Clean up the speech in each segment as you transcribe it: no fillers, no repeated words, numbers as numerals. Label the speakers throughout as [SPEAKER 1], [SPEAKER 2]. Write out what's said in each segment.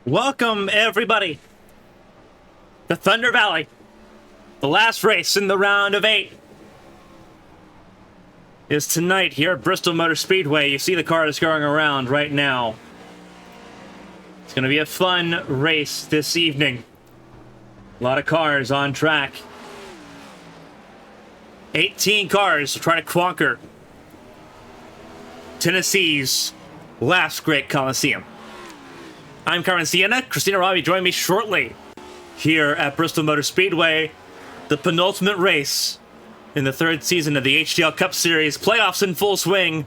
[SPEAKER 1] Welcome, everybody, to Thunder Valley, the last race in the round of 8 is tonight here at Bristol Motor Speedway. You see the cars going around right now. It's going to be a fun race this evening. A lot of cars on track. 18 cars to try to conquer Tennessee's last great Coliseum. I'm Carmen. Kristina Robbie join me shortly here at Bristol Motor Speedway. The penultimate race in the 3rd season of the HTL Cup Series. Playoffs in full swing.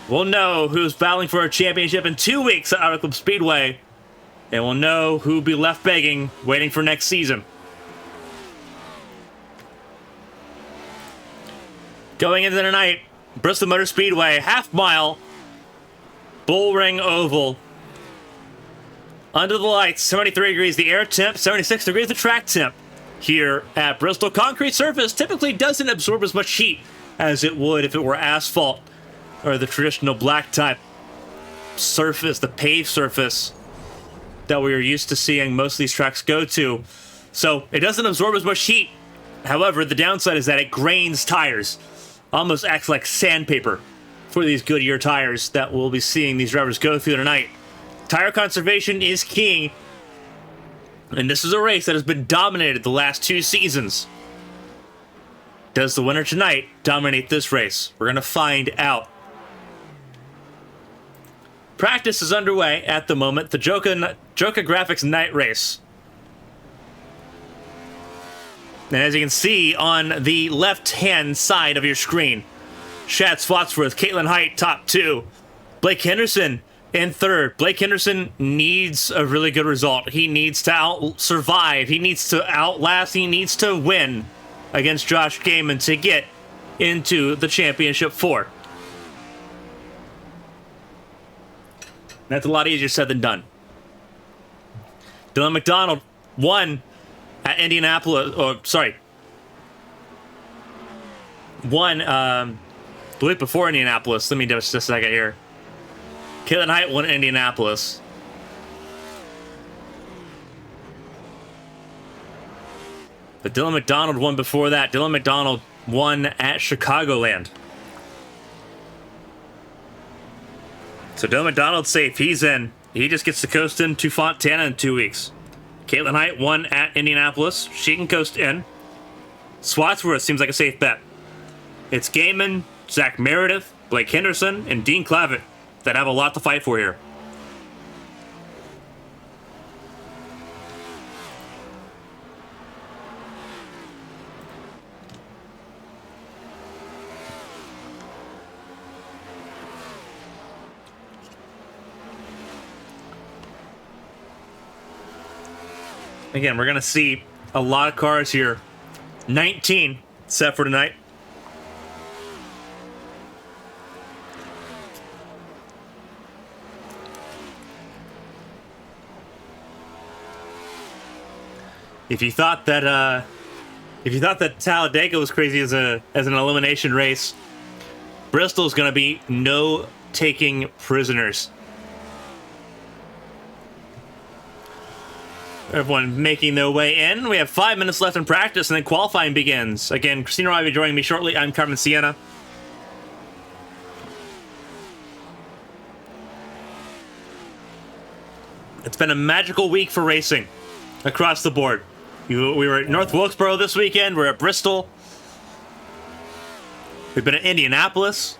[SPEAKER 1] We'll know who's battling for a championship in 2 weeks at Auto Club Speedway. And we'll know who'll be left begging, waiting for next season. Going into the night, Bristol Motor Speedway, half-mile, Bullring Oval. Under the lights, 73 degrees the air temp, 76 degrees the track temp. Here at Bristol, concrete surface typically doesn't absorb as much heat as it would if it were asphalt or the traditional black type surface, the paved surface that we are used to seeing most of these tracks go to. So it doesn't absorb as much heat. However, the downside is that it grains tires. Almost acts like sandpaper for these Goodyear tires that we'll be seeing these drivers go through tonight. Tire conservation is king, and this is a race that has been dominated the last 2 seasons. Does the winner tonight dominate this race? We're going to find out. Practice is underway at the moment, the Joka Graphix night race. And as you can see on the left-hand side of your screen, Shad Spotsworth, Caitlin Height, top 2. Blake Henderson in 3rd. Blake Henderson needs a really good result. He needs to survive. He needs to outlast. He needs to win against Josh Gaiman to get into the championship 4. That's a lot easier said than done. Dylan McDonald won at Indianapolis, won the week before Indianapolis. Let me just a second here. Caitlin Height won Indianapolis. But Dylan McDonald won before that. Dylan McDonald won at Chicagoland. So Dylan McDonald's safe. He's in. He just gets to coast into Fontana in 2 weeks. Caitlin Height won at Indianapolis. She can coast in. Spotsworth seems like a safe bet. It's Gaiman, Zach Meredith, Blake Henderson, and Dean Clavitt that have a lot to fight for here. Again, we're going to see a lot of cars here. 19 set for tonight. If you thought that Talladega was crazy as an elimination race, Bristol's going to be no taking prisoners. Everyone making their way in. We have 5 minutes left in practice, and then qualifying begins. Again, Kristina Robbie joining me shortly. I'm Carmen. It's been a magical week for racing across the board. We were at North Wilkesboro this weekend. We're at Bristol. We've been at Indianapolis.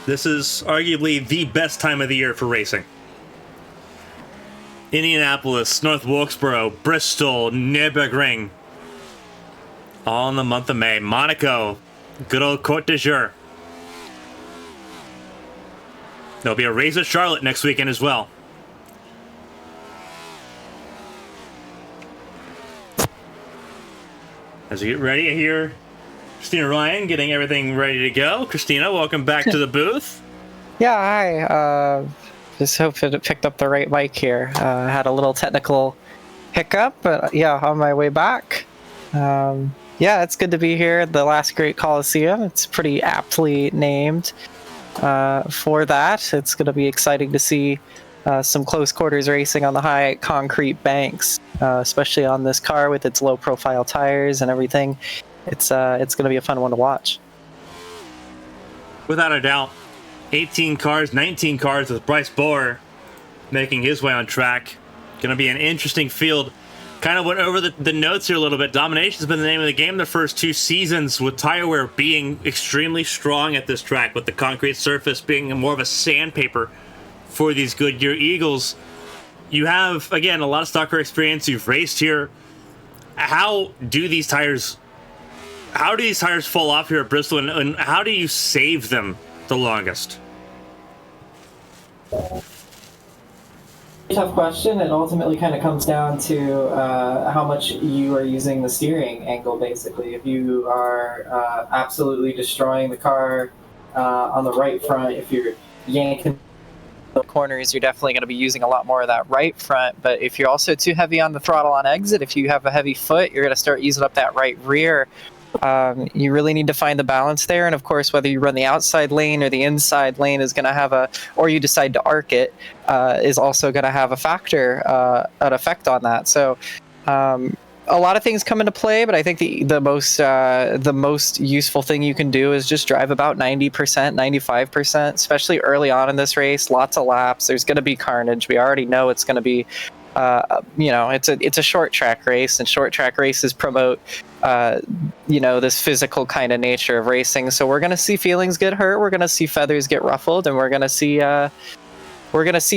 [SPEAKER 1] This is arguably the best time of the year for racing. Indianapolis, North Wilkesboro, Bristol, Nürburgring. All in the month of May. Monaco, good old Côte d'Azur. There'll be a race at Charlotte next weekend as well. As we get ready here, Kristina Ryan getting everything ready to go. Kristina, welcome back to the booth.
[SPEAKER 2] Yeah, hi. Just hope it picked up the right mic here. Had a little technical hiccup, but yeah, on my way back. Yeah, it's good to be here at the Last Great Coliseum. It's pretty aptly named for that. It's going to be exciting to see some close quarters racing on the high concrete banks, especially on this car with its low profile tires and everything. It's going to be a fun one to watch.
[SPEAKER 1] Without a doubt. 18 cars, 19 cars with Bryce Bohr making his way on track. Going to be an interesting field. Kind of went over the notes here a little bit. Domination's been the name of the game the first 2 seasons, with tire wear being extremely strong at this track, with the concrete surface being more of a sandpaper for these Goodyear Eagles. You have, again, a lot of stock car experience. You've raced here. How do these tires fall off here at Bristol, and how do you save them the longest?
[SPEAKER 2] Tough question. It ultimately kind of comes down to how much you are using the steering angle, basically. If you are absolutely destroying the car on the right front, if you're yanking the corners, you're definitely going to be using a lot more of that right front. But if you're also too heavy on the throttle on exit, if you have a heavy foot, you're going to start using up that right rear. You really need to find the balance there, and of course, whether you run the outside lane or the inside lane is going to have or you decide to arc it, is also going to have an effect on that. So, a lot of things come into play, but I think the most useful thing you can do is just drive about 90%, 95%, especially early on in this race. Lots of laps. There's going to be carnage. We already know it's going to be. It's a short track race, and short track races promote this physical kind of nature of racing. So we're gonna see feelings get hurt, we're gonna see feathers get ruffled, and we're gonna see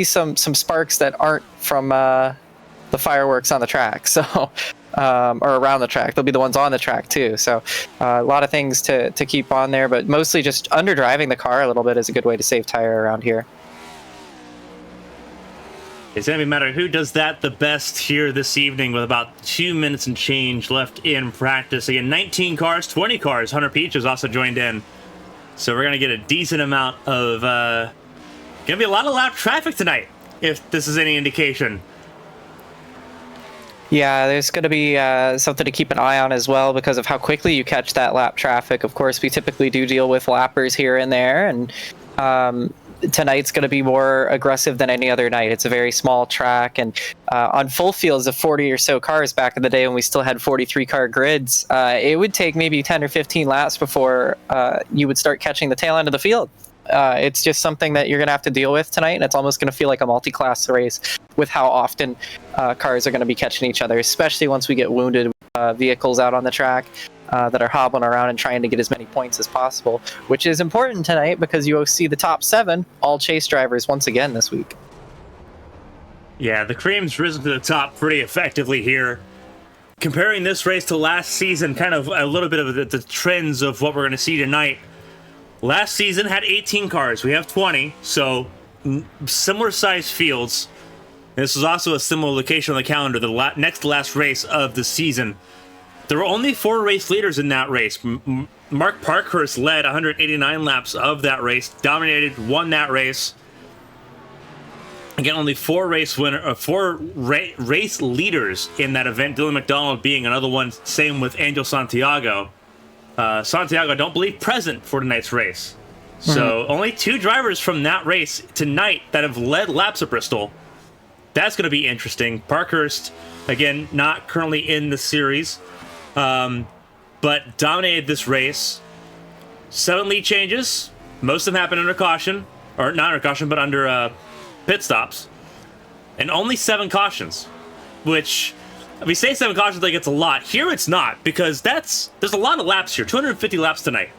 [SPEAKER 2] some sparks that aren't from the fireworks on the track. So or around the track, they'll be the ones on the track too. So a lot of things to keep on there, but mostly just underdriving the car a little bit is a good way to save tire around here.
[SPEAKER 1] It's going to be a matter who does that the best here this evening, with about 2 minutes and change left in practice. Again, 19 cars, 20 cars. Hunter Peach has also joined in. So we're going to get a decent amount of... going to be a lot of lap traffic tonight, if this is any indication.
[SPEAKER 2] Yeah, there's going to be something to keep an eye on as well because of how quickly you catch that lap traffic. Of course, we typically do deal with lappers here and there, and tonight's going to be more aggressive than any other night. It's a very small track, and on full fields of 40 or so cars back in the day when we still had 43 car grids, it would take maybe 10 or 15 laps before you would start catching the tail end of the field. It's just something that you're going to have to deal with tonight, and it's almost going to feel like a multi-class race with how often cars are going to be catching each other, especially once we get wounded vehicles out on the track that are hobbling around and trying to get as many points as possible, which is important tonight because you see the top 7 all chase drivers once again this week.
[SPEAKER 1] Yeah, the cream's risen to the top pretty effectively here. Comparing this race to last season, kind of a little bit of the trends of what we're going to see tonight. Last season had 18 cars. We have 20, so similar size fields. This is also a similar location on the calendar, the next to last race of the season. There were only 4 race leaders in that race. Mark Parkhurst led 189 laps of that race, won that race. Again, only 4 race leaders in that event. Dylan McDonald being another one. Same with Angel Santiago. Santiago, I don't believe, present for tonight's race. So only 2 drivers from that race tonight that have led laps at Bristol. That's going to be interesting. Parkhurst, again, not currently in the series. But dominated this race. 7 lead changes. Most of them happened under caution. Or not under caution, but under pit stops. And only 7 cautions. Which, we say 7 cautions like it's a lot. Here it's not, because there's a lot of laps here. 250 laps tonight.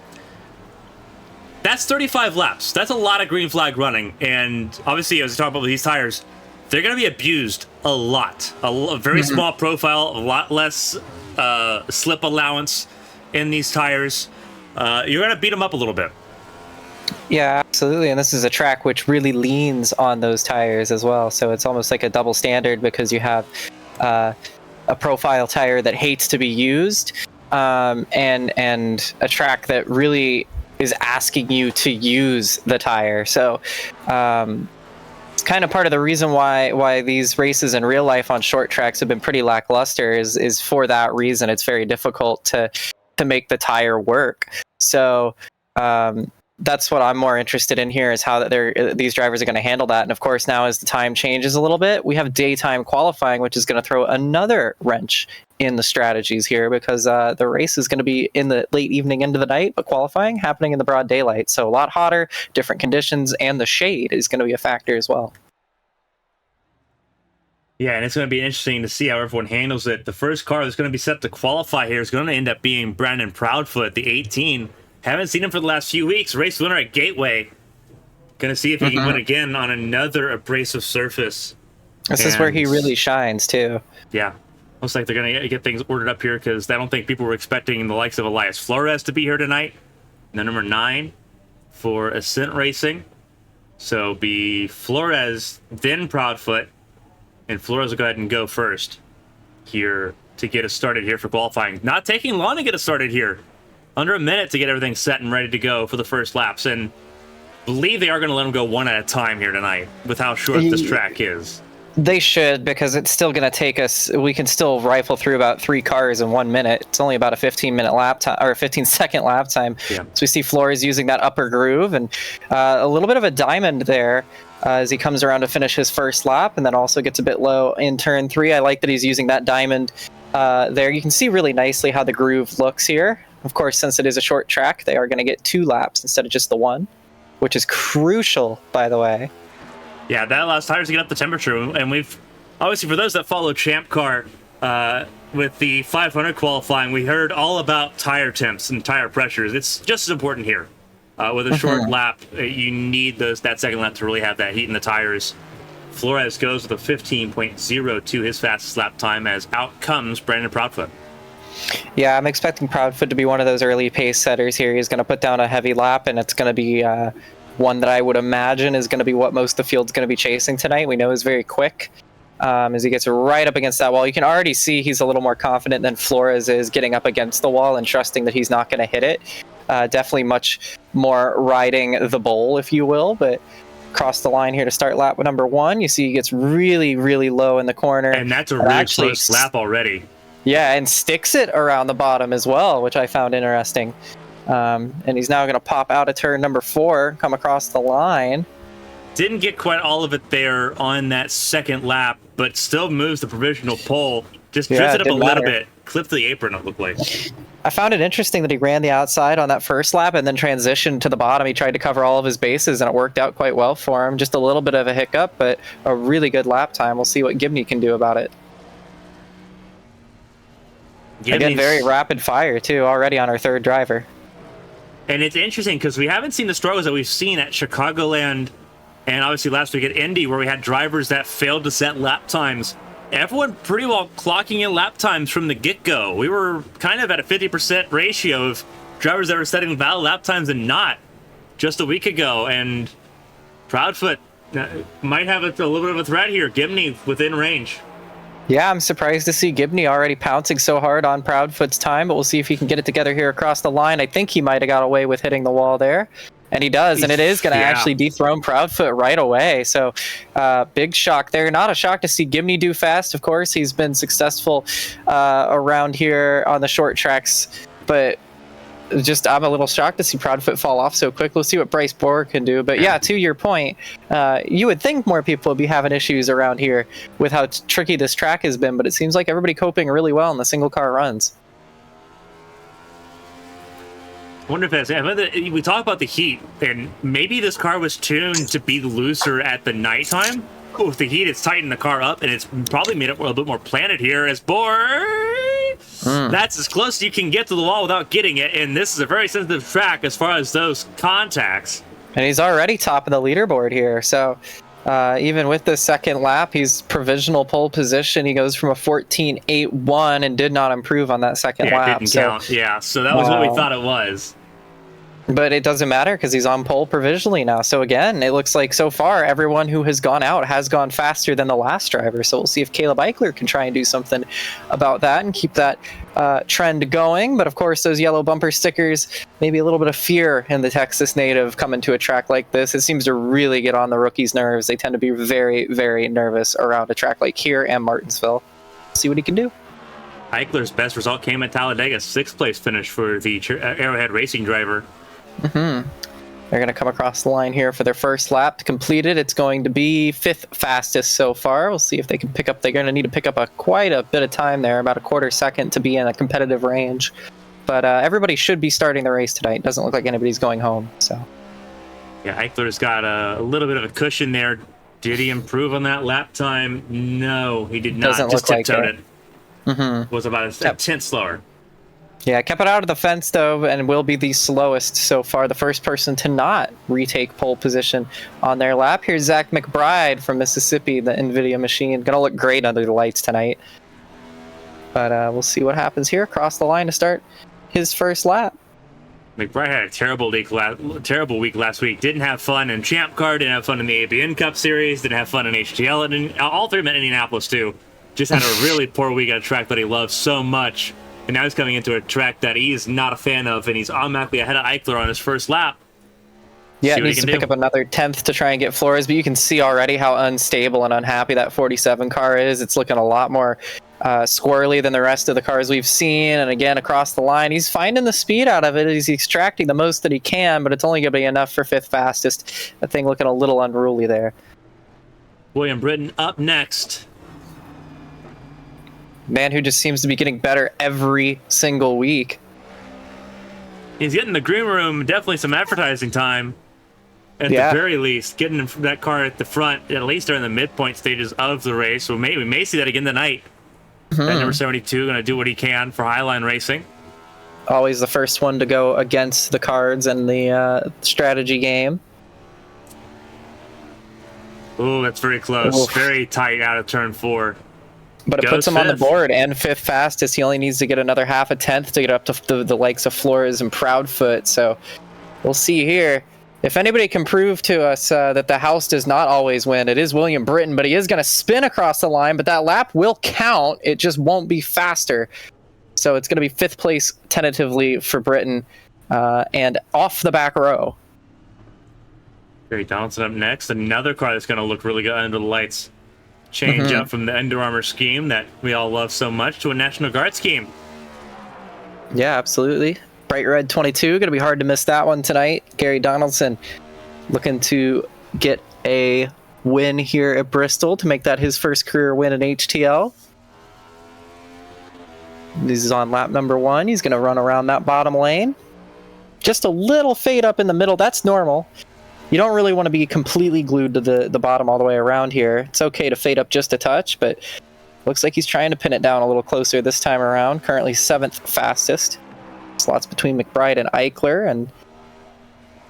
[SPEAKER 1] That's 35 laps. That's a lot of green flag running. And obviously, as we talk about these tires, they're going to be abused a lot. A very small profile, a lot less slip allowance in these tires. You're going to beat them up a little bit.
[SPEAKER 2] Yeah, absolutely. And this is a track which really leans on those tires as well. So it's almost like a double standard because you have a profile tire that hates to be used and a track that really is asking you to use the tire. So
[SPEAKER 3] it's kind of part of the reason why these races in real life on short tracks have been pretty lackluster is for that reason. It's very difficult to make the tire work. So that's what I'm more interested in here, is how these drivers are going to handle that. And of course, now as the time changes a little bit, we have daytime qualifying, which is going to throw another wrench in the strategies here, because the race is going to be in the late evening into the night, but qualifying happening in the broad daylight. So a lot hotter, different conditions, and the shade is going to be a factor as well.
[SPEAKER 1] Yeah, and it's going to be interesting to see how everyone handles it. The first car that's going to be set to qualify here is going to end up being Brandon Proudfoot, the 18. Haven't seen him for the last few weeks. Race winner at Gateway. Going to see if he can win again on another abrasive surface.
[SPEAKER 3] This is where he really shines, too.
[SPEAKER 1] Yeah. Looks like they're going to get things ordered up here, because I don't think people were expecting the likes of Elias Flores to be here tonight. The number 9 for Ascent Racing. So be Flores, then Proudfoot. And Flores will go ahead and go first here to get us started here for qualifying. Not taking long to get us started here. Under a minute to get everything set and ready to go for the first laps. And I believe they are going to let them go one at a time here tonight with how short this track is.
[SPEAKER 3] They should, because it's still going to take us, we can still rifle through about 3 cars in 1 minute. It's only about a 15-minute lap time, or a 15-second lap time. Yeah. So we see Flores using that upper groove, and a little bit of a diamond there as he comes around to finish his first lap, and then also gets a bit low in turn 3. I like that he's using that diamond there. You can see really nicely how the groove looks here. Of course, since it is a short track, they are going to get 2 laps instead of just the 1, which is crucial, by the way.
[SPEAKER 1] Yeah, that allows tires to get up the temperature, and we've obviously, for those that follow Champ Car with the 500 qualifying, we heard all about tire temps and tire pressures. It's just as important here. With a short lap, you need that second lap to really have that heat in the tires. Flores goes with a 15.02, his fastest lap time, as out comes Brandon Proudfoot.
[SPEAKER 3] Yeah, I'm expecting Proudfoot to be one of those early pace setters here. He's going to put down a heavy lap, and it's going to be one that I would imagine is going to be what most of the field's going to be chasing tonight. We know is very quick. As he gets right up against that wall, you can already see he's a little more confident than Flores is getting up against the wall and trusting that he's not going to hit it. Definitely much more riding the bowl, if you will, but across the line here to start lap number 1. You see he gets really, really low in the corner.
[SPEAKER 1] And that's a really close lap already.
[SPEAKER 3] Yeah, and sticks it around the bottom as well, which I found interesting. And he's now going to pop out of turn number 4, come across the line.
[SPEAKER 1] Didn't get quite all of it there on that second lap, but still moves the provisional pole. Just drifted up a little bit. Clipped the apron, it looked like.
[SPEAKER 3] I found it interesting that he ran the outside on that first lap and then transitioned to the bottom. He tried to cover all of his bases, and it worked out quite well for him. Just a little bit of a hiccup, but a really good lap time. We'll see what Gibney can do about it. Again, very rapid fire, too, already on our 3rd driver.
[SPEAKER 1] And it's interesting because we haven't seen the struggles that we've seen at Chicagoland and obviously last week at Indy, where we had drivers that failed to set lap times. Everyone pretty well clocking in lap times from the get-go. We were kind of at a 50% ratio of drivers that were setting valid lap times and not just a week ago. And Proudfoot might have a little bit of a threat here. Gibney within range.
[SPEAKER 3] Yeah, I'm surprised to see Gibney already pouncing so hard on Proudfoot's time, but we'll see if he can get it together here across the line. I think he might have got away with hitting the wall there, and he does, and it is going to actually dethrone Proudfoot right away. So big shock there. Not a shock to see Gibney do fast, of course. He's been successful around here on the short tracks, but just I'm a little shocked to see Proudfoot fall off so quick. We'll see what Bryce Bohr can do. But yeah, to your point, you would think more people would be having issues around here with how tricky this track has been, but it seems like everybody coping really well in the single car runs.
[SPEAKER 1] I wonder if that's, we talk about the heat, and maybe this car was tuned to be looser at the nighttime. With the heat, it's tightened the car up, and it's probably made it a little bit more planted here as Bohr. That's as close as you can get to the wall without getting it, and this is a very sensitive track as far as those contacts.
[SPEAKER 3] And he's already top of the leaderboard here, so even with the second lap, he's provisional pole position. He goes from a 14.81 and did not improve on that second lap.
[SPEAKER 1] Didn't count. Yeah, so that was what we thought it was.
[SPEAKER 3] But it doesn't matter because he's on pole provisionally now. So again, it looks like so far everyone who has gone out has gone faster than the last driver. So we'll see if Caleb Eichler can try and do something about that and keep that trend going. But of course, those yellow bumper stickers, maybe a little bit of fear in the Texas native coming to a track like this. It seems to really get on the rookies' nerves. They tend to be very, very nervous around a track like here and Martinsville. See what he can do.
[SPEAKER 1] Eichler's best result came at Talladega, 6th place finish for the Arrowhead Racing driver.
[SPEAKER 3] They're going to come across the line here for their first lap to complete it. It's going to be 5th fastest so far. We'll see if they can pick up. They're going to need to pick up quite a bit of time there, about a quarter second to be in a competitive range. But everybody should be starting the race tonight. Doesn't look like anybody's going home. So, yeah,
[SPEAKER 1] Eichler's got a little bit of a cushion there. Did he improve on that lap time? No, he did not.
[SPEAKER 3] Doesn't
[SPEAKER 1] just
[SPEAKER 3] look like
[SPEAKER 1] tiptoed
[SPEAKER 3] it.
[SPEAKER 1] Was about a tenth slower.
[SPEAKER 3] Yeah, kept it out of the fence, though, and will be the slowest so far. The first person to not retake pole position on their lap. Here's Zach McBride from Mississippi, the NVIDIA machine. Going to look great under the lights tonight. But we'll see what happens here. Across the line to start his first lap.
[SPEAKER 1] McBride had a terrible week last week. Didn't have fun in Champ Car, didn't have fun in the ABN Cup Series, didn't have fun in HTL, and all three of them in Indianapolis, too. Just had a really poor week at a track that he loves so much. And now he's coming into a track that he's not a fan of, and he's automatically ahead of Eichler on his first lap.
[SPEAKER 3] Yeah, it needs to pick up another 10th to try and get Flores, but you can see already how unstable and unhappy that 47 car is. It's looking a lot more squirrely than the rest of the cars we've seen. And again, across the line, he's finding the speed out of it. He's extracting the most that he can, but it's only going to be enough for 5th fastest. That thing looking a little unruly there.
[SPEAKER 1] William Britton up next.
[SPEAKER 3] Man who just seems to be getting better every single week.
[SPEAKER 1] He's getting the green room, definitely some advertising time. At the very least, getting that car at the front, at least during the midpoint stages of the race. So maybe we may see that again tonight. That number 72 going to do what he can for Highline Racing.
[SPEAKER 3] Always the first one to go against the cards and the strategy game.
[SPEAKER 1] Oh, that's very close. Oof. Very tight out of turn 4.
[SPEAKER 3] But it puts him on the board and 5th fastest. He only needs to get another half a tenth to get up to the likes of Flores and Proudfoot. So we'll see here. If anybody can prove to us that the house does not always win, it is William Britton, but he is going to spin across the line, but that lap will count. It just won't be faster. So it's going to be 5th place tentatively for Britton and off the back row.
[SPEAKER 1] Gary Donaldson up next. Another car that's going to look really good under the lights. Change up from the Under Armour scheme that we all love so much to a National Guard scheme.
[SPEAKER 3] Yeah, absolutely. Bright Red 22, going to be hard to miss that one tonight. Gary Donaldson looking to get a win here at Bristol to make that his first career win in HTL. This is on lap number 1. He's going to run around that bottom lane. Just a little fade up in the middle. That's normal. You don't really want to be completely glued to the bottom all the way around here. It's okay to fade up just a touch, but looks like he's trying to pin it down a little closer this time around. Currently 7th fastest. Slots between McBride and Eichler, and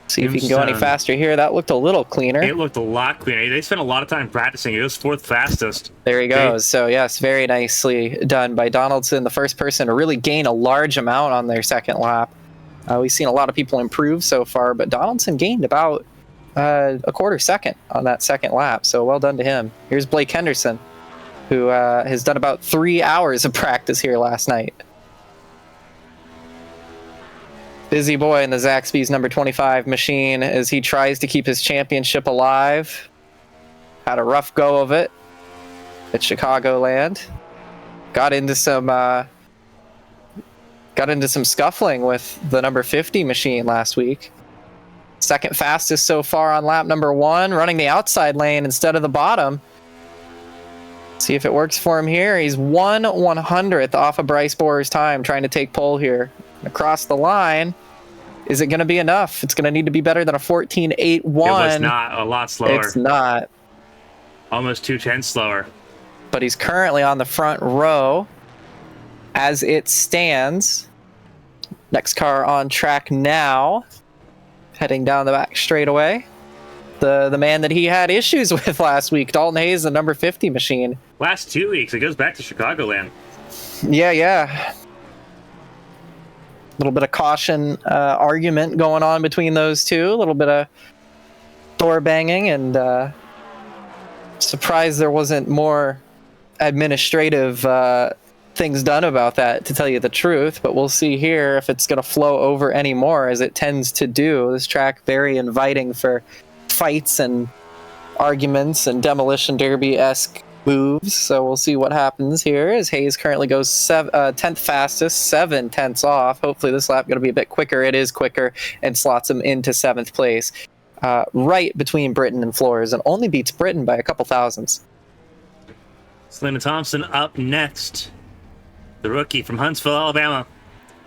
[SPEAKER 3] see if he can go any faster here. That looked a little cleaner.
[SPEAKER 1] It looked a lot cleaner. They spent a lot of time practicing. It was 4th fastest.
[SPEAKER 3] There he goes. So yes, very nicely done by Donaldson, the first person to really gain a large amount on their second lap. We've seen a lot of people improve so far, but Donaldson gained about a quarter second on that second lap, so well done to him. Here's Blake Henderson, who has done about 3 hours of practice here last night. Busy boy in the Zaxby's number 25 machine as he tries to keep his championship alive. Had a rough go of it at Chicagoland. Got into some scuffling with the number 50 machine last week. 2nd fastest so far on lap number 1, running the outside lane instead of the bottom. See if it works for him here. He's 1/100th off of Bryce Bohr's time, trying to take pole here. Across the line, is it going to be enough? It's going to need to be better than a 14.81. It
[SPEAKER 1] was not, a lot slower.
[SPEAKER 3] It's not.
[SPEAKER 1] Almost 2/10 slower.
[SPEAKER 3] But he's currently on the front row as it stands. Next car on track now. Heading down the back straightaway. The man that he had issues with last week, Dalton Hayes, the number 50 machine.
[SPEAKER 1] Last 2 weeks, it goes back to Chicagoland.
[SPEAKER 3] Yeah. little bit of caution argument going on between those two. A little bit of door banging, and surprised there wasn't more administrative things done about that, to tell you the truth. But we'll see here if it's going to flow over anymore, as it tends to do. This track very inviting for fights and arguments and demolition derby-esque moves. So we'll see what happens here, as Hayes currently goes 10th fastest, 7 tenths off. Hopefully this lap going to be a bit quicker. It is quicker, and slots him into 7th place, right between Britton and Flores, and only beats Britton by a couple thousandths.
[SPEAKER 1] Selena Thompson up next. The rookie from Huntsville, Alabama.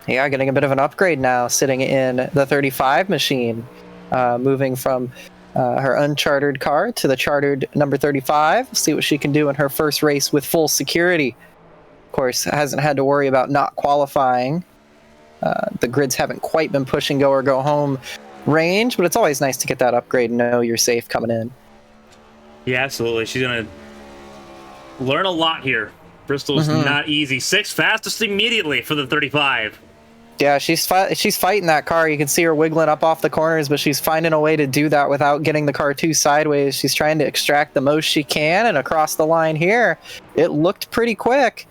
[SPEAKER 3] Yeah, getting a bit of an upgrade now, sitting in the 35 machine, moving from her unchartered car to the chartered number 35. See what she can do in her first race with full security. Of course, hasn't had to worry about not qualifying. The grids haven't quite been push and go or go home range, but it's always nice to get that upgrade and know you're safe coming in.
[SPEAKER 1] Yeah, absolutely. She's going to learn a lot here. Bristol's not easy. 6th fastest immediately for the 35.
[SPEAKER 3] Yeah, she's fighting that car. You can see her wiggling up off the corners, but she's finding a way to do that without getting the car too sideways. She's trying to extract the most she can, and across the line here, it looked pretty quick.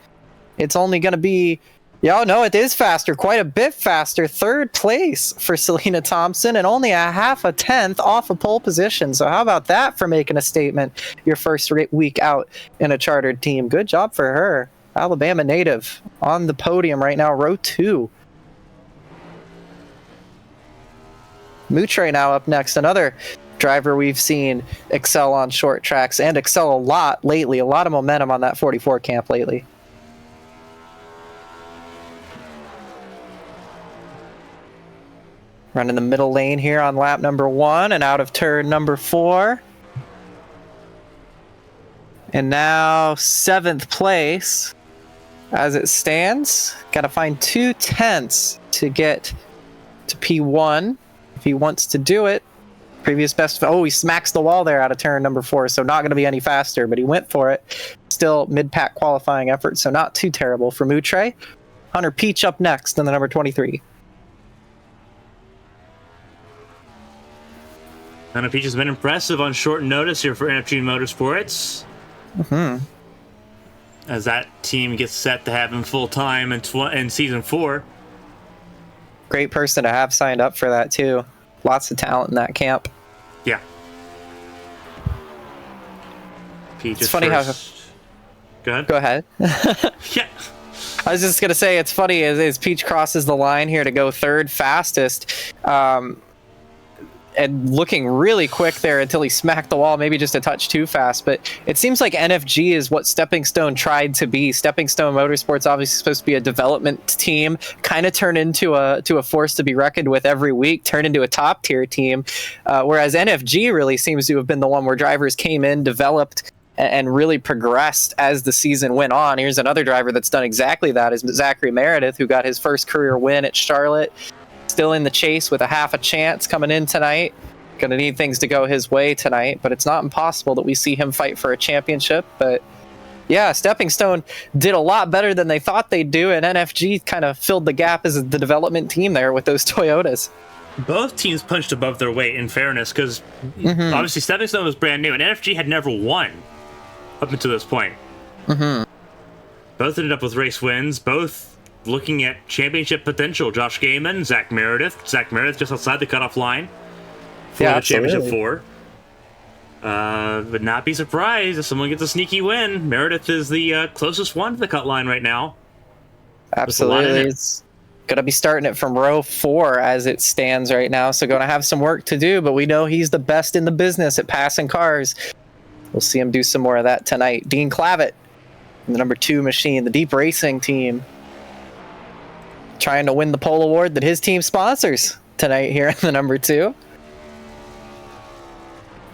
[SPEAKER 3] It's only going to be... Yeah, no, it is faster, quite a bit faster. 3rd place for Selena Thompson, and only a half a tenth off of pole position. So how about that for making a statement your first week out in a chartered team? Good job for her. Alabama native on the podium right now, row 2. Moutre now up next, another driver we've seen excel on short tracks and excel a lot lately. A lot of momentum on that 44 camp lately. Running the middle lane here on lap number 1 and out of turn number 4. And now 7th place as it stands. Got to find 2 tenths to get to P1 if he wants to do it. Previous best. Oh, he smacks the wall there out of turn number 4, so not going to be any faster, but he went for it. Still mid-pack qualifying effort, so not too terrible for Moutre. Hunter Peach up next in the number 23.
[SPEAKER 1] Hunter Peach has been impressive on short notice here for NFG Motorsports. As that team gets set to have him full-time in Season 4.
[SPEAKER 3] Great person to have signed up for that, too. Lots of talent in that camp.
[SPEAKER 1] Yeah. Peach
[SPEAKER 3] it's funny
[SPEAKER 1] first. How...
[SPEAKER 3] Go ahead.
[SPEAKER 1] Yeah.
[SPEAKER 3] I was just going to say, it's funny as Peach crosses the line here to go 3rd fastest. And looking really quick there until he smacked the wall, maybe just a touch too fast. But it seems like NFG is what Stepping Stone tried to be. Stepping Stone Motorsports obviously supposed to be a development team, kind of turned into a force to be reckoned with every week, turned into a top tier team. Whereas NFG really seems to have been the one where drivers came in, developed, and really progressed as the season went on. Here's another driver that's done exactly that, is Zachary Meredith, who got his first career win at Charlotte. Still in the chase with a half a chance coming in tonight. Gonna need things to go his way tonight, but it's not impossible that we see him fight for a championship. But yeah, Stepping Stone did a lot better than they thought they'd do, and NFG kind of filled the gap as the development team there with those Toyotas.
[SPEAKER 1] Both teams punched above their weight, in fairness, because obviously Stepping Stone was brand new, and NFG had never won up until this point. Both ended up with race wins, both looking at championship potential. Josh Gaiman, Zach Meredith. Zach Meredith just outside the cutoff line for the championship 4. Would not be surprised if someone gets a sneaky win. Meredith is the closest one to the cut line right now.
[SPEAKER 3] Absolutely. It's going to be starting it from row 4 as it stands right now, so going to have some work to do, but we know he's the best in the business at passing cars. We'll see him do some more of that tonight. Dean Clavitt, the number 2 machine, the Deep Racing team, trying to win the pole award that his team sponsors tonight here in the number 2.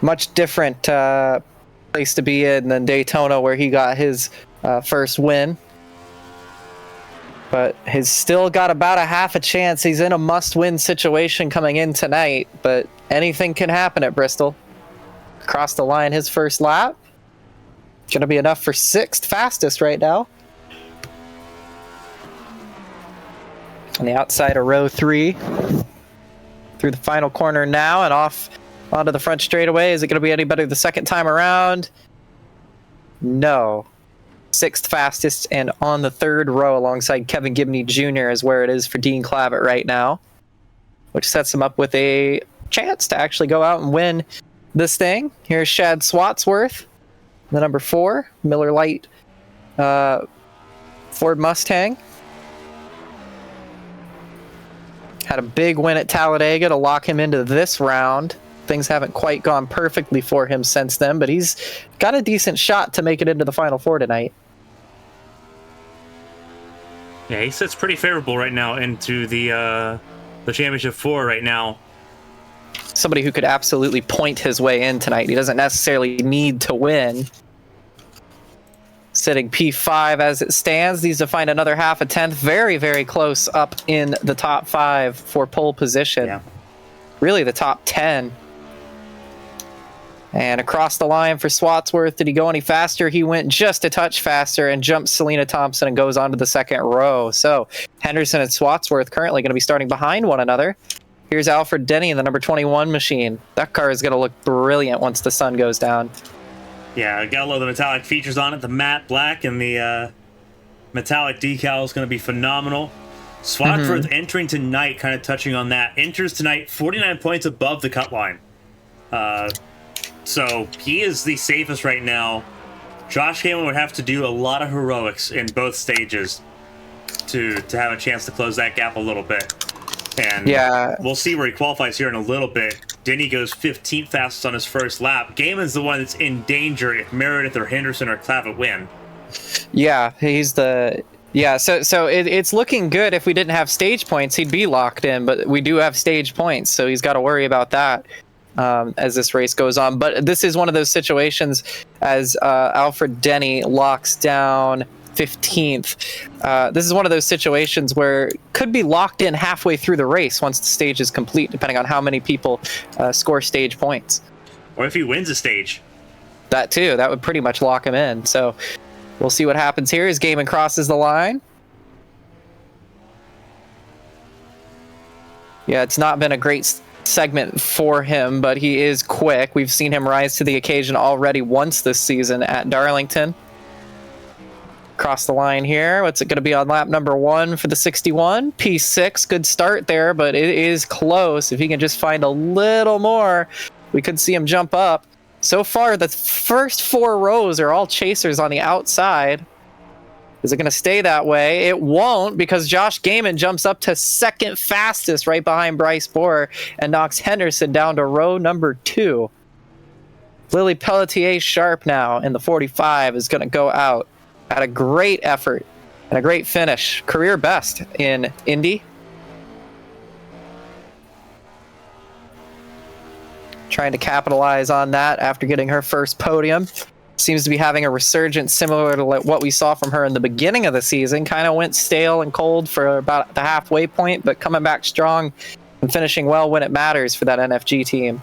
[SPEAKER 3] Much different place to be in than Daytona, where he got his first win. But he's still got about a half a chance. He's in a must-win situation coming in tonight, but anything can happen at Bristol. Across the line his first lap. Going to be enough for 6th fastest right now. On the outside of row 3. Through the final corner now and off onto the front straightaway. Is it going to be any better the second time around? No. 6th fastest and on the 3rd row alongside Kevin Gibney Jr. is where it is for Dean Clavitt right now, which sets him up with a chance to actually go out and win this thing. Here's Shad Swatsworth, the number 4 Miller Lite Ford Mustang. Had a big win at Talladega to lock him into this round. Things haven't quite gone perfectly for him since then, but he's got a decent shot to make it into the Final Four tonight.
[SPEAKER 1] Yeah, he sits pretty favorable right now into the Championship 4 right now.
[SPEAKER 3] Somebody who could absolutely point his way in tonight. He doesn't necessarily need to win. Sitting P5 as it stands, needs to find another half a tenth. Very, very close up in the top 5 for pole position.
[SPEAKER 1] Yeah.
[SPEAKER 3] Really the top 10. And across the line for Swatsworth. Did he go any faster? He went just a touch faster and jumps Selena Thompson and goes on to the 2nd row. So Henderson and Swatsworth currently going to be starting behind one another. Here's Alfred Denny in the number 21 machine. That car is going to look brilliant once the sun goes down.
[SPEAKER 1] Yeah, got a lot of the metallic features on it. The matte black and the metallic decal is going to be phenomenal. Swatsworth entering tonight, kind of touching on that. Enters tonight 49 points above the cut line. So he is the safest right now. Josh Galen would have to do a lot of heroics in both stages to have a chance to close that gap a little bit. And
[SPEAKER 3] yeah,
[SPEAKER 1] we'll see where he qualifies here in a little bit. Denny goes 15th fastest on his first lap. Gaiman's the one that's in danger if Meredith or Henderson or Clavitt win.
[SPEAKER 3] Yeah, he's the... Yeah, so it's looking good. If we didn't have stage points, he'd be locked in, but we do have stage points, so he's got to worry about that as this race goes on. But this is one of those situations as Alfred Denny locks down 15th. This is one of those situations where it could be locked in halfway through the race once the stage is complete, depending on how many people score stage points.
[SPEAKER 1] Or if he wins a stage.
[SPEAKER 3] That too. That would pretty much lock him in. So we'll see what happens here as Gaiman crosses the line. Yeah, it's not been a great segment for him, but he is quick. We've seen him rise to the occasion already once this season at Darlington. Across the line here. What's it going to be on lap number 1 for the 61? P6. Good start there, but it is close. If he can just find a little more, we could see him jump up. So far, the first 4 rows are all chasers on the outside. Is it going to stay that way? It won't, because Josh Gaiman jumps up to 2nd fastest right behind Bryce Bohr and knocks Henderson down to row number 2. Lily Pelletier Sharp now in the 45 is going to go out. Had a great effort and a great finish. Career best in Indy. Trying to capitalize on that after getting her first podium. Seems to be having a resurgence similar to what we saw from her in the beginning of the season. Kind of went stale and cold for about the halfway point, but coming back strong and finishing well when it matters for that NFG team.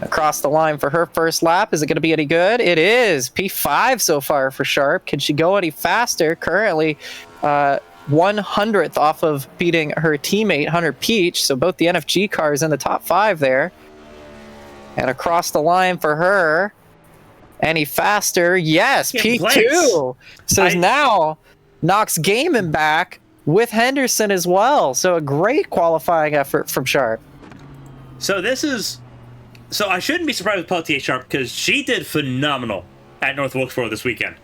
[SPEAKER 3] Across the line for her first lap. Is it going to be any good? It is. P5 so far for Sharp. Can she go any faster? Currently 100th off of beating her teammate Hunter Peach. So both the NFG cars in the top 5 there. And across the line for her. Any faster? Yes, P2. So now knocks Gaiman back with Henderson as well. So a great qualifying effort from Sharp.
[SPEAKER 1] So I shouldn't be surprised with Pelletier Sharp because she did phenomenal at North Wilkesboro this weekend.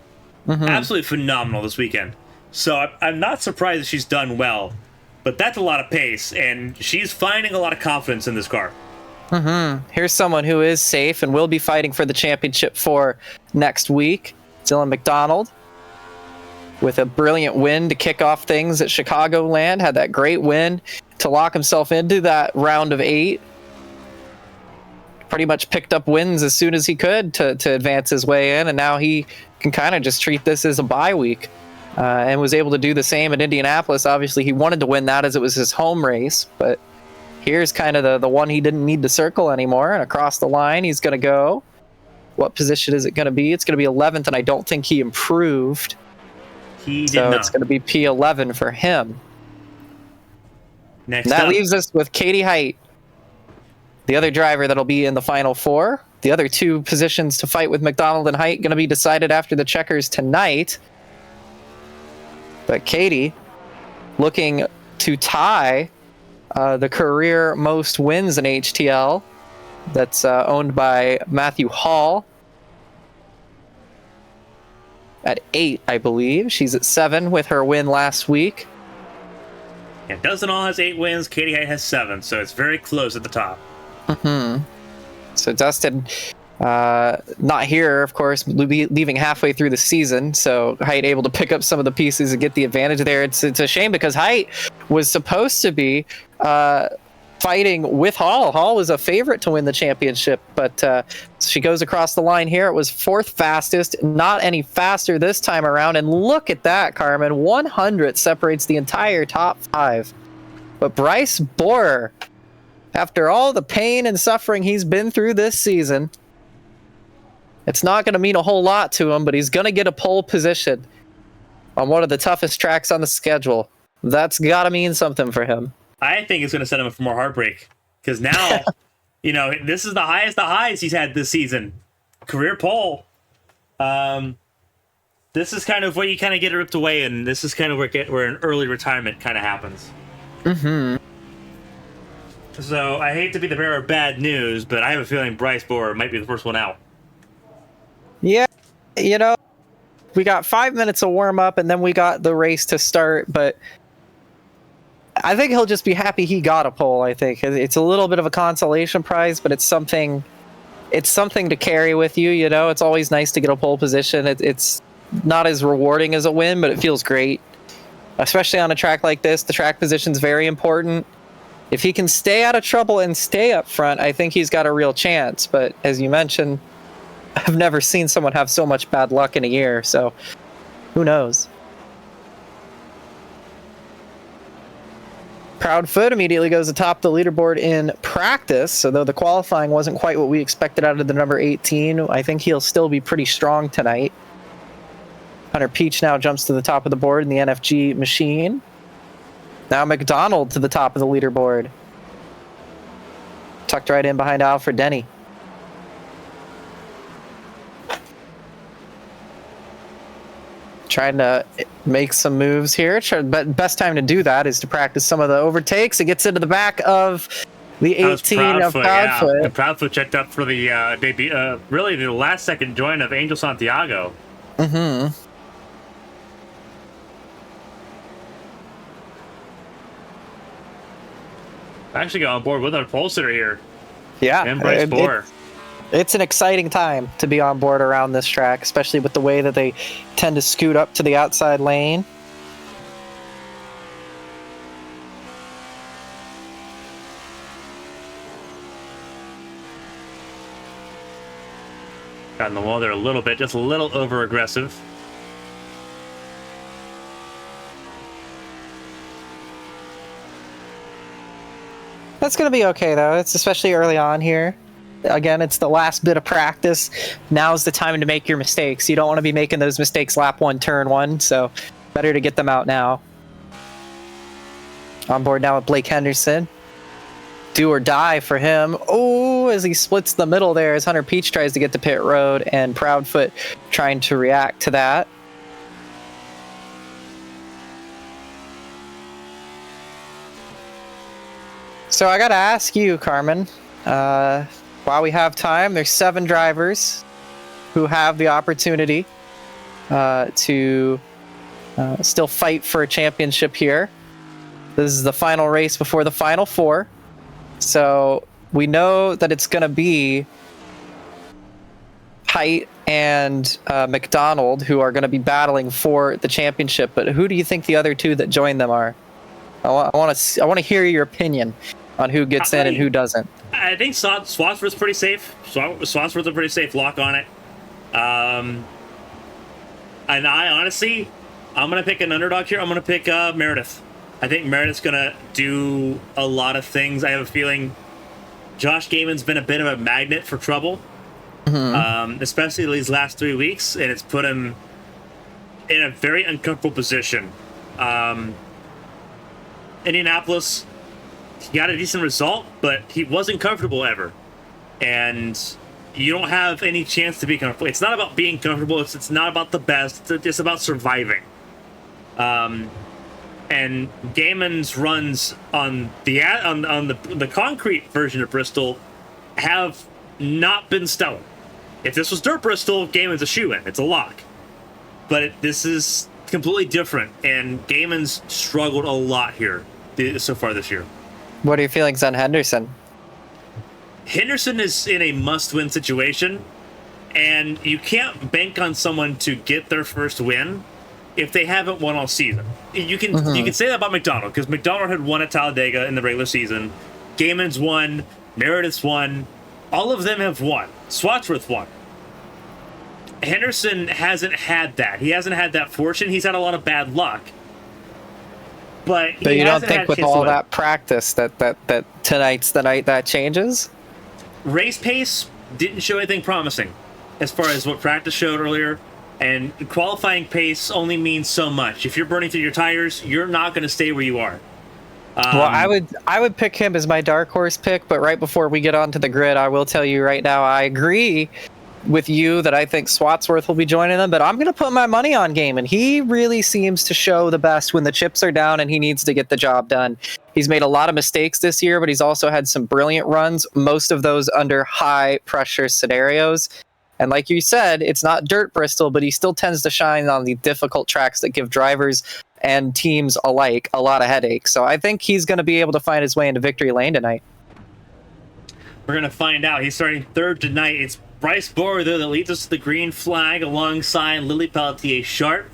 [SPEAKER 1] Absolutely phenomenal this weekend. So I'm not surprised that she's done well, but that's a lot of pace, and she's finding a lot of confidence in this car.
[SPEAKER 3] Here's someone who is safe and will be fighting for the championship for next week. Dylan McDonald with a brilliant win to kick off things at Chicagoland. Had that great win to lock himself into that round of 8. Pretty much picked up wins as soon as he could to advance his way in, and now he can kind of just treat this as a bye week and was able to do the same at Indianapolis. Obviously, he wanted to win that as it was his home race, but here's kind of the one he didn't need to circle anymore, and across the line he's going to go. What position is it going to be? It's going to be 11th, and I don't think he improved.
[SPEAKER 1] He did not.
[SPEAKER 3] It's going to be P11 for him.
[SPEAKER 1] Next
[SPEAKER 3] That
[SPEAKER 1] up,
[SPEAKER 3] leaves us with Katie Height, the other driver that'll be in the final four. The other two positions to fight with McDonald and Height going to be decided after the checkers tonight. But Katie looking to tie the career most wins in HTL. That's owned by Matthew Hall at 8, I believe. She's at 7 with her win last week.
[SPEAKER 1] yeah, Dozen All has 8 wins. Katie Height has 7, so it's very close at the top.
[SPEAKER 3] So Dustin, not here, of course, leaving halfway through the season. So Height able to pick up some of the pieces and get the advantage there. It's a shame because Height was supposed to be fighting with Hall. Hall was a favorite to win the championship, but she goes across the line here. It was 4th fastest, not any faster this time around. And look at that, Carmen. 100 separates the entire top 5. But Bryce Borer, after all the pain and suffering he's been through this season, it's not going to mean a whole lot to him, but he's going to get a pole position on one of the toughest tracks on the schedule. That's got to mean something for him.
[SPEAKER 1] I think it's going to set him up for more heartbreak because now, this is the highest the highs he's had this season. Career pole. This is kind of where you kind of get ripped away, and this is kind of where an early retirement kind of happens. So I hate to be the bearer of bad news, but I have a feeling Bryce Borer might be the first one out.
[SPEAKER 3] Yeah, we got 5 minutes of warm up, and then we got the race to start, but I think he'll just be happy he got a pole. I think it's a little bit of a consolation prize, but it's something to carry with you. It's always nice to get a pole position. It's not as rewarding as a win, but it feels great, especially on a track like this. The track position is very important. If he can stay out of trouble and stay up front, I think he's got a real chance. But as you mentioned, I've never seen someone have so much bad luck in a year, so who knows? Proudfoot immediately goes atop the leaderboard in practice, so though the qualifying wasn't quite what we expected out of the number 18, I think he'll still be pretty strong tonight. Hunter Peach now jumps to the top of the board in the NFG machine. Now McDonald to the top of the leaderboard. Tucked right in behind Alfred Denny. Trying to make some moves here, but best time to do that is to practice some of the overtakes. It gets into the back of the 18 of Proudfoot.
[SPEAKER 1] Yeah. And Proudfoot checked up for the debut, really the last second join of Angel Santiago. I actually got on board with our pole sitter here.
[SPEAKER 3] Yeah,
[SPEAKER 1] And Bryce Borer.
[SPEAKER 3] It's an exciting time to be on board around this track, especially with the way that they tend to scoot up to the outside lane.
[SPEAKER 1] Got in the wall there a little bit, just a little over aggressive.
[SPEAKER 3] That's going to be okay, though. It's especially early on here. Again, it's the last bit of practice. Now's the time to make your mistakes. You don't want to be making those mistakes lap 1, turn 1, so better to get them out now. On board now with Blake Henderson. Do or die for him. Oh, as he splits the middle there as Hunter Peach tries to get to pit road, and Proudfoot trying to react to that. So I got to ask you, Carmen, while we have time, there's 7 drivers who have the opportunity to still fight for a championship here. This is the final race before the final 4. So we know that it's going to be Height and McDonald who are going to be battling for the championship. But who do you think the other 2 that join them are? I want to hear your opinion on who gets in and who doesn't.
[SPEAKER 1] I think Swansford's pretty safe. Swansford's a pretty safe lock on it. And I honestly, I'm going to pick an underdog here. I'm going to pick Meredith. I think Meredith's going to do a lot of things. I have a feeling Josh Gaiman's been a bit of a magnet for trouble, especially these last 3 weeks, and it's put him in a very uncomfortable position. Indianapolis, he got a decent result, but he wasn't comfortable ever. And you don't have any chance to be comfortable. It's not about being comfortable. It's not about the best. It's about surviving. And Gaiman's runs on the concrete version of Bristol have not been stellar. If this was dirt Bristol, Gaiman's a shoo-in. It's a lock. But this is completely different, and Gaiman's struggled a lot here so far this year.
[SPEAKER 3] What are your feelings on Henderson?
[SPEAKER 1] Henderson is in a must-win situation, and you can't bank on someone to get their first win if they haven't won all season. You can say that about McDonald, because McDonald had won at Talladega in the regular season. Gaiman's won. Meredith's won. All of them have won. Swatsworth won. Henderson hasn't had that. He hasn't had that fortune. He's had a lot of bad luck. But
[SPEAKER 3] you don't think with all that practice that tonight's the night that changes?
[SPEAKER 1] Race pace didn't show anything promising as far as what practice showed earlier, and qualifying pace only means so much. If you're burning through your tires, you're not going to stay where you are.
[SPEAKER 3] Well, I would pick him as my dark horse pick, but right before we get onto the grid, I will tell you right now, I agree with you that I think Swatsworth will be joining them, but I'm going to put my money on Gaiman. He really seems to show the best when the chips are down and he needs to get the job done. He's made a lot of mistakes this year, but he's also had some brilliant runs, most of those under high pressure scenarios. And like you said, it's not dirt Bristol, but he still tends to shine on the difficult tracks that give drivers and teams alike a lot of headaches. So I think he's going to be able to find his way into victory lane tonight.
[SPEAKER 1] We're going to find out. He's starting third tonight. It's Bryce Borer, though, that leads us to the green flag alongside Lily Pelletier-Sharp.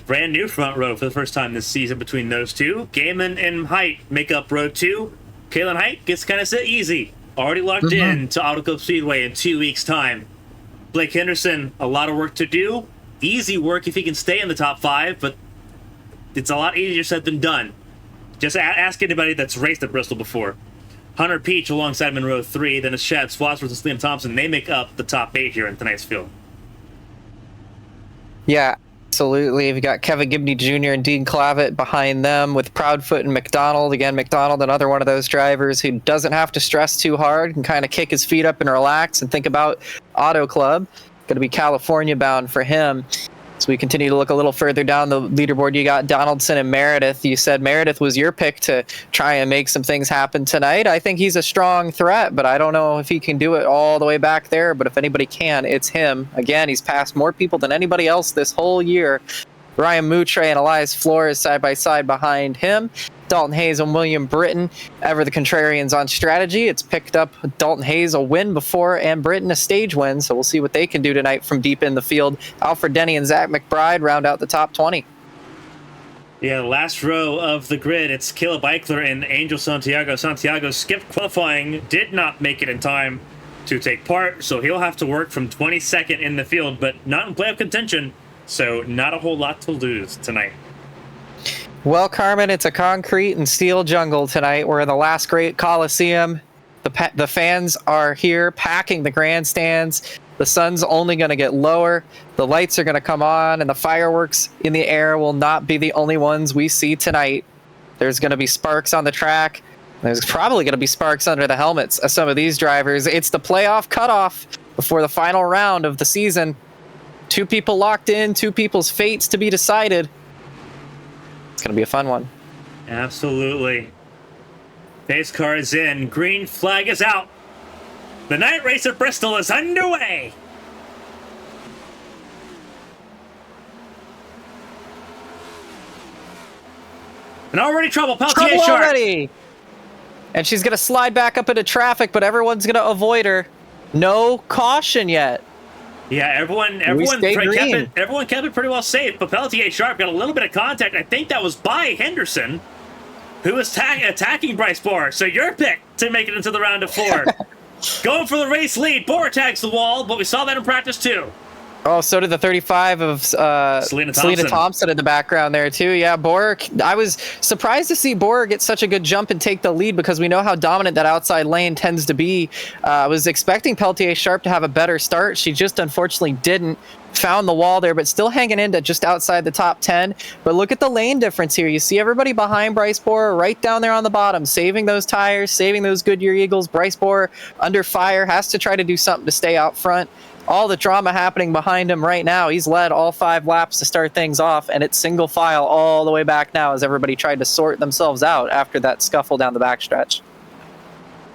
[SPEAKER 1] Brand new front row for the first time this season between those two. Gaiman and Height make up row 2. Kalen Height gets kind of set easy. Already locked in to Auto Cup Speedway in 2 weeks' time. Blake Henderson, a lot of work to do. Easy work if he can stay in the top 5, but it's a lot easier said than done. Just ask anybody that's raced at Bristol before. Hunter Peach alongside him in row 3, then it's Chad Swatsworth and Liam Thompson. They make up the top 8 here in tonight's field.
[SPEAKER 3] Yeah, absolutely. We've got Kevin Gibney Jr. and Dean Clavitt behind them with Proudfoot and McDonald. Again, McDonald, another one of those drivers who doesn't have to stress too hard, can kind of kick his feet up and relax and think about Auto Club. Going to be California bound for him. So we continue to look a little further down the leaderboard. You got Donaldson and Meredith. You said Meredith was your pick to try and make some things happen tonight. I think he's a strong threat, but I don't know if he can do it all the way back there. But if anybody can, it's him. Again, he's passed more people than anybody else this whole year. Ryan Moutre and Elias Flores side by side behind him. Dalton Hayes and William Britton, ever the contrarians on strategy. It's picked up Dalton Hayes a win before and Britton a stage win, so we'll see what they can do tonight from deep in the field. Alfred Denny and Zach McBride round out the top 20.
[SPEAKER 1] Yeah, last row of the grid, it's Caleb Eichler and Angel Santiago. Santiago skipped qualifying, did not make it in time to take part, so he'll have to work from 22nd in the field, but not in playoff contention, so not a whole lot to lose tonight.
[SPEAKER 3] Well, Carmen, it's a concrete and steel jungle tonight. We're in the last great Coliseum. The fans are here packing the grandstands. The sun's only going to get lower. The lights are going to come on, and the fireworks in the air will not be the only ones we see tonight. There's going to be sparks on the track. There's probably going to be sparks under the helmets of some of these drivers. It's the playoff cutoff before the final round of the season. 2 people locked in, 2 people's fates to be decided. It's going to be a fun one.
[SPEAKER 1] Absolutely. Pace car is in. Green flag is out. The night race at Bristol is underway. And already trouble. Pelletier Sharp.
[SPEAKER 3] Already. And she's going to slide back up into traffic, but everyone's going to avoid her. No caution yet.
[SPEAKER 1] Yeah, everyone kept it pretty well safe, but Pelletier-Sharp got a little bit of contact. I think that was by Henderson, who was attacking Bryce Borer. So your pick to make it into the round of 4. Going for the race lead. Borer tags the wall, but we saw that in practice too.
[SPEAKER 3] Oh, so did the 35 of Selena Thompson in the background there, too. Yeah, Borer. I was surprised to see Borer get such a good jump and take the lead because we know how dominant that outside lane tends to be. I was expecting Pelletier-Sharp to have a better start. She just unfortunately didn't. found the wall there, but still hanging in to just outside the top 10. But look at the lane difference here. You see everybody behind Bryce Borer right down there on the bottom, saving those tires, saving those Goodyear Eagles. Bryce Borer under fire, has to try to do something to stay out front. All the drama happening behind him right now. He's led all 5 laps to start things off, and it's single file all the way back now as everybody tried to sort themselves out after that scuffle down the backstretch.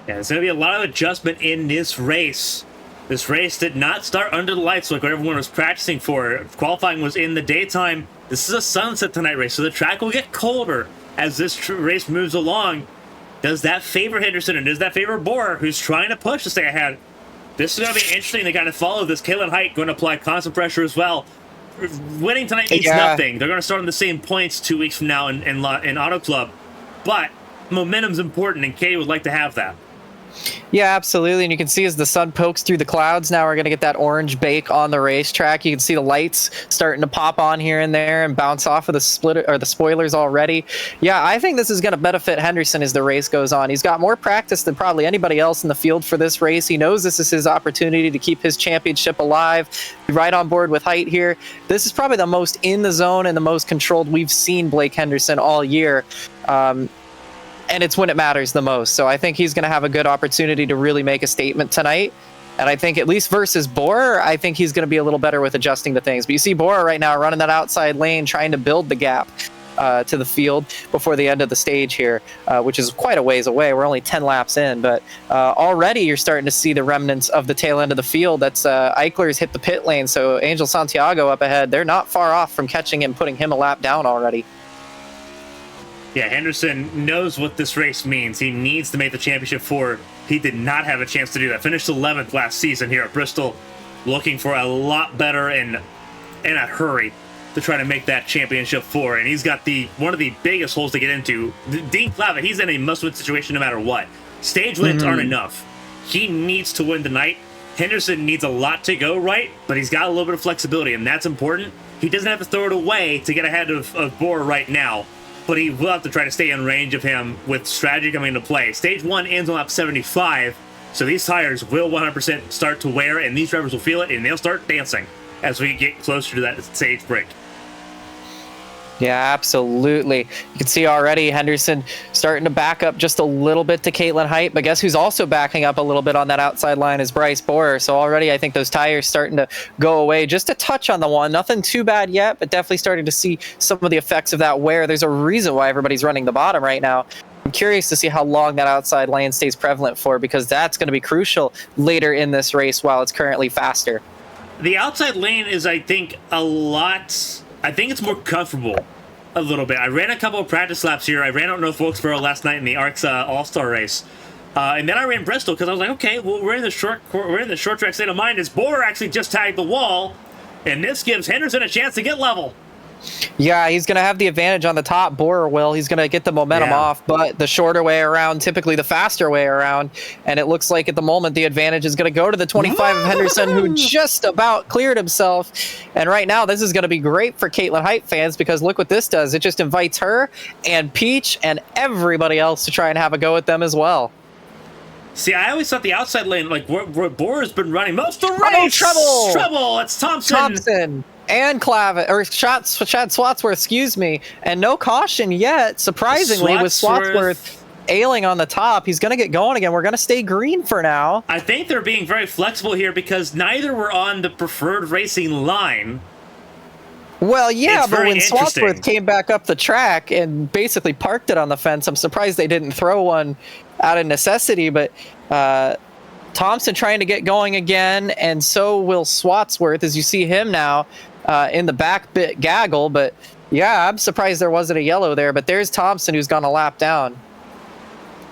[SPEAKER 1] Yeah, there's going to be a lot of adjustment in this race. This race did not start under the lights like what everyone was practicing for. Qualifying was in the daytime. This is a sunset tonight race, so the track will get colder as this race moves along. Does that favor Henderson, and does that favor Borer, who's trying to push to stay ahead? This is going to be interesting. They got to follow this. Caitlin Height going to apply constant pressure as well. Winning tonight means nothing. They're going to start on the same points 2 weeks from now in Auto Club. But momentum's important, and Kay would like to have that.
[SPEAKER 3] Yeah, absolutely. And you can see as the sun pokes through the clouds, now we're going to get that orange bake on the racetrack. You can see the lights starting to pop on here and there and bounce off of the splitter or the spoilers already. Yeah, I think this is going to benefit Henderson as the race goes on. He's got more practice than probably anybody else in the field for this race. He knows this is his opportunity to keep his championship alive. Right on board with Height here. This is probably the most in the zone and the most controlled we've seen Blake Henderson all year. And it's when it matters the most. So I think he's going to have a good opportunity to really make a statement tonight. And I think at least versus Borer, I think he's going to be a little better with adjusting to things. But you see Borer right now running that outside lane, trying to build the gap to the field before the end of the stage here, which is quite a ways away. We're only 10 laps in, but already you're starting to see the remnants of the tail end of the field. That's Eichler's hit the pit lane. So Angel Santiago up ahead. They're not far off from catching him, putting him a lap down already.
[SPEAKER 1] Yeah, Henderson knows what this race means. He needs to make the championship 4. He did not have a chance to do that. Finished 11th last season here at Bristol, looking for a lot better and in a hurry to try to make that championship 4. And he's got one of the biggest holes to get into. Dean Clavitt, he's in a must-win situation no matter what. Stage wins aren't enough. He needs to win tonight. Henderson needs a lot to go right, but he's got a little bit of flexibility, and that's important. He doesn't have to throw it away to get ahead of Borer right now, but he will have to try to stay in range of him with strategy coming into play. Stage 1 ends on lap 75, so these tires will 100% start to wear, and these drivers will feel it, and they'll start dancing as we get closer to that stage break.
[SPEAKER 3] Yeah, absolutely. You can see already Henderson starting to back up just a little bit to Caitlin Height, but guess who's also backing up a little bit on that outside line is Bryce Borer. So already I think those tires starting to go away just a touch on the one. Nothing too bad yet, but definitely starting to see some of the effects of that wear. There's a reason why everybody's running the bottom right now. I'm curious to see how long that outside lane stays prevalent for, because that's going to be crucial later in this race while it's currently faster.
[SPEAKER 1] The outside lane is, I think it's more comfortable a little bit. I ran a couple of practice laps here. I ran out in North Wilkesboro last night in the ARC's All-Star race. And then I ran Bristol because I was like, okay, well, we're in the short track state of mind. As Borer actually just tagged the wall, and this gives Henderson a chance to get level.
[SPEAKER 3] Yeah, he's going to have the advantage on the top. Borer will. He's going to get the momentum off, but the shorter way around, typically the faster way around. And it looks like at the moment the advantage is going to go to the 25 of Henderson, who just about cleared himself. And right now this is going to be great for Caitlin Height fans, because look what this does. It just invites her and Peach and everybody else to try and have a go at them as well.
[SPEAKER 1] See, I always thought the outside lane, like where Borer's been running most of the race. Trouble! It's Thompson. And Clavitt, or Chad Swatsworth, excuse me, and no caution yet, surprisingly, with Swatsworth ailing on the top. He's going to get going again. We're going to stay green for now. I think they're being very flexible here because neither were on the preferred racing line.
[SPEAKER 3] Well, yeah, but when Swatsworth came back up the track and basically parked it on the fence, I'm surprised they didn't throw one out of necessity, but Thompson trying to get going again, and so will Swatsworth, as you see him now in the back bit gaggle. But yeah, I'm surprised there wasn't a yellow there, but there's Thompson, who's gone a lap down.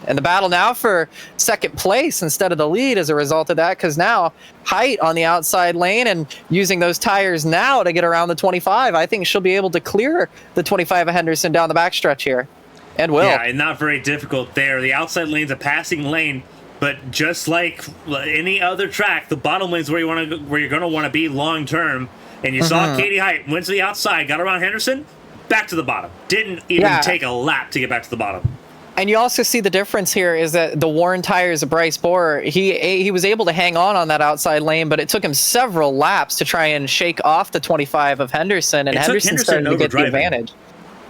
[SPEAKER 3] And the battle now for second place instead of the lead as a result of that, because now Height on the outside lane and using those tires now to get around the 25. I think she'll be able to clear the 25 of Henderson down the backstretch here. And will.
[SPEAKER 1] Yeah, and not very difficult there. The outside lane's a passing lane, but just like any other track, the bottom lane's where you're going to want to be long term. And you saw Katie Height went to the outside, got around Henderson, back to the bottom. Didn't even take a lap to get back to the bottom.
[SPEAKER 3] And you also see the difference here is that the worn tires of Bryce Borer, he was able to hang on that outside lane, but it took him several laps to try and shake off the 25 of Henderson, and Henderson started to get the advantage.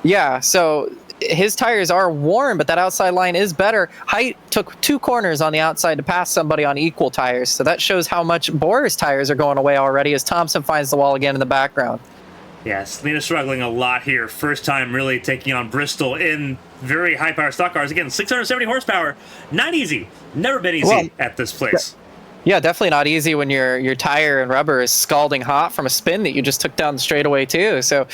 [SPEAKER 3] Yeah, so his tires are worn, but that outside line is better. Height took 2 corners on the outside to pass somebody on equal tires, so that shows how much Borer's tires are going away already as Thompson finds the wall again in the background.
[SPEAKER 1] Yeah, Selena struggling a lot here. First time really taking on Bristol in very high-power stock cars. Again, 670 horsepower. Not easy. Never been easy at this place.
[SPEAKER 3] Yeah, definitely not easy when your tire and rubber is scalding hot from a spin that you just took down the straightaway too. So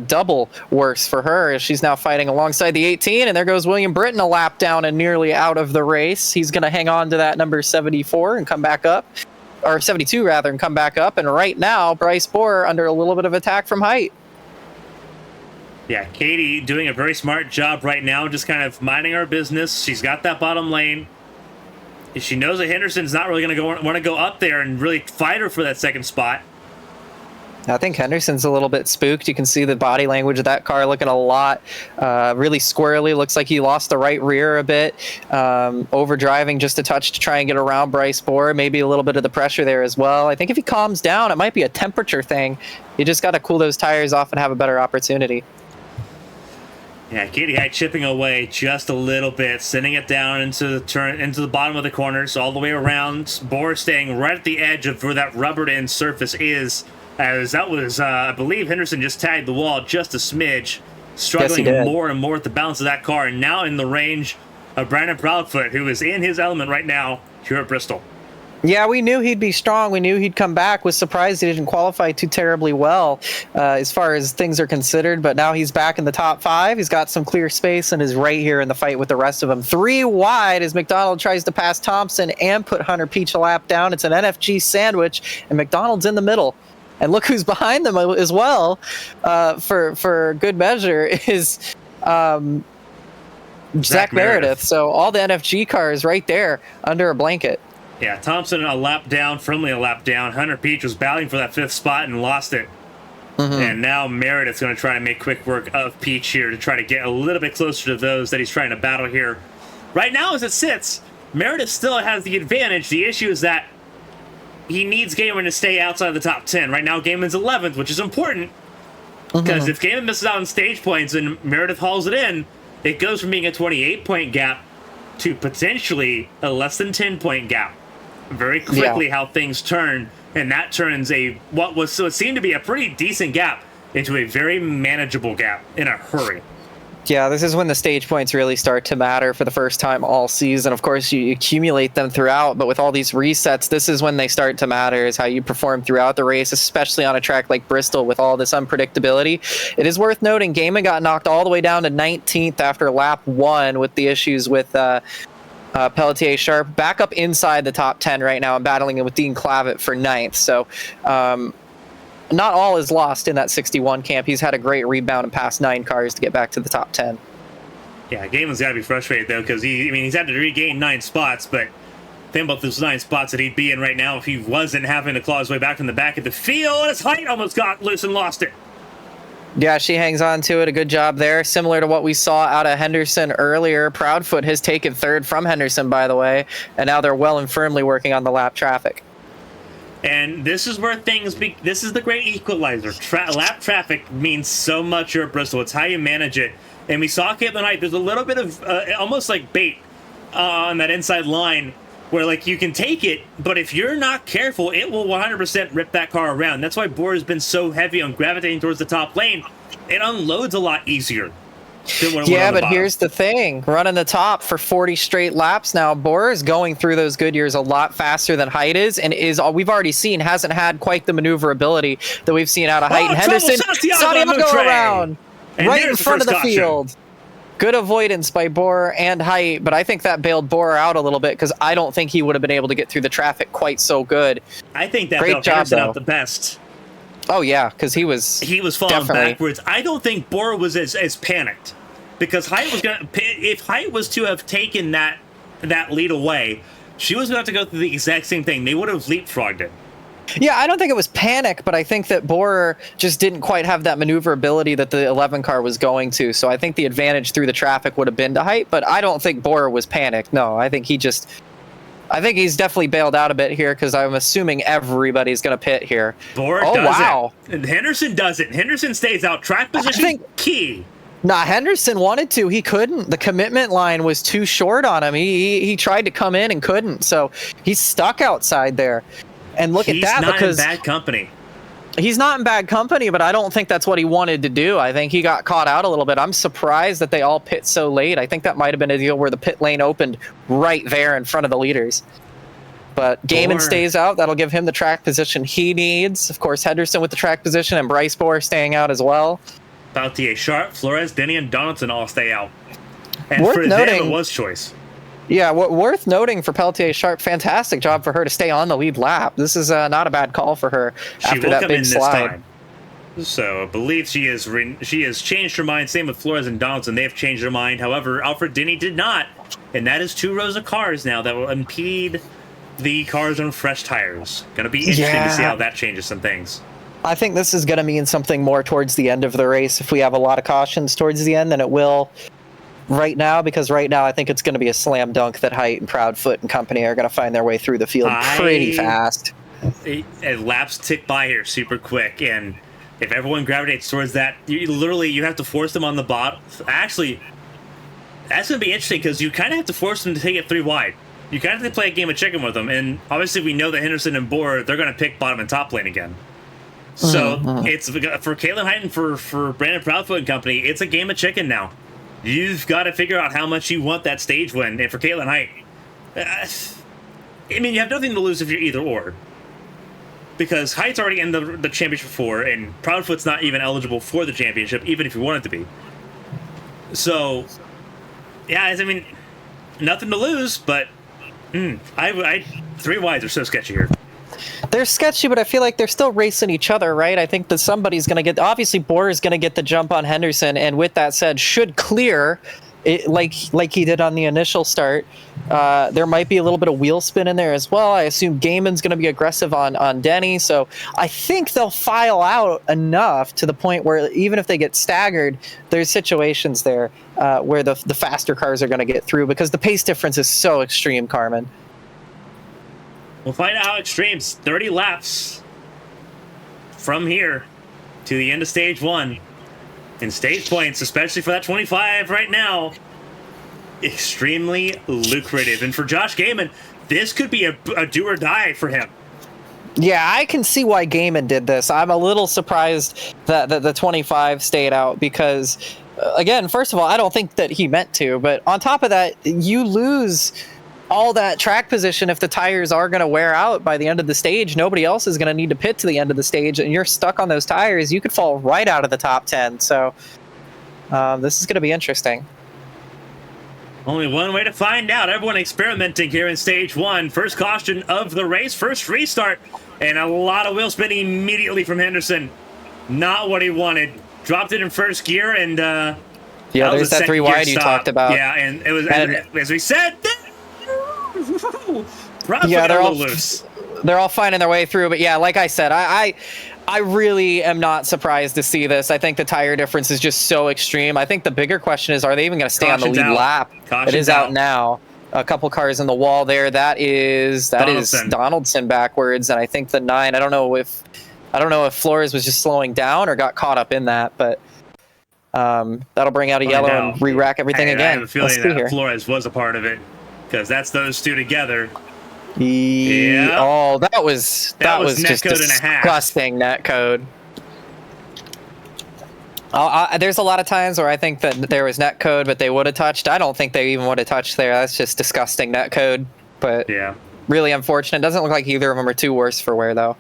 [SPEAKER 3] double worse for her as she's now fighting alongside the 18. And there goes William Britton a lap down and nearly out of the race. He's going to hang on to that number 74 and come back up. Or 72 rather, and come back up. And right now, Bryce Borer under a little bit of attack from Height.
[SPEAKER 1] Yeah, Katie doing a very smart job right now, just kind of minding her business. She's got that bottom lane. She knows that Henderson's not really going to want to go up there and really fight her for that second spot.
[SPEAKER 3] I think Henderson's a little bit spooked. You can see the body language of that car looking a lot really squirrely. Looks like he lost the right rear a bit. Overdriving just a touch to try and get around Bryce Borer. Maybe a little bit of the pressure there as well. I think if he calms down, it might be a temperature thing. You just got to cool those tires off and have a better opportunity.
[SPEAKER 1] Yeah, Katie Height chipping away just a little bit, sending it down into the bottom of the corners, all the way around. Borer staying right at the edge of where that rubbered-in surface is. As that was, I believe Henderson just tagged the wall just a smidge, struggling more and more with the balance of that car, and now in the range of Brandon Proudfoot, who is in his element right now here at Bristol.
[SPEAKER 3] Yeah, we knew he'd be strong. We knew he'd come back. Was surprised he didn't qualify too terribly well as far as things are considered, but now he's back in the top 5. He's got some clear space and is right here in the fight with the rest of them. 3 wide as McDonald tries to pass Thompson and put Hunter Peach a lap down. It's an NFG sandwich, and McDonald's in the middle. And look who's behind them as well, for good measure, is Zach Meredith. So all the NFG cars right there under a blanket.
[SPEAKER 1] Yeah, Thompson a lap down, firmly a lap down. Hunter Peach was battling for that 5th spot and lost it. And now Meredith's going to try to make quick work of Peach here to try to get a little bit closer to those that he's trying to battle here. Right now, as it sits, Meredith still has the advantage. The issue is that he needs Gaiman to stay outside the top 10. Right now, Gaiman's 11th, which is important. Because if Gaiman misses out on stage points and Meredith hauls it in, it goes from being a 28-point gap to potentially a less than 10-point gap. Very quickly how things turn, and that turns what seemed to be a pretty decent gap into a very manageable gap in a hurry.
[SPEAKER 3] Yeah, this is when the stage points really start to matter for the first time all season. Of course, you accumulate them throughout, but with all these resets, this is when they start to matter, is how you perform throughout the race, especially on a track like Bristol with all this unpredictability. It is worth noting, Gaiman got knocked all the way down to 19th after lap 1 with the issues with Pelletier Sharp. Back up inside the top 10 right now and battling it with Dean Clavitt for 9th. So, not all is lost in that 61 camp. He's had a great rebound and passed 9 cars to get back to the top 10.
[SPEAKER 1] Yeah, Gaiman's got to be frustrated, though, because he's had to regain 9 spots, but think about those 9 spots that he'd be in right now if he wasn't having to claw his way back from the back of the field. His height almost got loose and lost it.
[SPEAKER 3] Yeah, she hangs on to it. A good job there. Similar to what we saw out of Henderson earlier. Proudfoot has taken 3rd from Henderson, by the way, and now they're well and firmly working on the lap traffic.
[SPEAKER 1] And this is where this is the great equalizer. Lap traffic means so much here at Bristol. It's how you manage it. And we saw Caitlin Height. There's a little bit of almost like bait on that inside line where like you can take it, but if you're not careful, it will 100% rip that car around. That's why Borer has been so heavy on gravitating towards the top lane. It unloads a lot easier.
[SPEAKER 3] Yeah, but here's the thing. Running the top for 40 straight laps now, Borer is going through those good years a lot faster than Height is, and we've already seen hasn't had quite the maneuverability that we've seen out of Height and Henderson. Santiago around right in front of the field. Good avoidance by Borer and Height, but I think that bailed Borer out a little bit because I don't think he would have been able to get through the traffic quite so good.
[SPEAKER 1] I think that bailed Henderson out the best.
[SPEAKER 3] Oh yeah, because he was
[SPEAKER 1] falling backwards. I don't think Borer was as panicked because Height was gonna. If Height was to have taken that lead away, she was going to have to go through the exact same thing. They would have leapfrogged it.
[SPEAKER 3] Yeah, I don't think it was panic, but I think that Borer just didn't quite have that maneuverability that the 11 car was going to. So I think the advantage through the traffic would have been to height, but I don't think Borer was panicked. No, I think he's definitely bailed out a bit here because I'm assuming everybody's going to pit here.
[SPEAKER 1] Borer does it. And Henderson doesn't. Henderson stays out. Track position, key.
[SPEAKER 3] Nah, Henderson wanted to. He couldn't. The commitment line was too short on him. He tried to come in and couldn't. So he's stuck outside there. And look at that, because
[SPEAKER 1] he's not in bad company.
[SPEAKER 3] He's not in bad company, but I don't think that's what he wanted to do. I think he got caught out a little bit. I'm surprised that they all pit so late. I think that might have been a deal where the pit lane opened right there in front of the leaders. But Gaiman stays out. That'll give him the track position he needs. Of course, Henderson with the track position and Bryce Borer staying out as well.
[SPEAKER 1] Peltier, Sharp, Flores, Denny, and Donaldson all stay out. And
[SPEAKER 3] worth
[SPEAKER 1] for
[SPEAKER 3] noting,
[SPEAKER 1] them, it was choice.
[SPEAKER 3] Yeah, worth noting for Peltier Sharp. Fantastic job for her to stay on the lead lap. This is not a bad call for her after that big slide.
[SPEAKER 1] So I believe she has changed her mind. Same with Flores and Donaldson. They've changed their mind. However, Alfred Denny did not. And that is 2 rows of cars now that will impede the cars on fresh tires. Going to be interesting to see how that changes some things.
[SPEAKER 3] I think this is going to mean something more towards the end of the race if we have a lot of cautions towards the end than it will right now, because right now I think it's going to be a slam dunk that Height and Proudfoot and company are going to find their way through the field pretty fast.
[SPEAKER 1] Laps tick by here super quick, and if everyone gravitates towards that, you have to force them on the bottom. Actually, that's going to be interesting because you kind of have to force them to take it 3 wide. You kind of have to play a game of chicken with them, and obviously we know that Henderson and Borer, they're going to pick bottom and top lane again. So it's for Caitlin Height and for Brandon Proudfoot and company, it's a game of chicken now. You've got to figure out how much you want that stage win. And for Caitlin Height, I mean, you have nothing to lose if you're either or. Because Height's already in the championship 4, and Proudfoot's not even eligible for the championship, even if you wanted to be. So, yeah, I mean, nothing to lose, but 3 wides are so sketchy here.
[SPEAKER 3] They're sketchy, but I feel like they're still racing each other, right? I think that somebody's going to get... Obviously, Borer is going to get the jump on Henderson, and with that said, should clear it like he did on the initial start. There might be a little bit of wheel spin in there as well. I assume Gaiman's going to be aggressive on Denny, so I think they'll file out enough to the point where even if they get staggered, there's situations there where the faster cars are going to get through because the pace difference is so extreme, Carmen.
[SPEAKER 1] We'll find out how extremes. 30 laps from here to the end of stage 1. And stage points, especially for that 25 right now, extremely lucrative. And for Josh Gaiman, this could be a do or die for him.
[SPEAKER 3] Yeah, I can see why Gaiman did this. I'm a little surprised that the 25 stayed out because, again, first of all, I don't think that he meant to. But on top of that, you lose all that track position if the tires are going to wear out by the end of the stage. Nobody else is going to need to pit to the end of the stage, and you're stuck on those tires. You could fall right out of the top 10. So this is going to be interesting.
[SPEAKER 1] Only one way to find out. Everyone experimenting here in stage 1. First caution of the race, first restart, and a lot of wheel spinning immediately from Henderson. Not what he wanted. Dropped it in first gear, and
[SPEAKER 3] yeah, there's that 3 wide you talked about.
[SPEAKER 1] Yeah, and it was as we said.
[SPEAKER 3] Yeah, they're all finding their way through, but yeah, like I said, I really am not surprised to see this. I think the tire difference is just so extreme. I think the bigger question is, are they even going to stay on the lead lap? It is out now. A couple cars in the wall there. That is Donaldson backwards, and I think the 9. I don't know if Flores was just slowing down or got caught up in that, but that'll bring out a yellow and re-rack everything again.
[SPEAKER 1] I have a feeling that Flores was a part of it. Because that's those 2 together.
[SPEAKER 3] Yeah. Oh, that was just disgusting netcode. There's a lot of times where I think that there was netcode, but they would have touched. I don't think they even would have touched there. That's just disgusting netcode. But yeah, really unfortunate. Doesn't look like either of them are too worse for wear, though.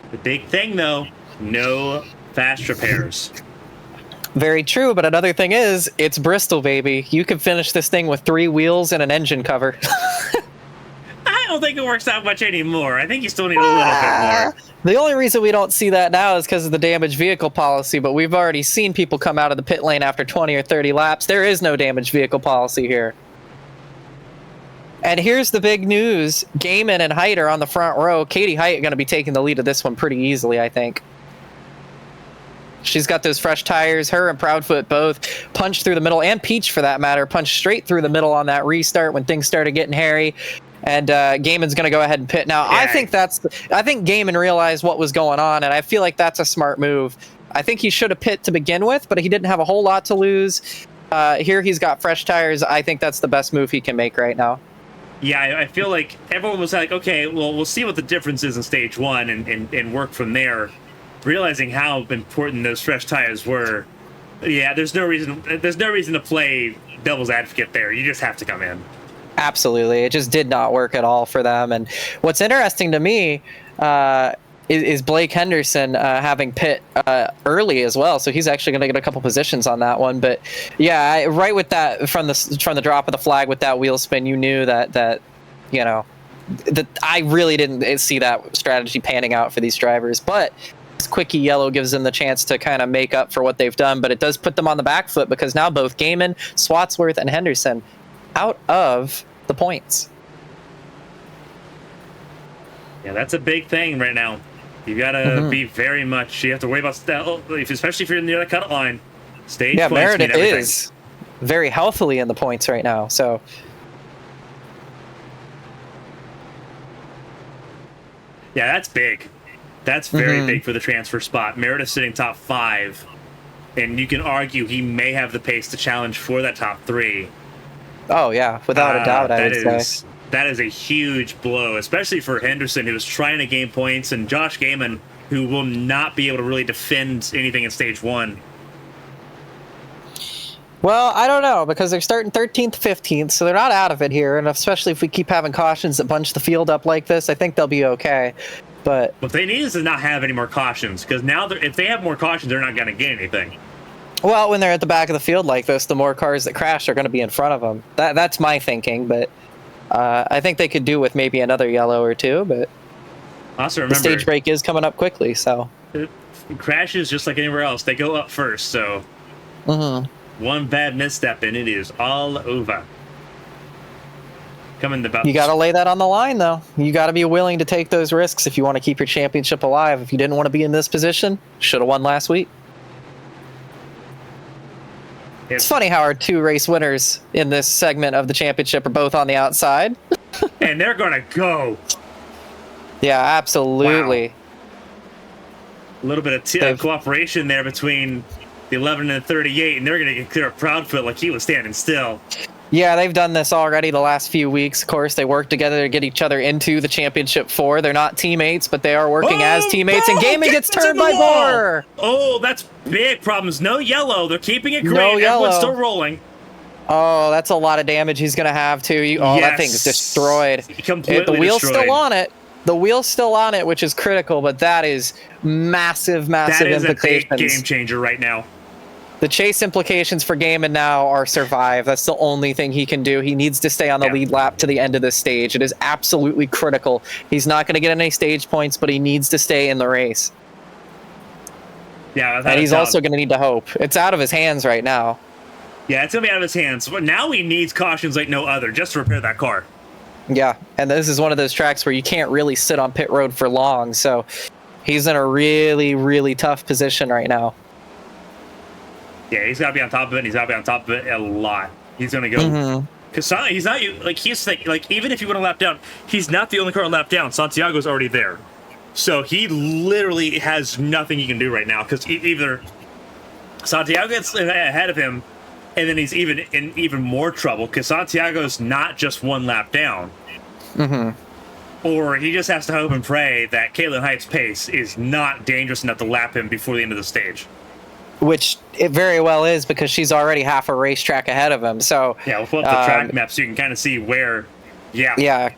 [SPEAKER 1] The big thing, though, no fast repairs.
[SPEAKER 3] Very true, but another thing is, it's Bristol, baby. You can finish this thing with 3 wheels and an engine cover.
[SPEAKER 1] I don't think it works out much anymore. I think you still need a little bit more.
[SPEAKER 3] The only reason we don't see that now is because of the damaged vehicle policy, but we've already seen people come out of the pit lane after 20 or 30 laps. There is no damaged vehicle policy here. And here's the big news. Gaiman and Height are on the front row. Katie Height going to be taking the lead of this one pretty easily, I think. She's got those fresh tires. Her and Proudfoot both punched through the middle, and Peach, for that matter, punched straight through the middle on that restart when things started getting hairy. And Gaiman's going to go ahead and pit now. Yeah. I think Gaiman realized what was going on, and I feel like that's a smart move. I think he should have pit to begin with, but he didn't have a whole lot to lose. Here he's got fresh tires. I think that's the best move he can make right now.
[SPEAKER 1] Yeah, I feel like everyone was like, okay, well, we'll see what the difference is in stage one and work from there. Realizing how important those fresh tires were, yeah, there's no reason to play devil's advocate there. You just have to come in.
[SPEAKER 3] Absolutely, it just did not work at all for them. And what's interesting to me is Blake Henderson having pit early as well, so he's actually going to get a couple positions on that one. But yeah, right with that from the drop of the flag with that wheel spin, you knew that you know that I really didn't see that strategy panning out for these drivers, but. Quickie yellow gives them the chance to kind of make up for what they've done, but it does put them on the back foot because now both Gaiman, Swatsworth, and Henderson out of the points.
[SPEAKER 1] Yeah, that's a big thing right now. You gotta be very much. You have to worry about especially if you're near the cut line. Stage points.
[SPEAKER 3] Meredith is very healthily in the points right now. So.
[SPEAKER 1] Yeah, that's big. That's very big for the transfer spot. Meredith sitting top 5, and you can argue he may have the pace to challenge for that top 3.
[SPEAKER 3] Oh yeah, without a doubt.
[SPEAKER 1] That is a huge blow, especially for Henderson, who is trying to gain points, and Josh Gaiman, who will not be able to really defend anything in stage 1.
[SPEAKER 3] Well, I don't know, because they're starting 13th, 15th, so they're not out of it here, and especially if we keep having cautions that bunch the field up like this, I think they'll be okay. But
[SPEAKER 1] what they need is to not have any more cautions, because now if they have more cautions, they're not going to get anything.
[SPEAKER 3] Well, when they're at the back of the field like this, the more cars that crash are going to be in front of them. That's my thinking, but I think they could do with maybe another yellow or two. But
[SPEAKER 1] also remember,
[SPEAKER 3] the stage break is coming up quickly, so
[SPEAKER 1] it crashes just like anywhere else. They go up first, so one bad misstep and it is all over.
[SPEAKER 3] You got to lay that on the line, though. You got to be willing to take those risks if you want to keep your championship alive. If you didn't want to be in this position, should have won last week. It's funny how our 2 race winners in this segment of the championship are both on the outside.
[SPEAKER 1] And they're going to go.
[SPEAKER 3] Yeah, absolutely.
[SPEAKER 1] Wow. A little bit of cooperation there between the 11 and the 38, and they're going to get clear of Proudfoot like he was standing still.
[SPEAKER 3] Yeah, they've done this already the last few weeks. Of course, they work together to get each other into the championship 4. They're not teammates, but they are working as teammates, and Gaiman gets turned by more.
[SPEAKER 1] Oh, that's big problems. No yellow. They're keeping it green.
[SPEAKER 3] No yellow.
[SPEAKER 1] Everyone's still rolling.
[SPEAKER 3] Oh, that's a lot of damage he's going to have, too. Yes. That thing's destroyed.
[SPEAKER 1] Completely
[SPEAKER 3] the wheel's
[SPEAKER 1] destroyed.
[SPEAKER 3] Still on it. The wheel's still on it, which is critical, but that is massive implications.
[SPEAKER 1] That is a big game changer right now.
[SPEAKER 3] The chase implications for Gaiman now are survive. That's the only thing he can do. He needs to stay on the lead lap to the end of this stage. It is absolutely critical. He's not going to get any stage points, but he needs to stay in the race.
[SPEAKER 1] Yeah,
[SPEAKER 3] and he's also going to need to hope. It's out of his hands right now.
[SPEAKER 1] Yeah, it's going to be out of his hands. But now he needs cautions like no other just to repair that car.
[SPEAKER 3] Yeah, and this is one of those tracks where you can't really sit on pit road for long, so he's in a really, really tough position right now.
[SPEAKER 1] Yeah, he's got to be on top of it, and he's got to be on top of it a lot. He's going to go... Because he's not... even if you want to lap down, he's not the only car on lap down. Santiago's already there. So he literally has nothing he can do right now, because either Santiago gets ahead of him, and then he's in even more trouble, because Santiago's not just one lap down. Or he just has to hope and pray that Caitlin Height's pace is not dangerous enough to lap him before the end of the stage.
[SPEAKER 3] Which it very well is, because she's already half a racetrack ahead of him. So
[SPEAKER 1] yeah, we'll pull up the track map so you can kind of see where. Yeah.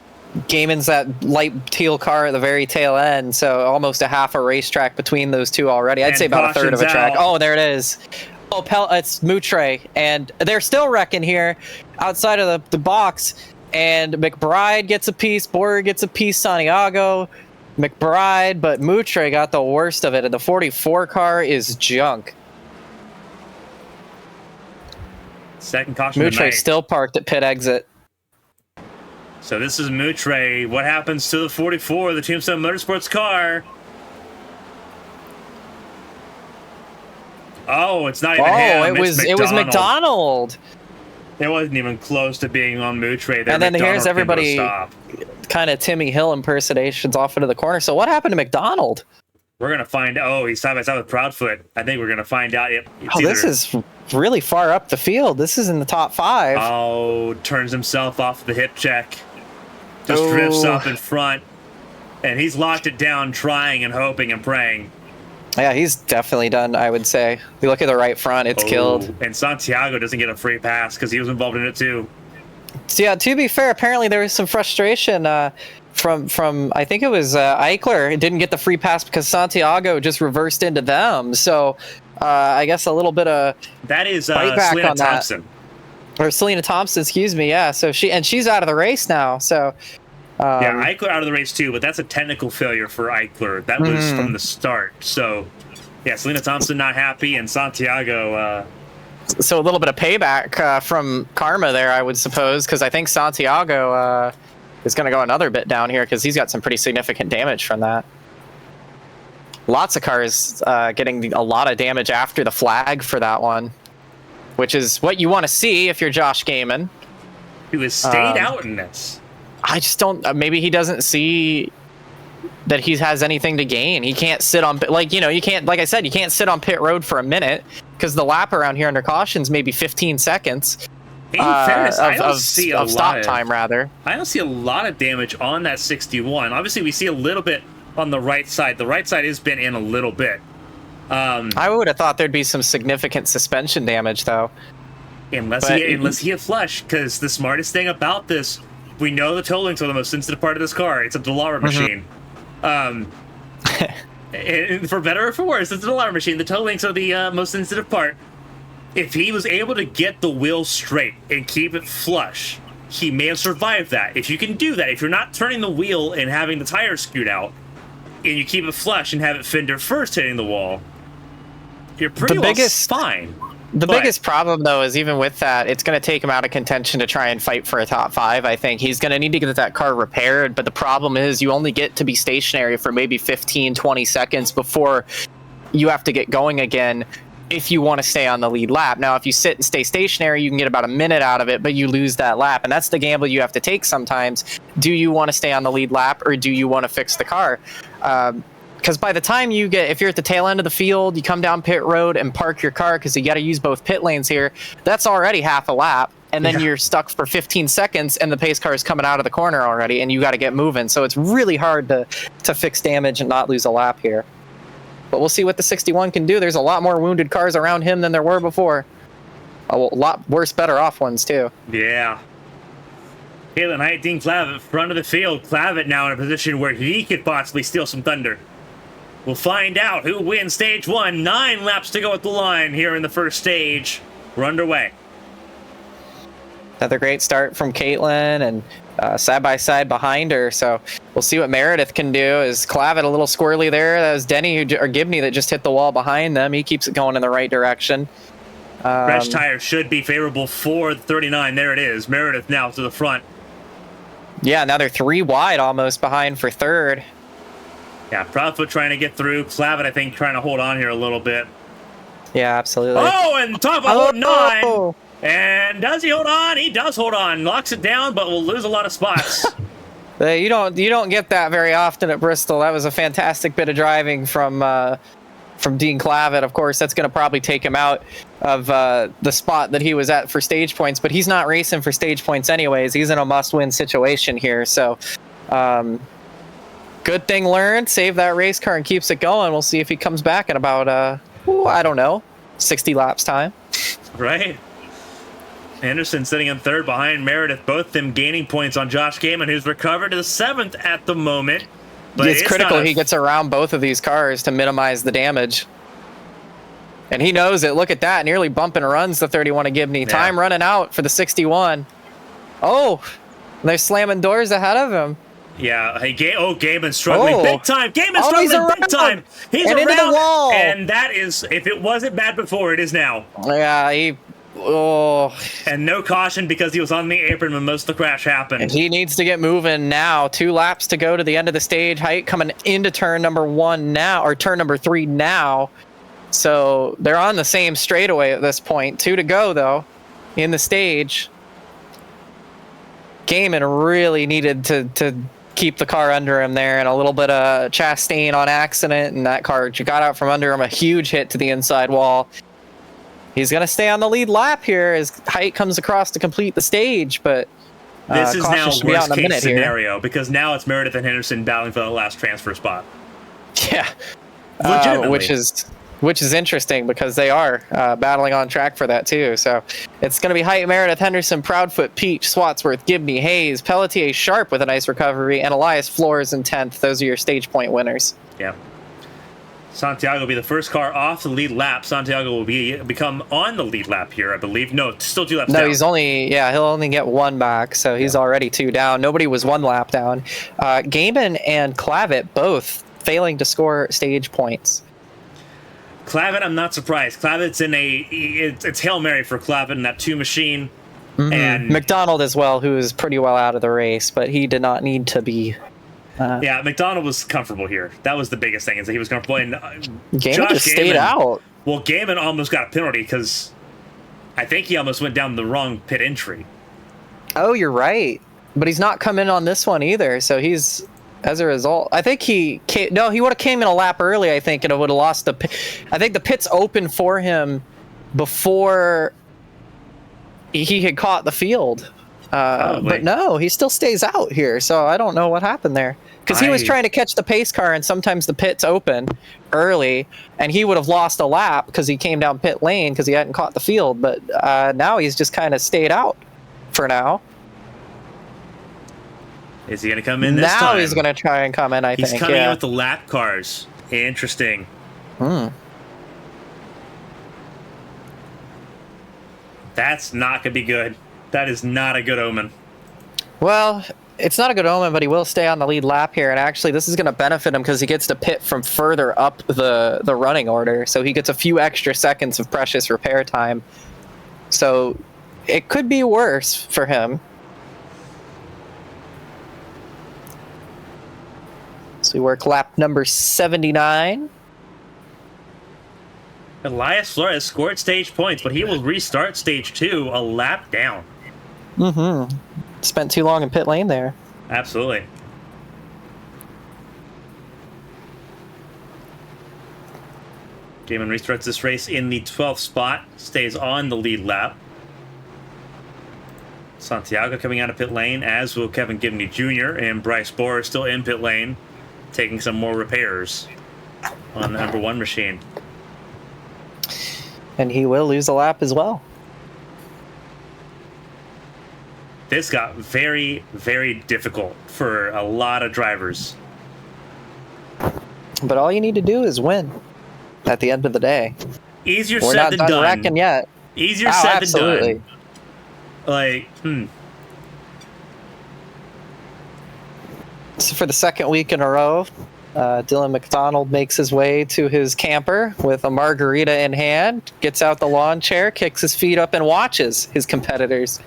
[SPEAKER 3] Gaiman's that light teal car at the very tail end, so almost a half a racetrack between those two already. I'd say about a third of a track. Oh, there it is. Oh, it's Moutre, and they're still wrecking here outside of the box. And McBride gets a piece, Borer gets a piece, Santiago, McBride, but Moutre got the worst of it, and the 44 car is junk.
[SPEAKER 1] Second caution
[SPEAKER 3] Moutre still parked at pit exit.
[SPEAKER 1] So this is Moutre. What happens to the 44, the Tombstone Motorsports car? Oh, it's not even him.
[SPEAKER 3] It was McDonald.
[SPEAKER 1] It wasn't even close to being on Moutre.
[SPEAKER 3] And then here's everybody kind of Timmy Hill impersonations off into the corner. So what happened to McDonald?
[SPEAKER 1] We're going to find out. Oh, he's side by side with Proudfoot. I think we're going to find out.
[SPEAKER 3] This is really far up the field. This is in the top 5.
[SPEAKER 1] Oh, turns himself off the hip check. Just drifts up in front. And he's locked it down, trying and hoping and praying.
[SPEAKER 3] Yeah, he's definitely done, I would say. You look at the right front, it's killed.
[SPEAKER 1] And Santiago doesn't get a free pass because he was involved in it too.
[SPEAKER 3] So yeah, to be fair, apparently there was some frustration from I think it was Eichler. It didn't get the free pass because Santiago just reversed into them. So I guess a little bit of
[SPEAKER 1] that is
[SPEAKER 3] Selena
[SPEAKER 1] Thompson.
[SPEAKER 3] Or Selena Thompson, excuse me. Yeah, so she's out of the race now. So
[SPEAKER 1] yeah, Eichler out of the race too, but that's a technical failure for Eichler. That was from the start. So yeah, Selena Thompson not happy, and Santiago.
[SPEAKER 3] So a little bit of payback from Karma there, I would suppose, because I think Santiago is going to go another bit down here because he's got some pretty significant damage from that. Lots of cars getting a lot of damage after the flag for that one, which is what you want to see if you're Josh Gaiman.
[SPEAKER 1] He was stayed out in this.
[SPEAKER 3] I just don't. Maybe he doesn't see that he has anything to gain. He can't sit on you can't, like I said, you can't sit on pit road for a minute because the lap around here under cautions maybe 15 seconds.
[SPEAKER 1] In fairness, I don't see a lot
[SPEAKER 3] stop time rather.
[SPEAKER 1] I don't see a lot of damage on that 61. Obviously, we see a little bit on the right side. The right side has been in a little bit.
[SPEAKER 3] I would have thought there'd be some significant suspension damage though.
[SPEAKER 1] Unless he had flush, because the smartest thing about this. We know the toe links are the most sensitive part of this car. It's a Delara machine. And for better or for worse, it's a Delara machine. The toe links are the most sensitive part. If he was able to get the wheel straight and keep it flush, he may have survived that. If you can do that, if you're not turning the wheel and having the tires scoot out, and you keep it flush and have it fender first hitting the wall, you're pretty fine.
[SPEAKER 3] The biggest problem, though, is even with that, it's going to take him out of contention to try and fight for a top 5, I think. He's going to need to get that car repaired, but the problem is you only get to be stationary for maybe 15, 20 seconds before you have to get going again if you want to stay on the lead lap. Now, if you sit and stay stationary, you can get about a minute out of it, but you lose that lap, and that's the gamble you have to take sometimes. Do you want to stay on the lead lap, or do you want to fix the car? Because by the time if you're at the tail end of the field, you come down pit road and park your car because you got to use both pit lanes here, that's already half a lap. And then you're stuck for 15 seconds and the pace car is coming out of the corner already and you got to get moving. So it's really hard to fix damage and not lose a lap here. But we'll see what the 61 can do. There's a lot more wounded cars around him than there were before. A lot worse, better off ones too.
[SPEAKER 1] Yeah. Kalen 19 Clavitt, front of the field. Clavitt now in a position where he could possibly steal some thunder. We'll find out who wins stage 1. 9 laps to go at the line here in the first stage. We're underway.
[SPEAKER 3] Another great start from Caitlin and side by side behind her. So we'll see what Meredith can do. Is Clavitt a little squirrely there? That was Denny or Gibney that just hit the wall behind them. He keeps it going in the right direction.
[SPEAKER 1] Fresh tire should be favorable for the 39. There it is. Meredith now to the front.
[SPEAKER 3] Yeah, now they're 3 wide almost behind for third.
[SPEAKER 1] Yeah, Proudfoot trying to get through. Clavitt, I think, trying to hold on here a little bit.
[SPEAKER 3] Yeah, absolutely.
[SPEAKER 1] Oh, and top of 9. And does he hold on? He does hold on. Locks it down, but will lose a lot of spots.
[SPEAKER 3] You don't get that very often at Bristol. That was a fantastic bit of driving from Dean Clavitt. Of course, that's going to probably take him out of the spot that he was at for stage points, but he's not racing for stage points anyways. He's in a must-win situation here, so good thing learned. Save that race car and keeps it going. We'll see if he comes back in about, I don't know, 60 laps time.
[SPEAKER 1] Right. Anderson sitting in third behind Meredith, both them gaining points on Josh Gaiman, who's recovered to the 7th at the moment. But
[SPEAKER 3] it's critical he gets around both of these cars to minimize the damage. And he knows it. Look at that. Nearly bumping runs the 31 of Gibney. Yeah. Time running out for the 61. Oh, they're slamming doors ahead of him.
[SPEAKER 1] Yeah, hey, Gaiman's struggling big time. Gaiman's struggling big time. He's
[SPEAKER 3] and
[SPEAKER 1] around,
[SPEAKER 3] into the wall.
[SPEAKER 1] And that is, if it wasn't bad before, it is now.
[SPEAKER 3] Yeah, Oh,
[SPEAKER 1] And no caution because he was on the apron when most of the crash happened.
[SPEAKER 3] and he needs to get moving now. 2 laps to go to the end of the stage. Height coming into turn number 1 now, or turn number 3 now. So they're on the same straightaway at this point. 2 to go, though, in the stage. Gaiman really needed to keep the car under him there, and a little bit of Chastain on accident, and that car got out from under him. A huge hit to the inside wall. He's going to stay on the lead lap here as Height comes across to complete the stage, but
[SPEAKER 1] this is now worst case scenario
[SPEAKER 3] here.
[SPEAKER 1] Because now it's Meredith and Henderson battling for the last transfer spot.
[SPEAKER 3] Yeah,
[SPEAKER 1] Legitimately.
[SPEAKER 3] which is interesting because they are battling on track for that too. So it's going to be Height, Meredith, Henderson, Proudfoot, Peach, Swatsworth, Gibney, Hayes, Pelletier, Sharp with a nice recovery, and Elias Flores in 10th. Those are your stage point winners.
[SPEAKER 1] Yeah. Santiago will be the first car off the lead lap. Santiago will become on the lead lap here, I believe. No, still 2 laps down.
[SPEAKER 3] No, he'll only get 1 back, so he's already 2 down. Nobody was 1 lap down. Gaiman and Clavitt both failing to score stage points.
[SPEAKER 1] Clavitt, I'm not surprised. Clavitt's in it's Hail Mary for Clavitt in that 2 machine.
[SPEAKER 3] Mm-hmm.
[SPEAKER 1] And
[SPEAKER 3] McDonald as well, who is pretty well out of the race, but he did not need to be.
[SPEAKER 1] Yeah, McDonald was comfortable here. That was the biggest thing, is that he was comfortable. And
[SPEAKER 3] Gaiman just stayed out.
[SPEAKER 1] Well, Gaiman almost got a penalty because I think he almost went down the wrong pit entry.
[SPEAKER 3] Oh, you're right. But he's not come in on this one either, so he's, as a result, I think he would have came in a lap early, I think, and it would have lost the I think the pit's open for him before he had caught the field. But no, he still stays out here, so I don't know what happened there. Because he was trying to catch the pace car, and sometimes the pit's open early, and he would have lost a lap because he came down pit lane because he hadn't caught the field. But now he's just kind of stayed out for now.
[SPEAKER 1] Is he going to come in this time?
[SPEAKER 3] Now he's going to try and come in, I think.
[SPEAKER 1] He's coming in with the lap cars. Interesting. That's not going to be good. That is not a good omen.
[SPEAKER 3] Well, it's not a good omen, but he will stay on the lead lap here. And actually, this is going to benefit him because he gets to pit from further up the running order. So he gets a few extra seconds of precious repair time. So it could be worse for him. So we work lap number 79.
[SPEAKER 1] Elias Flores scored stage points, but he will restart stage 2 a lap down.
[SPEAKER 3] Spent too long in pit lane there.
[SPEAKER 1] Absolutely. Gaiman restarts this race in the 12th spot, stays on the lead lap. Santiago coming out of pit lane, as will Kevin Gibney Jr. and Bryce Bohr still in pit lane, taking some more repairs on the number 1 machine.
[SPEAKER 3] And he will lose a lap as well.
[SPEAKER 1] This got very, very difficult for a lot of drivers.
[SPEAKER 3] But all you need to do is win at the end of the day.
[SPEAKER 1] Easier
[SPEAKER 3] We're
[SPEAKER 1] said
[SPEAKER 3] not
[SPEAKER 1] than
[SPEAKER 3] done
[SPEAKER 1] done.
[SPEAKER 3] wrecking yet.
[SPEAKER 1] Easier said
[SPEAKER 3] absolutely.
[SPEAKER 1] than done. Like,
[SPEAKER 3] So for the second week in a row, Dylan McDonald makes his way to his camper with a margarita in hand, gets out the lawn chair, kicks his feet up, and watches his competitors,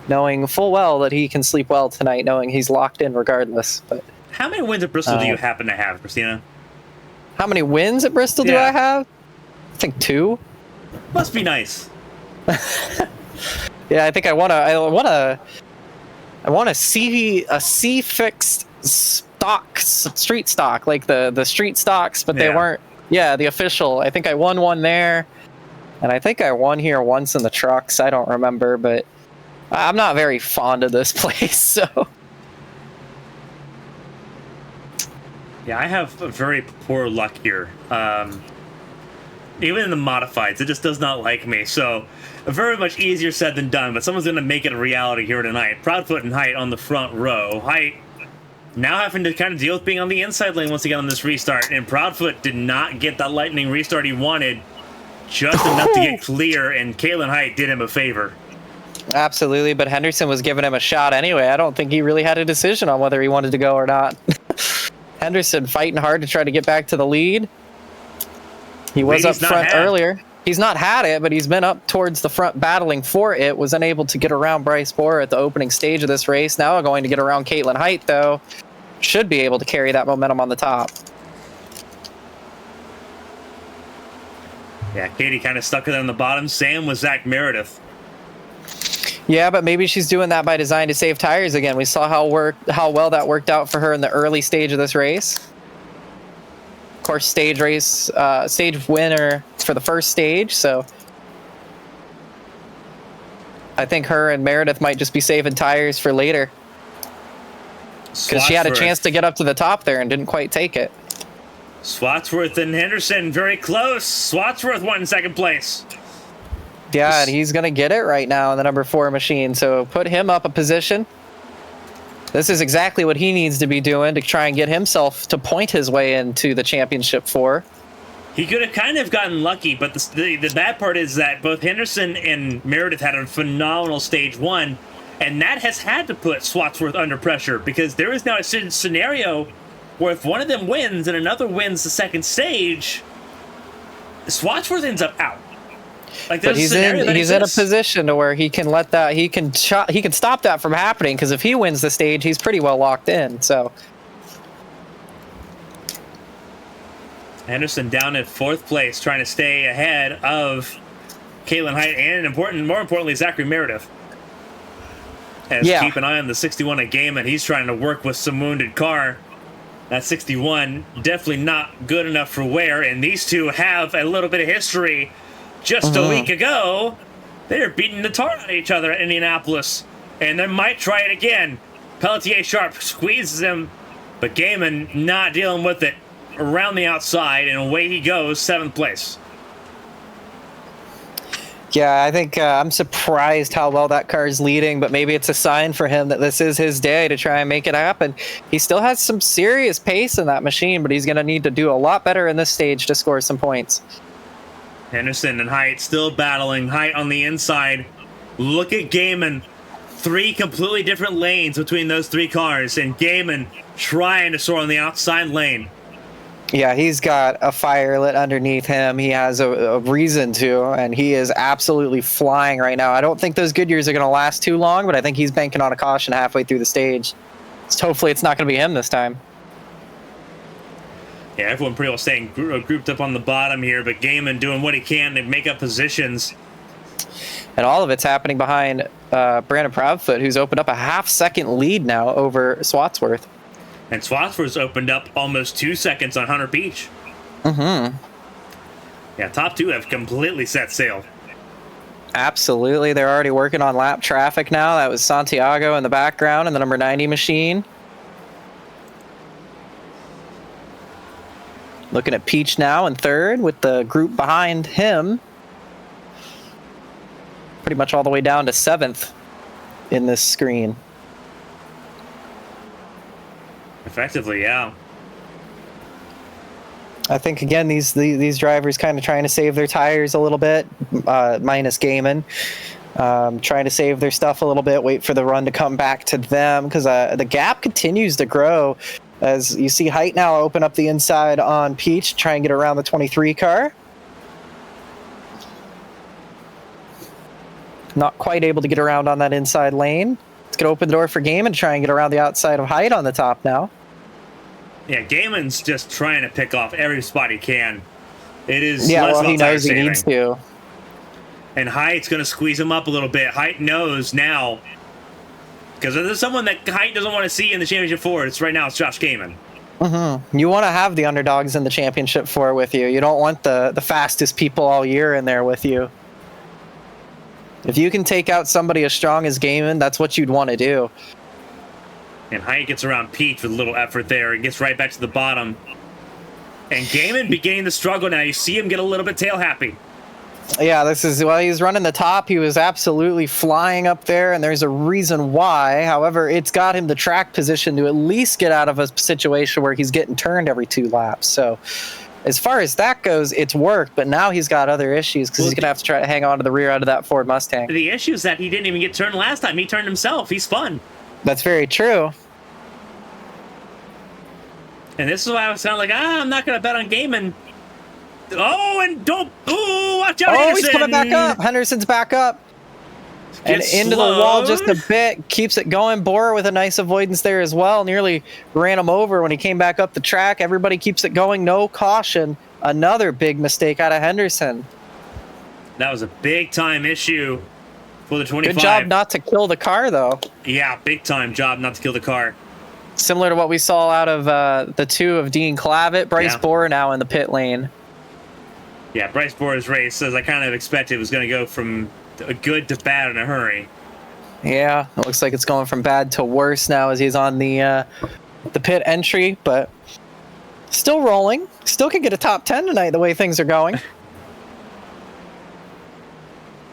[SPEAKER 3] knowing full well that he can sleep well tonight, knowing he's locked in regardless. But
[SPEAKER 1] how many wins at Bristol do you happen to have, Kristina?
[SPEAKER 3] how many wins at Bristol do I have? I think 2.
[SPEAKER 1] Must be nice.
[SPEAKER 3] Yeah, I think I want to see a C fixed street stock, like the street stocks, but they weren't. Yeah, the official. I think I won one there, and I think I won here once in the trucks. I don't remember, but I'm not very fond of this place, so.
[SPEAKER 1] Yeah, I have very poor luck here. Even in the modifieds, it just does not like me. So, very much easier said than done, but someone's going to make it a reality here tonight. Proudfoot and Height on the front row. Height now having to kind of deal with being on the inside lane once again on this restart, and Proudfoot did not get that lightning restart he wanted, just enough to get clear, and Kalen Height did him a favor.
[SPEAKER 3] Absolutely, but Henderson was giving him a shot anyway. I don't think he really had a decision on whether he wanted to go or not. Henderson fighting hard to try to get back to the lead. He was up front earlier. He's not had it, but he's been up towards the front battling for it. Was unable to get around Bryce Bohr at the opening stage of this race. Now going to get around Caitlin Height, though. Should be able to carry that momentum on the top.
[SPEAKER 1] Yeah, Katie kind of stuck it on the bottom. Same with Zach Meredith.
[SPEAKER 3] Yeah, but maybe she's doing that by design to save tires again. We saw how well that worked out for her in the early stage of this race. Of course, stage winner for the first stage, so I think her and Meredith might just be saving tires for later. Because she had a chance to get up to the top there and didn't quite take it.
[SPEAKER 1] Swatsworth and Henderson very close. Swatsworth won in second place.
[SPEAKER 3] Yeah, and he's going to get it right now in the number 4 machine, so put him up a position. This is exactly what he needs to be doing to try and get himself to point his way into the championship 4.
[SPEAKER 1] He could have kind of gotten lucky, but the bad part is that both Henderson and Meredith had a phenomenal stage 1, and that has had to put Swatsworth under pressure, because there is now a scenario where if one of them wins and another wins the second stage, Swatsworth ends up out. Like,
[SPEAKER 3] but he's in a position to where he can let that he can stop that from happening, because if he wins the stage, he's pretty well locked in. So
[SPEAKER 1] Henderson down at 4th place, trying to stay ahead of Caitlin Height and more importantly, Zachary Meredith. Keep an eye on the 61 at Gaiman. He's trying to work with some wounded car. That 61 definitely not good enough for Ware, and these two have a little bit of history. Just a week ago, they were beating the tar out of each other at Indianapolis, and they might try it again. Pelletier Sharp squeezes him, but Gaiman not dealing with it around the outside, and away he goes, 7th place.
[SPEAKER 3] Yeah, I think I'm surprised how well that car is leading, but maybe it's a sign for him that this is his day to try and make it happen. He still has some serious pace in that machine, but he's going to need to do a lot better in this stage to score some points.
[SPEAKER 1] Henderson and Height still battling. Height on the inside. Look at Gaiman. 3 completely different lanes between those 3 cars, and Gaiman trying to soar on the outside lane.
[SPEAKER 3] Yeah, he's got a fire lit underneath him. He has a reason to, and he is absolutely flying right now. I don't think those good years are going to last too long, but I think he's banking on a caution halfway through the stage. So hopefully it's not going to be him this time.
[SPEAKER 1] Yeah, everyone pretty well staying grouped up on the bottom here, but Gaiman doing what he can to make up positions.
[SPEAKER 3] And all of it's happening behind Brandon Proudfoot, who's opened up a half-second lead now over Swatsworth.
[SPEAKER 1] And Swatsworth's opened up almost 2 seconds on Hunter Beach.
[SPEAKER 3] Mm-hmm.
[SPEAKER 1] Yeah, top 2 have completely set sail.
[SPEAKER 3] Absolutely. They're already working on lap traffic now. That was Santiago in the background in the number 90 machine. Looking at Peach now in 3rd with the group behind him. Pretty much all the way down to 7th in this screen.
[SPEAKER 1] Effectively, yeah.
[SPEAKER 3] I think, again, these drivers kind of trying to save their tires a little bit, minus Gaiman. Trying to save their stuff a little bit, wait for the run to come back to them, because the gap continues to grow. As you see Height now open up the inside on Peach, try and get around the 23 car. Not quite able to get around on that inside lane. It's going to open the door for Gaiman to try and get around the outside of Height on the top now.
[SPEAKER 1] Yeah, Gaiman's just trying to pick off every spot he can. It is
[SPEAKER 3] he
[SPEAKER 1] about
[SPEAKER 3] knows he
[SPEAKER 1] saving.
[SPEAKER 3] needs to.
[SPEAKER 1] And Height's going to squeeze him up a little bit. Height knows now. Because if there's someone that Height doesn't want to see in the Championship 4, it's right now, it's Josh Gaiman.
[SPEAKER 3] Mm-hmm. You want to have the underdogs in the Championship 4 with you. You don't want the fastest people all year in there with you. If you can take out somebody as strong as Gaiman, that's what you'd want to do.
[SPEAKER 1] And Height gets around Peach with a little effort there and gets right back to the bottom. And Gaiman beginning to struggle now. You see him get a little bit tail happy.
[SPEAKER 3] Yeah, this is while he's running the top. He was absolutely flying up there, and there's a reason why. However, it's got him the track position to at least get out of a situation where he's getting turned every 2 laps. So as far as that goes, it's worked, but now he's got other issues because he's going to have to try to hang on to the rear end of that Ford Mustang.
[SPEAKER 1] The issue is that he didn't even get turned last time. He turned himself. He spun.
[SPEAKER 3] That's very true.
[SPEAKER 1] And this is why I was sounding like, I'm not going to bet on Gaiman. Oh, and don't. Ooh, watch out,
[SPEAKER 3] Oh,
[SPEAKER 1] Henderson.
[SPEAKER 3] he's coming back up. Henderson's back up. And
[SPEAKER 1] Gets
[SPEAKER 3] into the wall
[SPEAKER 1] slowed.
[SPEAKER 3] just a bit. Keeps it going. Borer with a nice avoidance there as well. Nearly ran him over when he came back up the track. Everybody keeps it going. No caution. Another big mistake out of Henderson.
[SPEAKER 1] That was a big-time issue for the 25.
[SPEAKER 3] Good job not to kill the car, though.
[SPEAKER 1] Yeah, big-time job not to kill the car.
[SPEAKER 3] Similar to what we saw out of the two of Dean Clavitt. Bryce
[SPEAKER 1] Yeah.
[SPEAKER 3] Borer now in the pit lane.
[SPEAKER 1] Yeah, Bryce Borer's race, as I kind of expected, was going to go from a good to bad in a hurry.
[SPEAKER 3] Yeah, it looks like it's going from bad to worse now as he's on the pit entry, but still rolling. Still can get a top 10 tonight the way things are going.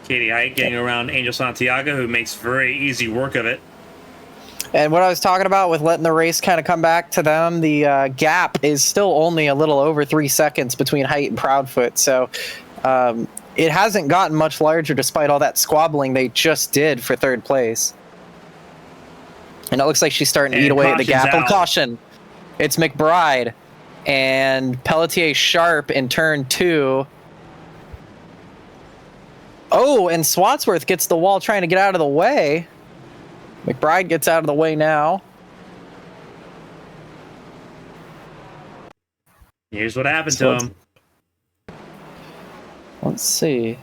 [SPEAKER 1] Katie Height getting around Angel Santiago, who makes very easy work of it.
[SPEAKER 3] And what I was talking about with letting the race kind of come back to them, the gap is still only a little over 3 seconds between Height and Proudfoot. So it hasn't gotten much larger despite all that squabbling they just did for third place. And it looks like she's starting to eat away at the gap.
[SPEAKER 1] Caution's
[SPEAKER 3] Oh,
[SPEAKER 1] out.
[SPEAKER 3] caution. It's McBride and Pelletier Sharp in turn 2. Oh, and Swatsworth gets the wall trying to get out of the way. McBride gets out of the way now.
[SPEAKER 1] Here's what happened
[SPEAKER 3] So
[SPEAKER 1] to him.
[SPEAKER 3] Let's see.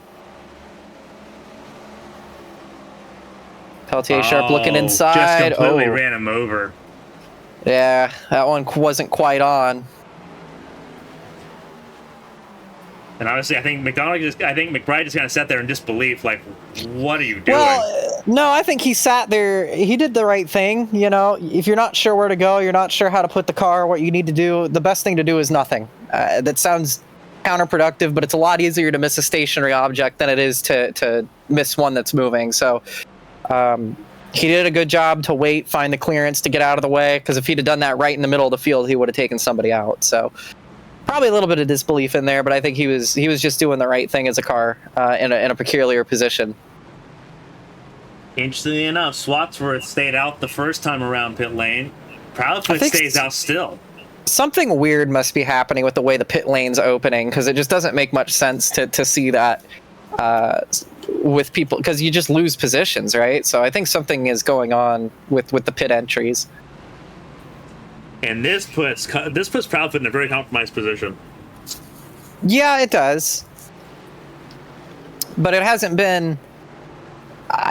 [SPEAKER 3] Pelletier Sharp looking
[SPEAKER 1] Oh,
[SPEAKER 3] inside.
[SPEAKER 1] Just completely
[SPEAKER 3] Oh,
[SPEAKER 1] ran him over.
[SPEAKER 3] yeah, that one wasn't quite on.
[SPEAKER 1] And honestly, I think McBride just kind of sat there in disbelief, like, what are you doing?
[SPEAKER 3] Well, no, I think he sat there. He did the right thing. You know, if you're not sure where to go, you're not sure how to put the car, what you need to do, the best thing to do is nothing. That sounds counterproductive, but it's a lot easier to miss a stationary object than it is to miss one that's moving. So he did a good job to wait, find the clearance to get out of the way, because if he'd have done that right in the middle of the field, he would have taken somebody out. So probably a little bit of disbelief in there, but I think he was just doing the right thing as a car in a peculiar position.
[SPEAKER 1] Interestingly enough, Swatsworth stayed out the first time around pit lane. Proudfoot
[SPEAKER 3] think
[SPEAKER 1] stays out still.
[SPEAKER 3] Something weird must be happening with the way the pit lane's opening, because it just doesn't make much sense to see that with people, because you just lose positions, right? So I think something is going on with the pit entries.
[SPEAKER 1] And this puts Proudfoot in a very compromised position.
[SPEAKER 3] Yeah, it does. But it hasn't been...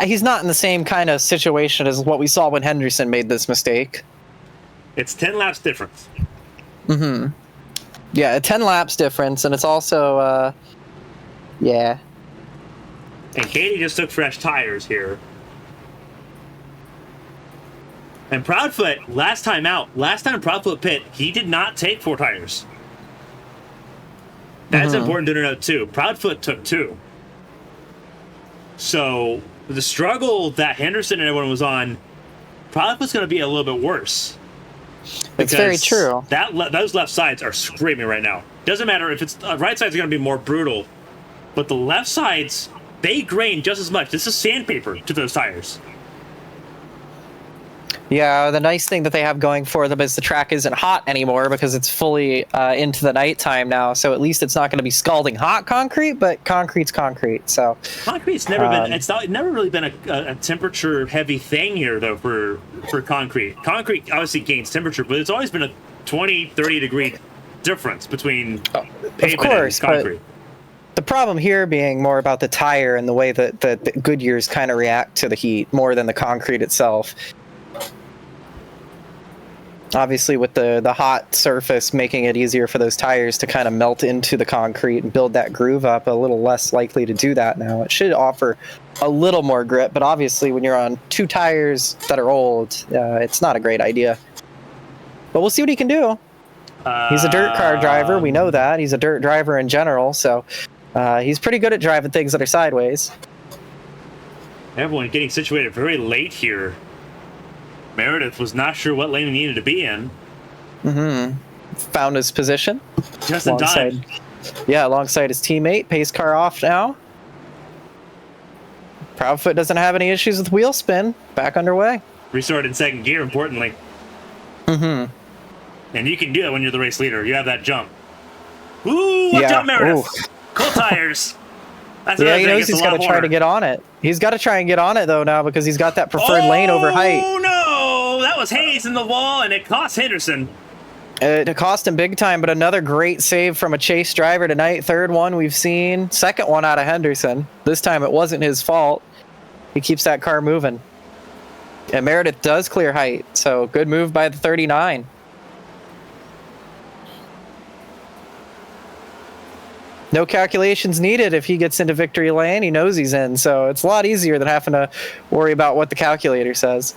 [SPEAKER 3] he's not in the same kind of situation as what we saw when Henderson made this mistake.
[SPEAKER 1] It's 10 laps difference.
[SPEAKER 3] Mm-hmm. Yeah, a 10 laps difference, and it's also... yeah.
[SPEAKER 1] And Katie just took fresh tires here. And Proudfoot, last time Proudfoot pit, he did not take 4 tires. That's important to note, too. Proudfoot took 2. So, the struggle that Henderson and everyone was on, Proudfoot's going to be a little bit worse.
[SPEAKER 3] It's very true.
[SPEAKER 1] Those left sides are screaming right now. Doesn't matter if it's... right sides are going to be more brutal. But the left sides, they grain just as much. This is sandpaper to those tires.
[SPEAKER 3] Yeah, the nice thing that they have going for them is the track isn't hot anymore because it's fully into the nighttime now. So at least it's not going to be scalding hot concrete, but concrete's concrete. So
[SPEAKER 1] Concrete's never been. It's never really been a temperature heavy thing here though for concrete. Concrete obviously gains temperature, but it's always been a 20-30 degree difference between pavement and concrete.
[SPEAKER 3] The problem here being more about the tire and the way that the Goodyears kind of react to the heat more than the concrete itself. Obviously, with the hot surface making it easier for those tires to kind of melt into the concrete and build that groove up, a little less likely to do that now. It should offer a little more grip, but obviously when you're on 2 tires that are old, it's not a great idea. But we'll see what he can do. He's a dirt car driver. We know that. He's a dirt driver in general, so he's pretty good at driving things that are sideways.
[SPEAKER 1] Everyone getting situated very late here. Meredith was not sure what lane he needed to be in.
[SPEAKER 3] Found his position.
[SPEAKER 1] Just in time.
[SPEAKER 3] Yeah, alongside his teammate. Pace car off now. Proudfoot doesn't have any issues with wheel spin. Back underway.
[SPEAKER 1] Restarted in second gear, importantly. And you can do that when you're the race leader. You have that jump. Ooh, watch
[SPEAKER 3] Yeah.
[SPEAKER 1] out, Meredith.
[SPEAKER 3] Ooh.
[SPEAKER 1] Cold tires. That's
[SPEAKER 3] Yeah,
[SPEAKER 1] another
[SPEAKER 3] he
[SPEAKER 1] thing.
[SPEAKER 3] knows
[SPEAKER 1] It's a
[SPEAKER 3] he's
[SPEAKER 1] lot
[SPEAKER 3] got to try
[SPEAKER 1] harder.
[SPEAKER 3] to get on it. He's got to try and get on it, though, now, because he's got that preferred lane over height.
[SPEAKER 1] Oh, no! That was Hayes in the wall, and it cost Henderson.
[SPEAKER 3] It cost him big time, but another great save from a Chase driver tonight. Third one we've seen. Second one out of Henderson. This time it wasn't his fault. He keeps that car moving. And Meredith does clear height, so good move by the 39. No calculations needed if he gets into victory lane. He knows he's in, so it's a lot easier than having to worry about what the calculator says.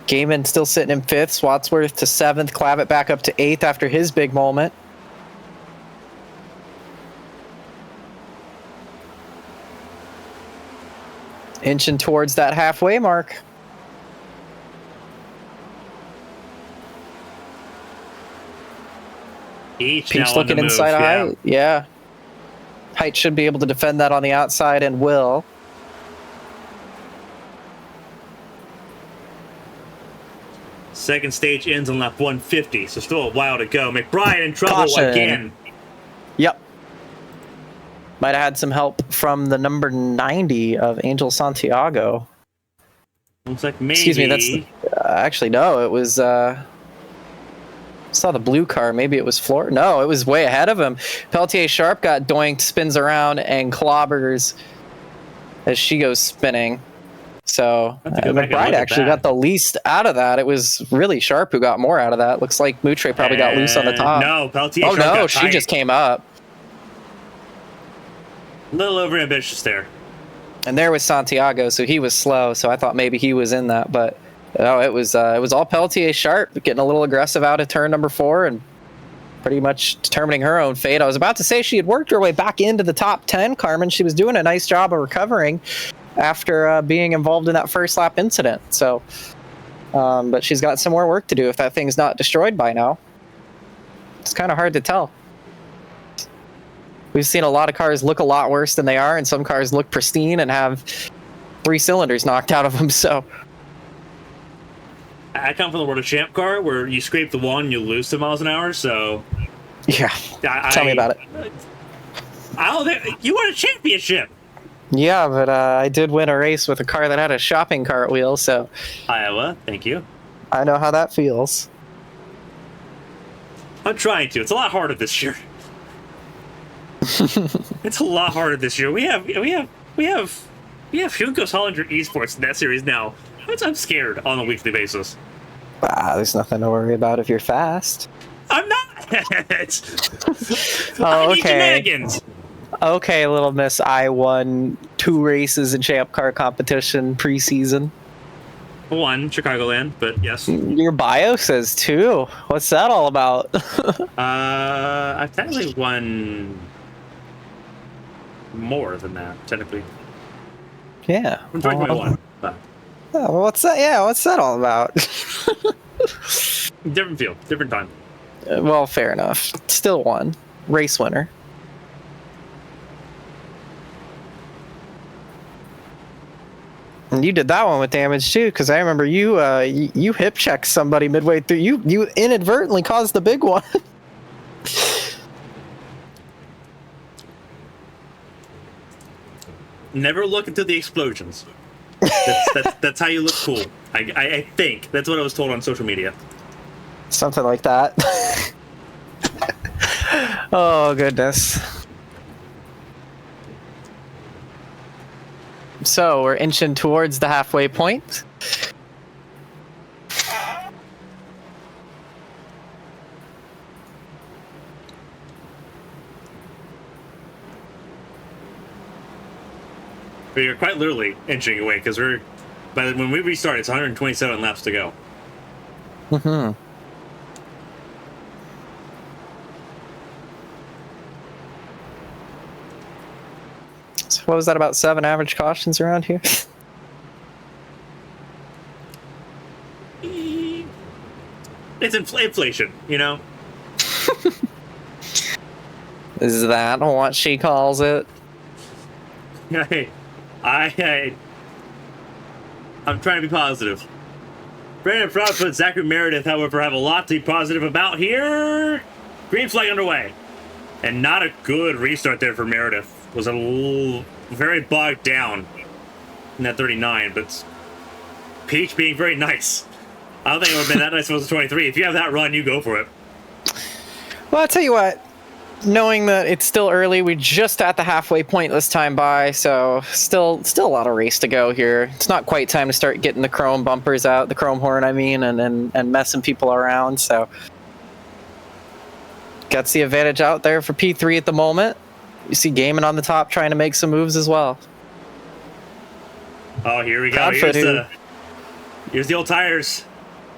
[SPEAKER 3] Gaiman still sitting in 5th. Swatsworth to 7th. Clavitt back up to 8th after his big moment. Inching towards that halfway mark.
[SPEAKER 1] Peach
[SPEAKER 3] looking inside height. Yeah. Height should be able to defend that on the outside and will.
[SPEAKER 1] Second stage ends on lap 150, so still a while to go. McBride in trouble
[SPEAKER 3] Caution.
[SPEAKER 1] again.
[SPEAKER 3] Yep. Might have had some help from the number 90 of Angel Santiago.
[SPEAKER 1] Looks like maybe.
[SPEAKER 3] Excuse me, that's actually no. It was saw the blue car. Maybe it was Flor. No, it was way ahead of him. Peltier Sharp got doinked, spins around, and clobbers as she goes spinning. So McBride actually got the least out of that. It was really Sharp who got more out of that. Looks like Moutre probably got loose on the top.
[SPEAKER 1] No, Peltier
[SPEAKER 3] Oh
[SPEAKER 1] Sharp
[SPEAKER 3] no,
[SPEAKER 1] got
[SPEAKER 3] she
[SPEAKER 1] tight.
[SPEAKER 3] just came up.
[SPEAKER 1] A little overambitious there.
[SPEAKER 3] And there was Santiago, so he was slow. So I thought maybe he was in that, but no, it was all Peltier Sharp getting a little aggressive out of turn number 4 and pretty much determining her own fate. I was about to say she had worked her way back into the top 10, Carmen. She was doing a nice job of recovering after being involved in that first lap incident. So, but she's got some more work to do if that thing's not destroyed by now. It's kind of hard to tell. We've seen a lot of cars look a lot worse than they are, and some cars look pristine and have 3 cylinders knocked out of them. So
[SPEAKER 1] I come from the world of champ car where you scrape the wall and you lose 2 miles an hour. So
[SPEAKER 3] yeah, tell me about it.
[SPEAKER 1] You won a championship.
[SPEAKER 3] Yeah, but I did win a race with a car that had a shopping cart wheel, so
[SPEAKER 1] Iowa, thank you.
[SPEAKER 3] I know how that feels.
[SPEAKER 1] I'm trying to. It's a lot harder this year. It's a lot harder this year. We have Hugo Hollinger Esports in that series now. I'm scared on a weekly basis.
[SPEAKER 3] There's nothing to worry about if you're fast.
[SPEAKER 1] I'm not.
[SPEAKER 3] Oh,
[SPEAKER 1] I need
[SPEAKER 3] okay.
[SPEAKER 1] shenanigans.
[SPEAKER 3] Okay, little miss. I won 2 races in Champ Car competition preseason.
[SPEAKER 1] 1 Chicagoland, but yes.
[SPEAKER 3] Your bio says 2. What's that all about?
[SPEAKER 1] I've technically won more than that, technically.
[SPEAKER 3] Yeah.
[SPEAKER 1] I'm talking about 1. But
[SPEAKER 3] What's that? Yeah, what's that all about?
[SPEAKER 1] different field, different time.
[SPEAKER 3] Well, fair enough. Still won. Race winner. And you did that one with damage too, because I remember you you hip checked somebody midway through. You inadvertently caused the big one.
[SPEAKER 1] Never look into the explosions. That's how you look cool. I think that's what I was told on social media.
[SPEAKER 3] Something like that. Oh goodness. So we're inching towards the halfway point.
[SPEAKER 1] But you're quite literally inching away because when we restart, it's 127 laps to go.
[SPEAKER 3] Mm-hmm. So what was that, about 7 average cautions around here?
[SPEAKER 1] It's inflation, you know?
[SPEAKER 3] Is that what she calls it?
[SPEAKER 1] I'm trying to be positive. Brandon Proudfoot, Zachary Meredith, however, have a lot to be positive about here. Green flag underway. And not a good restart there for Meredith. Was a little, very bogged down in that 39, but Peach being very nice. I don't think it would have been that nice if it was a 23. If you have that run, you go for it.
[SPEAKER 3] Well, I'll tell you what. Knowing that it's still early, we're just at the halfway point this time by, so still a lot of race to go here. It's not quite time to start getting the chrome bumpers out, the chrome horn, I mean, and messing people around. So, got the advantage out there for P3 at the moment. You see Gaiman on the top trying to make some moves as well.
[SPEAKER 1] Oh, here we go. Here's the old tires.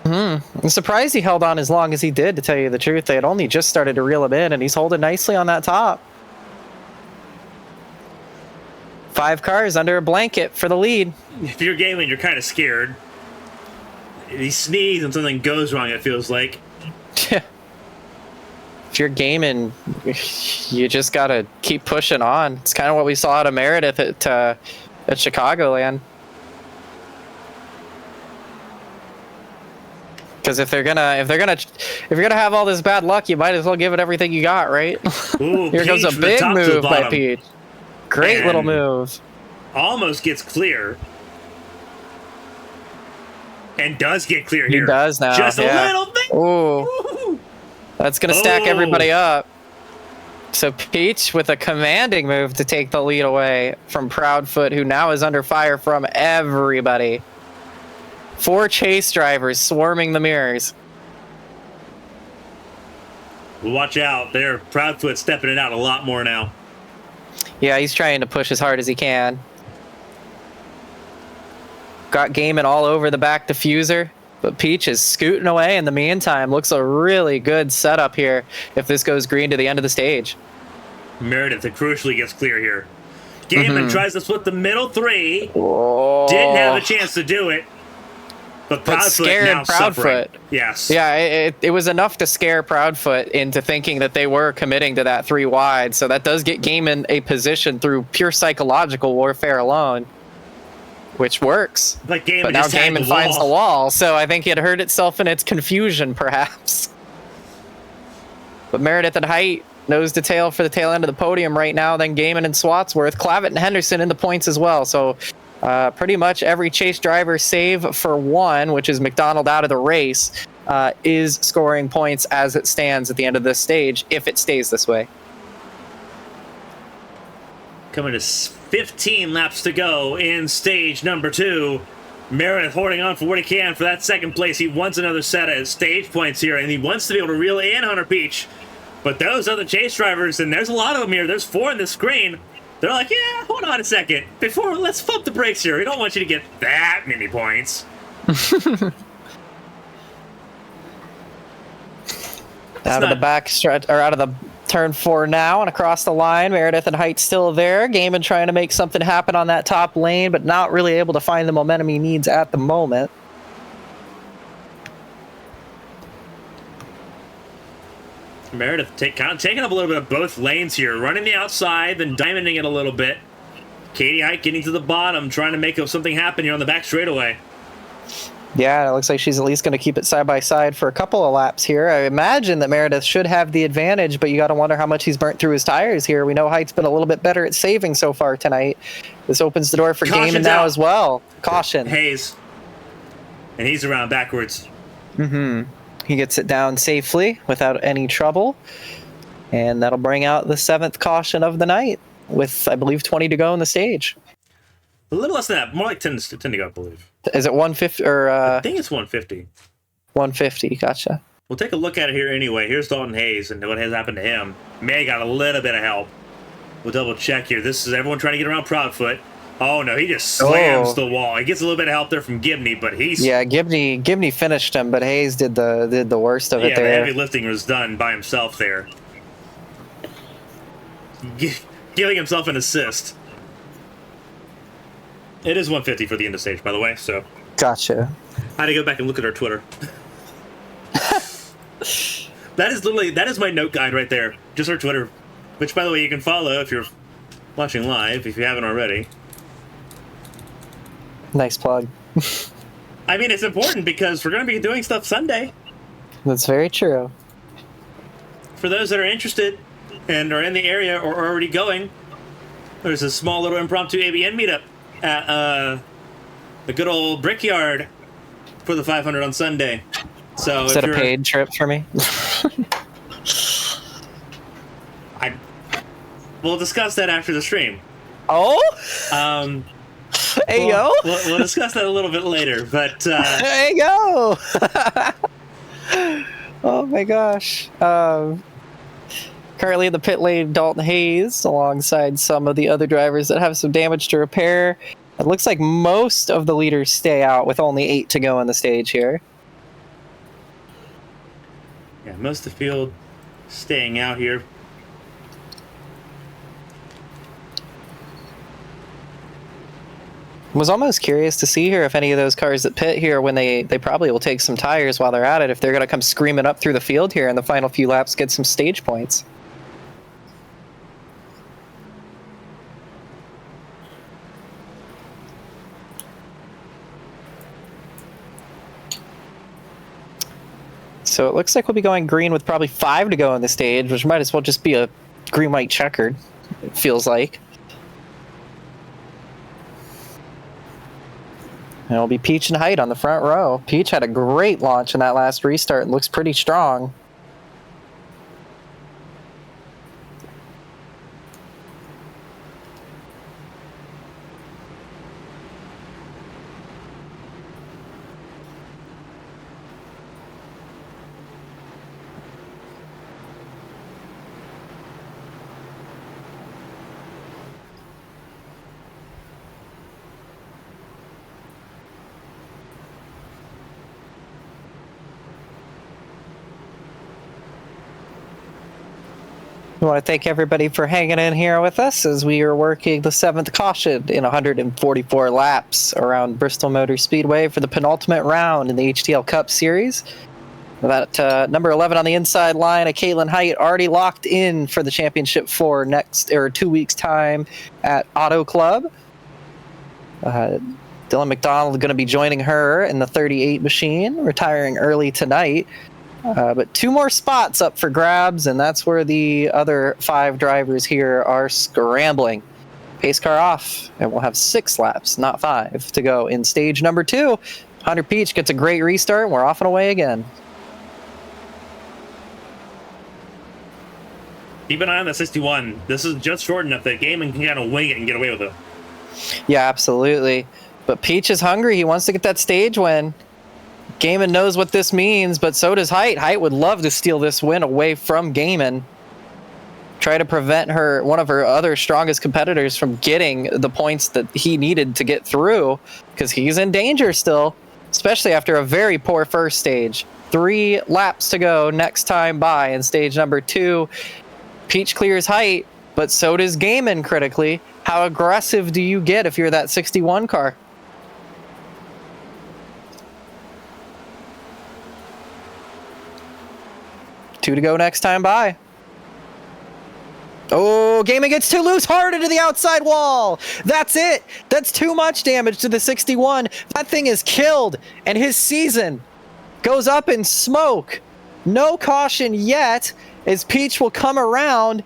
[SPEAKER 3] I'm surprised he held on as long as he did, to tell you the truth. They had only just started to reel him in, and he's holding nicely on that top. 5 cars under a blanket for the lead.
[SPEAKER 1] If you're Galen, you're kind of scared. He sneezes and something goes wrong, it feels like.
[SPEAKER 3] If you're gaming, you just got to keep pushing on. It's kind of what we saw out of Meredith at Chicagoland. Because if you're gonna have all this bad luck, you might as well give it everything you got, right?
[SPEAKER 1] Ooh,
[SPEAKER 3] Here goes a big move by Peach. Great little move.
[SPEAKER 1] Almost gets clear. And does get clear here.
[SPEAKER 3] He does now.
[SPEAKER 1] Just a little bit.
[SPEAKER 3] Ooh. That's gonna stack everybody up. So Peach with a commanding move to take the lead away from Proudfoot, who now is under fire from everybody. 4 chase drivers swarming the mirrors.
[SPEAKER 1] Watch out. There, Proudfoot stepping it out a lot more now.
[SPEAKER 3] Yeah, he's trying to push as hard as he can. Got Gaiman all over the back diffuser, but Peach is scooting away in the meantime. Looks a really good setup here if this goes green to the end of the stage.
[SPEAKER 1] Meredith crucially gets clear here. Gaiman tries to split the middle 3.
[SPEAKER 3] Oh.
[SPEAKER 1] Didn't have a chance to do it. But Proudfoot now suffering. Yes.
[SPEAKER 3] Yeah, it was enough to scare Proudfoot into thinking that they were committing to that 3 wide. So that does get Gaiman a position through pure psychological warfare alone, which works.
[SPEAKER 1] But
[SPEAKER 3] now Gaiman finds the wall. So I think it hurt itself in its confusion, perhaps. But Meredith and Height nose to tail for the tail end of the podium right now. Then Gaiman and Swatsworth, Clavitt and Henderson in the points as well. So pretty much every chase driver save for 1, which is McDonald out of the race, is scoring points as it stands at the end of this stage, if it stays this way.
[SPEAKER 1] Coming to 15 laps to go in stage number 2. Meredith holding on for what he can for that second place. He wants another set of stage points here, and he wants to be able to reel in Hunter Peach. But those other chase drivers, and there's a lot of them here, there's 4 in the screen, they're like, yeah, hold on a second. Let's pump the brakes here. We don't want you to get that many points.
[SPEAKER 3] Out of the back stretch, or out of the turn 4 now, and across the line. Meredith and Height still there. Gaiman trying to make something happen on that top lane, but not really able to find the momentum he needs at the moment.
[SPEAKER 1] Meredith kind of taking up a little bit of both lanes here, running the outside, then diamonding it a little bit. Katie Height getting to the bottom, trying to make something happen here on the back straightaway.
[SPEAKER 3] Yeah, it looks like she's at least going to keep it side by side for a couple of laps here. I imagine that Meredith should have the advantage, but you got to wonder how much he's burnt through his tires here. We know Height's been a little bit better at saving so far tonight. This opens the door for Gaiman now as well. Caution.
[SPEAKER 1] Hayes. And he's around backwards.
[SPEAKER 3] He gets it down safely without any trouble. And that'll bring out the 7th caution of the night with, I believe, 20 to go in the stage.
[SPEAKER 1] A little less than that. More like 10 to go, I believe.
[SPEAKER 3] Is it 150 or
[SPEAKER 1] I think it's 150.
[SPEAKER 3] 150, gotcha.
[SPEAKER 1] We'll take a look at it here anyway. Here's Dalton Hayes and what has happened to him. May got a little bit of help. We'll double check here. This is everyone trying to get around Proudfoot. Oh no, he just slams the wall. He gets a little bit of help there from Gibney, but he's
[SPEAKER 3] Gibney finished him, but Hayes did the worst of it there.
[SPEAKER 1] The heavy lifting was done by himself there. Giving himself an assist. It is 150 for the end of stage, by the way, so.
[SPEAKER 3] Gotcha.
[SPEAKER 1] I had to go back and look at our Twitter. That is my note guide right there. Just our Twitter. Which, by the way, you can follow if you're watching live, if you haven't already.
[SPEAKER 3] Nice plug.
[SPEAKER 1] I mean, it's important because we're going to be doing stuff Sunday.
[SPEAKER 3] That's very true.
[SPEAKER 1] For those that are interested and are in the area or are already going, there's a small little impromptu ABN meetup at the good old Brickyard for the 500 on Sunday. So
[SPEAKER 3] Is that a paid trip for me?
[SPEAKER 1] We'll discuss that after the stream.
[SPEAKER 3] Oh? Hey, yo.
[SPEAKER 1] We'll discuss that a little bit later, but...
[SPEAKER 3] Hey, yo! Oh, my gosh. Currently in the pit lane, Dalton Hayes, alongside some of the other drivers that have some damage to repair. It looks like most of the leaders stay out with only 8 to go on the stage here.
[SPEAKER 1] Yeah, most of the field staying out here.
[SPEAKER 3] Was almost curious to see here if any of those cars that pit here, when they probably will take some tires while they're at it, if they're going to come screaming up through the field here in the final few laps, get some stage points. So it looks like we'll be going green with probably 5 to go on the stage, which might as well just be a green-white checkered, it feels like. And it'll be Peach and Height on the front row. Peach had a great launch in that last restart and looks pretty strong. I want to thank everybody for hanging in here with us as we are working the 7th caution in 144 laps around Bristol Motor Speedway for the penultimate round in the HTL Cup Series. That number 11 on the inside line, a Caitlin Height, already locked in for the championship for 2 weeks' time at Auto Club. Dylan McDonald going to be joining her in the 38 machine, retiring early tonight. But 2 more spots up for grabs, and that's where the other 5 drivers here are scrambling. Pace car off, and we'll have 6 laps, not 5, to go in stage number 2. Hunter Peach gets a great restart, and we're off and away again.
[SPEAKER 1] Keep an eye on the 61. This is just short enough that Gaiman can kind of wing it and get away with it.
[SPEAKER 3] Yeah, absolutely. But Peach is hungry. He wants to get that stage win. Gaiman knows what this means, but so does Height. Height would love to steal this win away from Gaiman. Try to prevent one of her other strongest competitors from getting the points that he needed to get through, because he's in danger still, especially after a very poor first stage. 3 laps to go next time by in stage number 2. Peach clears Height, but so does Gaiman critically. How aggressive do you get if you're that 61 car? Two to go next time by. Oh, Gaiman gets too loose, hard into the outside wall. That's it. That's too much damage to the 61. That thing is killed, and his season goes up in smoke. No caution yet, as Peach will come around.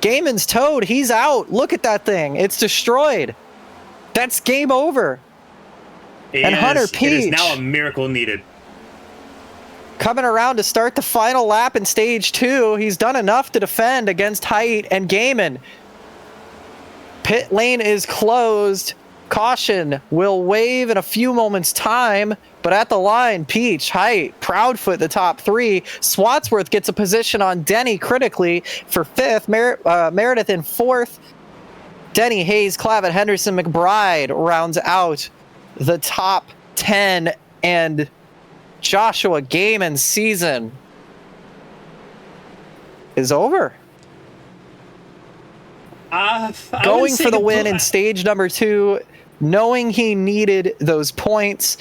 [SPEAKER 3] Gaiman's towed. He's out. Look at that thing. It's destroyed. That's game over. Hunter Peach.
[SPEAKER 1] It is now a miracle needed.
[SPEAKER 3] Coming around to start the final lap in stage 2. He's done enough to defend against Height and Gaiman. Pit lane is closed. Caution will wave in a few moments' time, but at the line, Peach, Height, Proudfoot the top 3. Swatsworth gets a position on Denny critically for 5th. Meredith in 4th. Denny, Hayes, Clavitt, Henderson, McBride rounds out the top 10, and Joshua Gaiman's season is over. Going for the win in stage number 2, knowing he needed those points,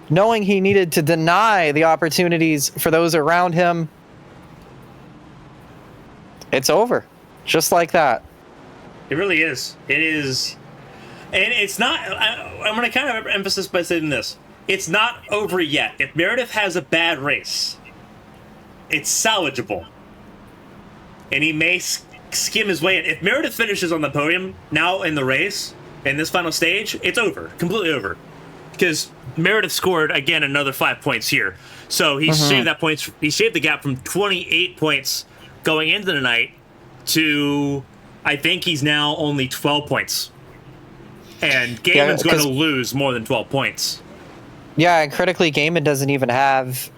[SPEAKER 3] knowing he needed to deny the opportunities for those around him. It's over. Just like that.
[SPEAKER 1] It really is. It is. And it's not... I'm going to kind of emphasize by saying this. it's not over yet. If Meredith has a bad race, it's salvageable. And he may skim his way in. If Meredith finishes on the podium now in the race, in this final stage, it's over. Completely over. Because Meredith scored, again, another 5 points here. So he shaved that points. He shaved the gap from 28 points going into the night to, I think he's now only 12 points. And Gaiman's going to lose more than 12 points.
[SPEAKER 3] Yeah, and critically, Gaiman doesn't even have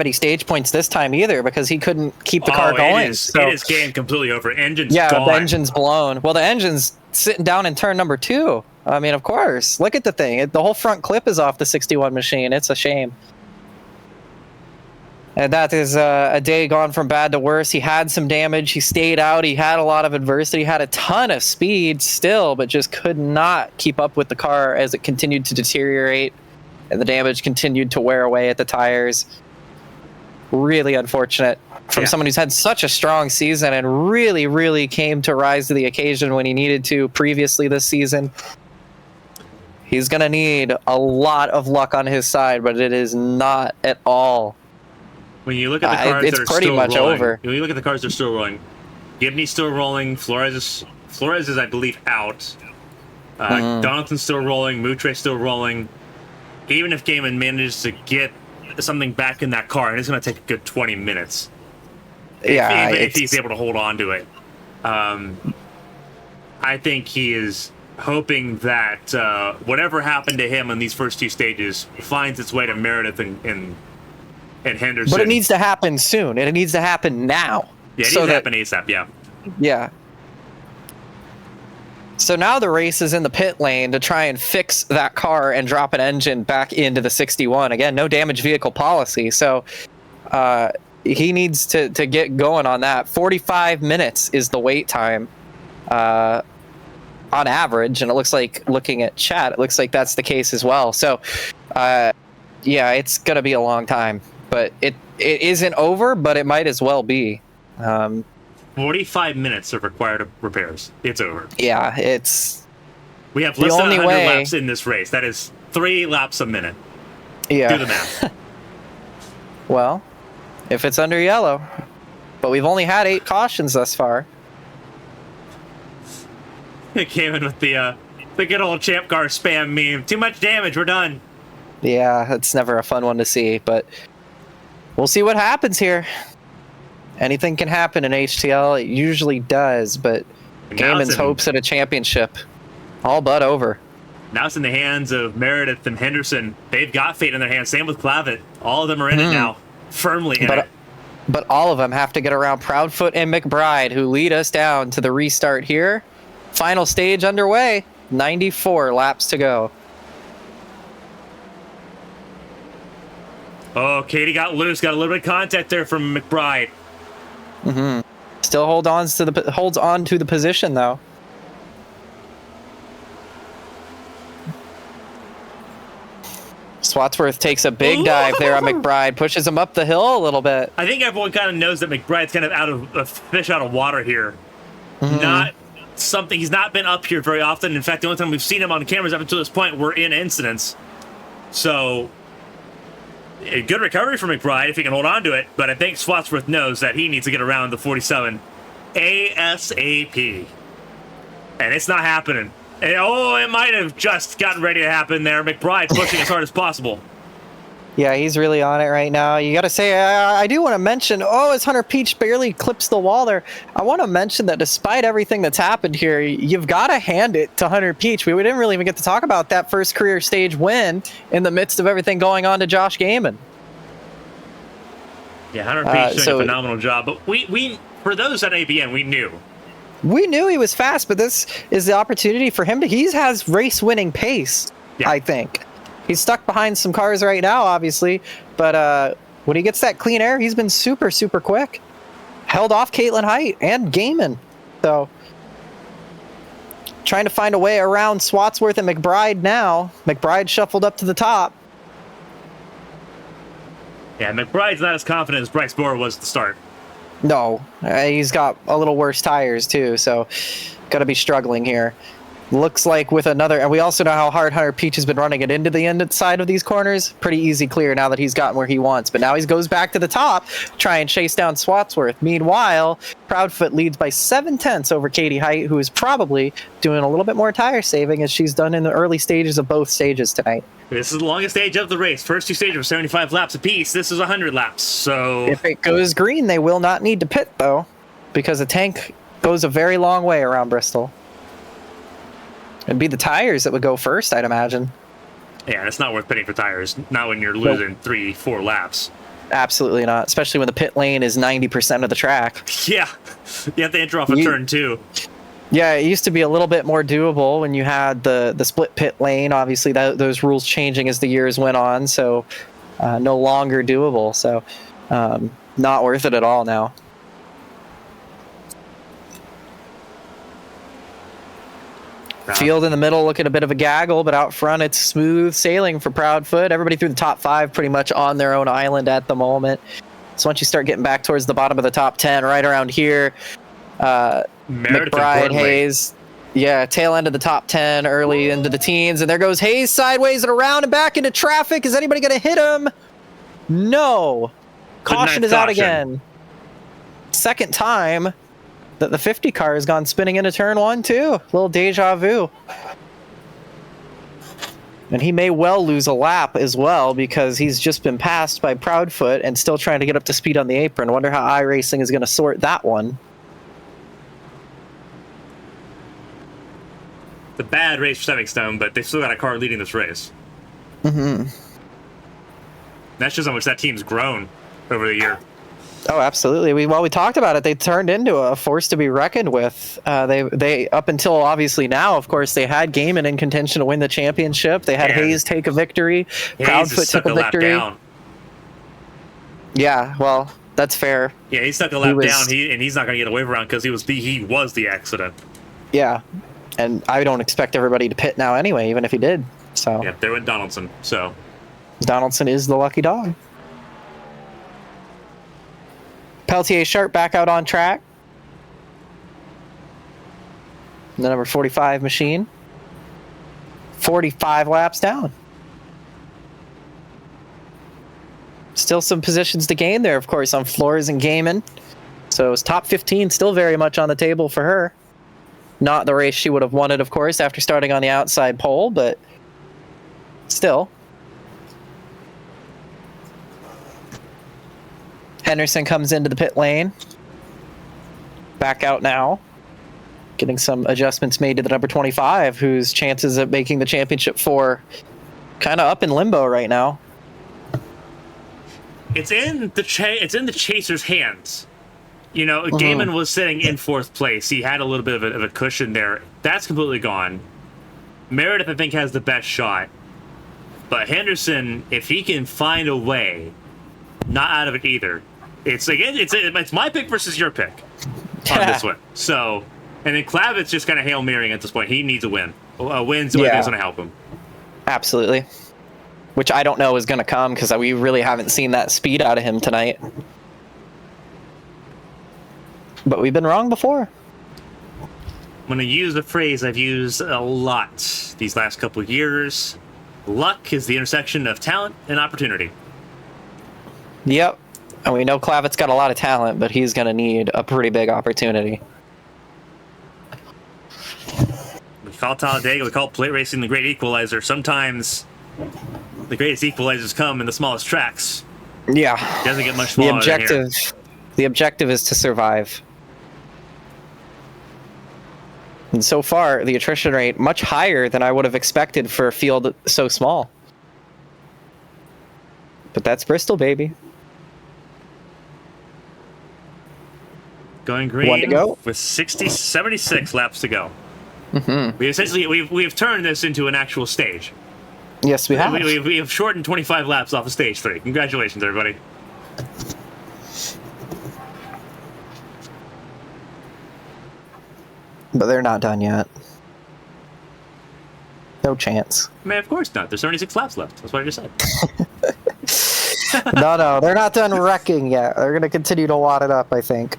[SPEAKER 3] any stage points this time either because he couldn't keep the car going.
[SPEAKER 1] It is game completely over. Engine's
[SPEAKER 3] gone.
[SPEAKER 1] Yeah,
[SPEAKER 3] the engine's blown. Well, the engine's sitting down in turn number 2. I mean, of course. Look at the thing. The whole front clip is off the 61 machine. It's a shame. And that is a day gone from bad to worse. He had some damage. He stayed out. He had a lot of adversity. Had a ton of speed still, but just could not keep up with the car as it continued to deteriorate. And the damage continued to wear away at the tires. Really unfortunate from someone who's had such a strong season and really, really came to rise to the occasion when he needed to previously this season. He's going to need a lot of luck on his side, but it is not at all.
[SPEAKER 1] When you look at the cars
[SPEAKER 3] it's
[SPEAKER 1] that are
[SPEAKER 3] pretty
[SPEAKER 1] still
[SPEAKER 3] much
[SPEAKER 1] rolling,
[SPEAKER 3] over.
[SPEAKER 1] when you look at the cars that are still rolling, Gibney's still rolling. Flores is, I believe, out. Donaldson's still rolling. Moutre's still rolling. Even if Gaiman manages to get something back in that car, and it's going to take a good 20 minutes. If he's able to hold on to it. I think he is hoping that whatever happened to him in these first 2 stages finds its way to Meredith and Henderson.
[SPEAKER 3] But it needs to happen soon. It needs to happen now.
[SPEAKER 1] Yeah, it needs to happen ASAP, yeah.
[SPEAKER 3] Yeah. So now the race is in the pit lane to try and fix that car and drop an engine back into the 61. Again, no damage vehicle policy. So he needs to get going on that. 45 minutes is the wait time on average. And it looks like, looking at chat, it looks like that's the case as well. So, yeah, it's going to be a long time. But it isn't over, but it might as well be.
[SPEAKER 1] 45 minutes of required repairs. It's over.
[SPEAKER 3] Yeah,
[SPEAKER 1] we have less than 100 laps in this race. That is 3 laps a minute.
[SPEAKER 3] Yeah.
[SPEAKER 1] Do the math.
[SPEAKER 3] Well, if it's under yellow. But we've only had 8 cautions thus far.
[SPEAKER 1] It came in with the good old Champ Car spam meme. Too much damage, we're done.
[SPEAKER 3] Yeah, it's never a fun one to see, but we'll see what happens here. Anything can happen in HTL. It usually does, but Gaiman's hopes at a championship all but over.
[SPEAKER 1] Now it's in the hands of Meredith and Henderson. They've got fate in their hands. Same with Clavitt. All of them are in it now, firmly in it.
[SPEAKER 3] But all of them have to get around Proudfoot and McBride, who lead us down to the restart here. Final stage underway. 94 laps to go.
[SPEAKER 1] Oh, Katie got loose. Got a little bit of contact there from McBride.
[SPEAKER 3] Still holds on to the position, though. Swatsworth takes a big dive there on McBride, pushes him up the hill a little bit.
[SPEAKER 1] I think everyone kind of knows that McBride's kind of out of a fish out of water here. Not something, he's not been up here very often. In fact, the only time we've seen him on cameras up until this point were in incidents. So, a good recovery for McBride if he can hold on to it, but I think Swatsworth knows that he needs to get around the 47 ASAP. And it's not happening. And, it might have just gotten ready to happen there. McBride pushing as hard as possible.
[SPEAKER 3] Yeah, he's really on it right now. You got to say, I do want to mention, as Hunter Peach barely clips the wall there. I want to mention that despite everything that's happened here, you've got to hand it to Hunter Peach. We didn't really even get to talk about that first career stage win in the midst of everything going on to Josh Gaiman.
[SPEAKER 1] Yeah, Hunter Peach doing a phenomenal job. But we for those at ABN, we knew.
[SPEAKER 3] We knew he was fast, but this is the opportunity for him he has race-winning pace, I think. He's stuck behind some cars right now, obviously, but when he gets that clean air, he's been super, super quick. Held off Caitlin Height and Gaiman. So, trying to find a way around Swatsworth and McBride now. McBride shuffled up to the top.
[SPEAKER 1] Yeah, McBride's not as confident as Bryce Bohr was at the start.
[SPEAKER 3] No, he's got a little worse tires, too, so got to be struggling here. Looks like with another, and we also know how hard Hunter Peach has been running it into the end side of these corners. Pretty easy clear now that he's gotten where he wants. But now he goes back to the top, try and chase down Swatsworth. Meanwhile, Proudfoot leads by 7/10 over Katie Height, who is probably doing a little bit more tire saving as she's done in the early stages of both stages tonight.
[SPEAKER 1] This is the longest stage of the race. First two stages were 75 laps apiece. This is 100 laps. So
[SPEAKER 3] if it goes green, they will not need to pit, though, because the tank goes a very long way around Bristol. It'd be the tires that would go first, I'd imagine.
[SPEAKER 1] Yeah, it's not worth pitting for tires. Not when you're losing 3-4 laps.
[SPEAKER 3] Absolutely not, especially when the pit lane is 90% of the track.
[SPEAKER 1] Yeah, you have to enter off a turn, too.
[SPEAKER 3] Yeah, it used to be a little bit more doable when you had the split pit lane. Obviously, those rules changing as the years went on, so no longer doable. So not worth it at all now. Field in the middle looking a bit of a gaggle, but out front it's smooth sailing for Proudfoot. Everybody through the top 5 pretty much on their own island at the moment. So once you start getting back towards the bottom of the top 10, right around here, McBride, Hayes, tail end of the top 10, early into the teens, and there goes Hayes sideways and around and back into traffic. Is anybody going to hit him? No. Caution is out again. Second time that the 50 car has gone spinning into turn 1 too. A little deja vu. And he may well lose a lap as well because he's just been passed by Proudfoot and still trying to get up to speed on the apron. Wonder how iRacing is going to sort that one.
[SPEAKER 1] It's a bad race for Stepping Stone, but they've still got a car leading this race.
[SPEAKER 3] Mm-hmm.
[SPEAKER 1] That's just how much that team's grown over the year.
[SPEAKER 3] Oh, absolutely. We talked about it. They turned into a force to be reckoned with. They up until obviously now, of course, they had Gaiman in contention to win the championship. They had Hayes take a victory. Proudfoot took a victory. Down. Yeah, well, that's fair.
[SPEAKER 1] Yeah, he stuck a lap down, and he's not going to get a wave around because he was the accident.
[SPEAKER 3] Yeah, and I don't expect everybody to pit now anyway, even if he did. So
[SPEAKER 1] yeah, there went Donaldson. So
[SPEAKER 3] Donaldson is the lucky dog. Peltier Sharp back out on track. The number 45 machine. 45 laps down. Still some positions to gain there, of course, on Flores and Gaiman. So it's top 15 still very much on the table for her. Not the race she would have wanted, of course, after starting on the outside pole, but still. Henderson comes into the pit lane. Back out now. Getting some adjustments made to the number 25, whose chances of making the championship 4 kind of up in limbo right now.
[SPEAKER 1] It's in the chaser's hands. You know, Gaiman was sitting in 4th place. He had a little bit of a cushion there. That's completely gone. Meredith, I think, has the best shot. But Henderson, if he can find a way, not out of it either. It's my pick versus your pick on this one. So, and then Klavitz just kind of Hail Marrying at this point. He needs a win. A win's the one that's going to help him.
[SPEAKER 3] Absolutely. Which I don't know is going to come because we really haven't seen that speed out of him tonight. But we've been wrong before.
[SPEAKER 1] I'm going to use a phrase I've used a lot these last couple of years. Luck is the intersection of talent and opportunity.
[SPEAKER 3] Yep. And we know Klavitz got a lot of talent, but he's going to need a pretty big opportunity.
[SPEAKER 1] We call Talladega, we call plate racing the great equalizer. Sometimes the greatest equalizers come in the smallest tracks.
[SPEAKER 3] Yeah.
[SPEAKER 1] It doesn't get much smaller than here.
[SPEAKER 3] The objective is to survive. And so far, the attrition rate much higher than I would have expected for a field so small. But that's Bristol, baby.
[SPEAKER 1] Going green.
[SPEAKER 3] One to go.
[SPEAKER 1] With 76 laps to go.
[SPEAKER 3] Mm-hmm.
[SPEAKER 1] We've turned this into an actual stage.
[SPEAKER 3] Yes, we have.
[SPEAKER 1] We have shortened 25 laps off of stage 3. Congratulations, everybody.
[SPEAKER 3] But they're not done yet. No chance.
[SPEAKER 1] Man, of course not. There's 76 laps left. That's what I just said.
[SPEAKER 3] No, they're not done wrecking yet. They're going to continue to wad it up, I think.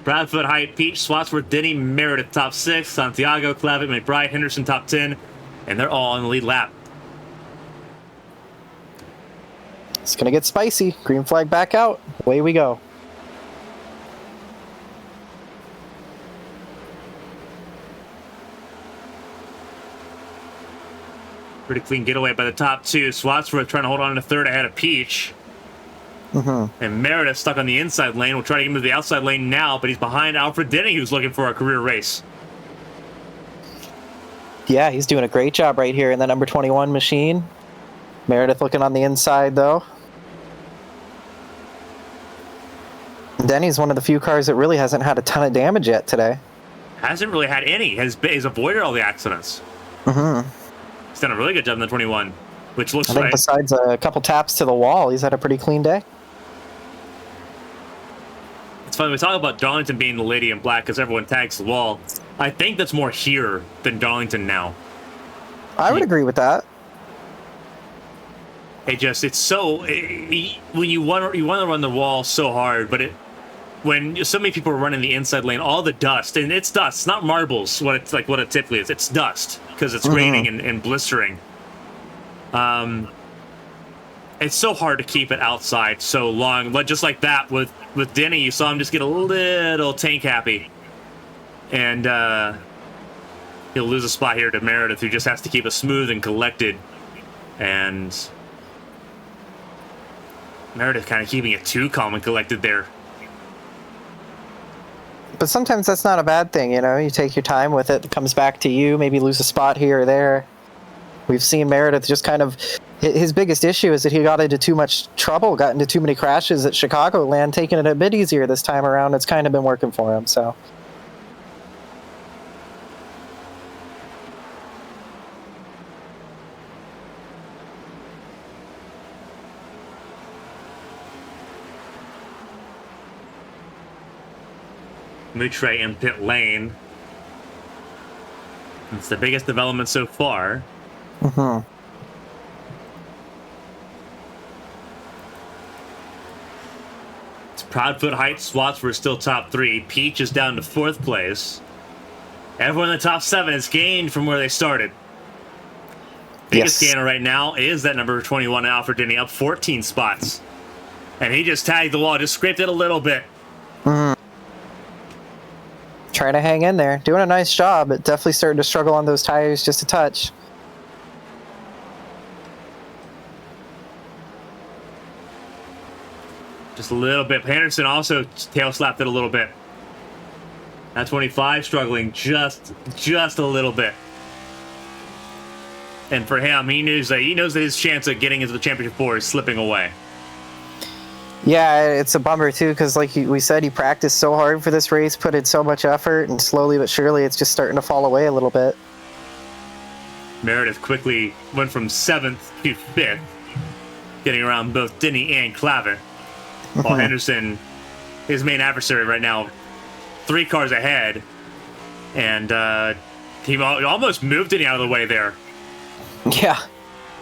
[SPEAKER 1] Proudfoot, Height, Peach, Swatsworth, Denny, Meredith top 6, Santiago, Clavitt, McBride, Henderson top 10, and they're all on the lead lap.
[SPEAKER 3] It's going to get spicy. Green flag back out. Away we go.
[SPEAKER 1] Pretty clean getaway by the top 2. Swatsworth trying to hold on to third ahead of Peach. And Meredith stuck on the inside lane. We'll try to get him to the outside lane now, but he's behind Alfred Denny, who's looking for a career race.
[SPEAKER 3] Yeah, he's doing a great job right here in the number 21 machine. Meredith looking on the inside, though. Denny's one of the few cars that really hasn't had a ton of damage yet today.
[SPEAKER 1] Hasn't really had any. He's avoided all the accidents. He's done a really good job in the 21, which looks
[SPEAKER 3] I think
[SPEAKER 1] like...
[SPEAKER 3] besides a couple taps to the wall, he's had a pretty clean day.
[SPEAKER 1] It's funny, we talk about Darlington being the lady in black because everyone tags the wall. I think that's more here than Darlington now.
[SPEAKER 3] I would agree with that.
[SPEAKER 1] It's so... when you want to run the wall so hard, but when so many people are running the inside lane, all the dust, and it's dust, it's not marbles, what it typically is. It's dust, because it's raining and blistering. It's so hard to keep it outside so long. But just like that, with Denny, you saw him just get a little tank happy. And he'll lose a spot here to Meredith, who just has to keep it smooth and collected. And Meredith kind of keeping it too calm and collected there.
[SPEAKER 3] But sometimes that's not a bad thing, you know? You take your time with it. It comes back to you. Maybe lose a spot here or there. We've seen Meredith just kind of... His biggest issue is that he got into too much trouble, got into too many crashes at Chicagoland, taking it a bit easier this time around. It's kind of been working for him, so...
[SPEAKER 1] Moutre in pit lane. It's the biggest development so far. It's Proudfoot, Height, Swatsworth still top 3. Peach is down to 4th place. Everyone in the top 7 has gained from where they started. Biggest gainer right now is that number 21, Alfred Denny, up 14 spots. And he just tagged the wall, just scraped it a little bit.
[SPEAKER 3] Trying to hang in there. Doing a nice job, but definitely starting to struggle on those tires just a touch.
[SPEAKER 1] Just a little bit. Henderson also tail slapped it a little bit. That 25 struggling just a little bit. And for him, he knows that his chance of getting into the championship 4 is slipping away.
[SPEAKER 3] Yeah, it's a bummer too, because like we said, he practiced so hard for this race, put in so much effort, and slowly but surely it's just starting to fall away a little bit.
[SPEAKER 1] Meredith quickly went from 7th to 5th, getting around both Denny and Clavitt. While Henderson, his main adversary right now, 3 cars ahead, and he almost moved Denny out of the way there.
[SPEAKER 3] Yeah.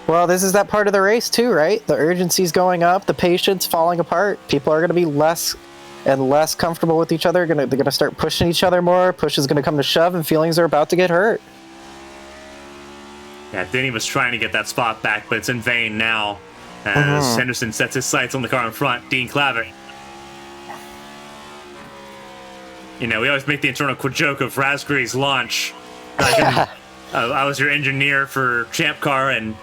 [SPEAKER 3] Well, this is that part of the race too, right? The urgency's going up, the patience falling apart. People are going to be less and less comfortable with each other. They're going to start pushing each other more. Push is going to come to shove, and feelings are about to get hurt.
[SPEAKER 1] Yeah, Denny was trying to get that spot back, but it's in vain now. As Henderson sets his sights on the car in front, Dean Clavitt. You know, we always make the internal joke of Raspberry's launch. I was your engineer for Champ Car and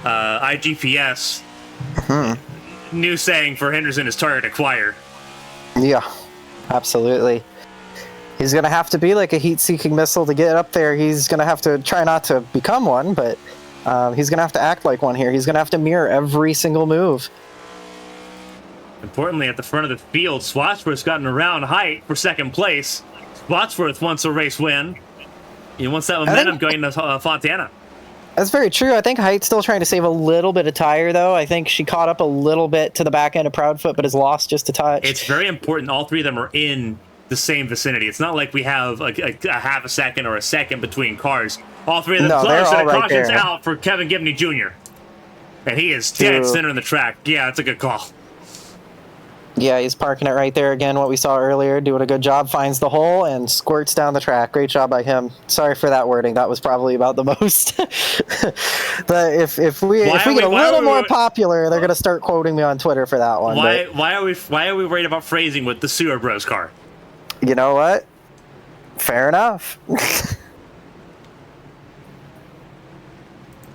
[SPEAKER 1] IGPS. New saying for Henderson is target acquire. Yeah,
[SPEAKER 3] absolutely. He's going to have to be like a heat-seeking missile to get up there. He's going to have to try not to become one, but he's going to have to act like one here. He's going to have to mirror every single move.
[SPEAKER 1] Importantly, at the front of the field, Swatsworth's gotten around Height for 2nd place. Swatsworth wants a race win. He wants that momentum going to Fontana.
[SPEAKER 3] That's very true. I think Height's still trying to save a little bit of tire, though. I think she caught up a little bit to the back end of Proudfoot, but has lost just a touch.
[SPEAKER 1] It's very important. All 3 of them are in the same vicinity. It's not like we have a half a second or a second between cars. All 3 of them close, and a caution's out for Kevin Gibney Jr. And he is dead center in the track. Yeah, that's a good call.
[SPEAKER 3] Yeah, he's parking it right there again, what we saw earlier, doing a good job, finds the hole, and squirts down the track. Great job by him. Sorry for that wording. That was probably about the most. But if we get a little more popular, they're going to start quoting me on Twitter for that one.
[SPEAKER 1] Why are we worried about phrasing with the Sewer Bros car?
[SPEAKER 3] You know what? Fair enough.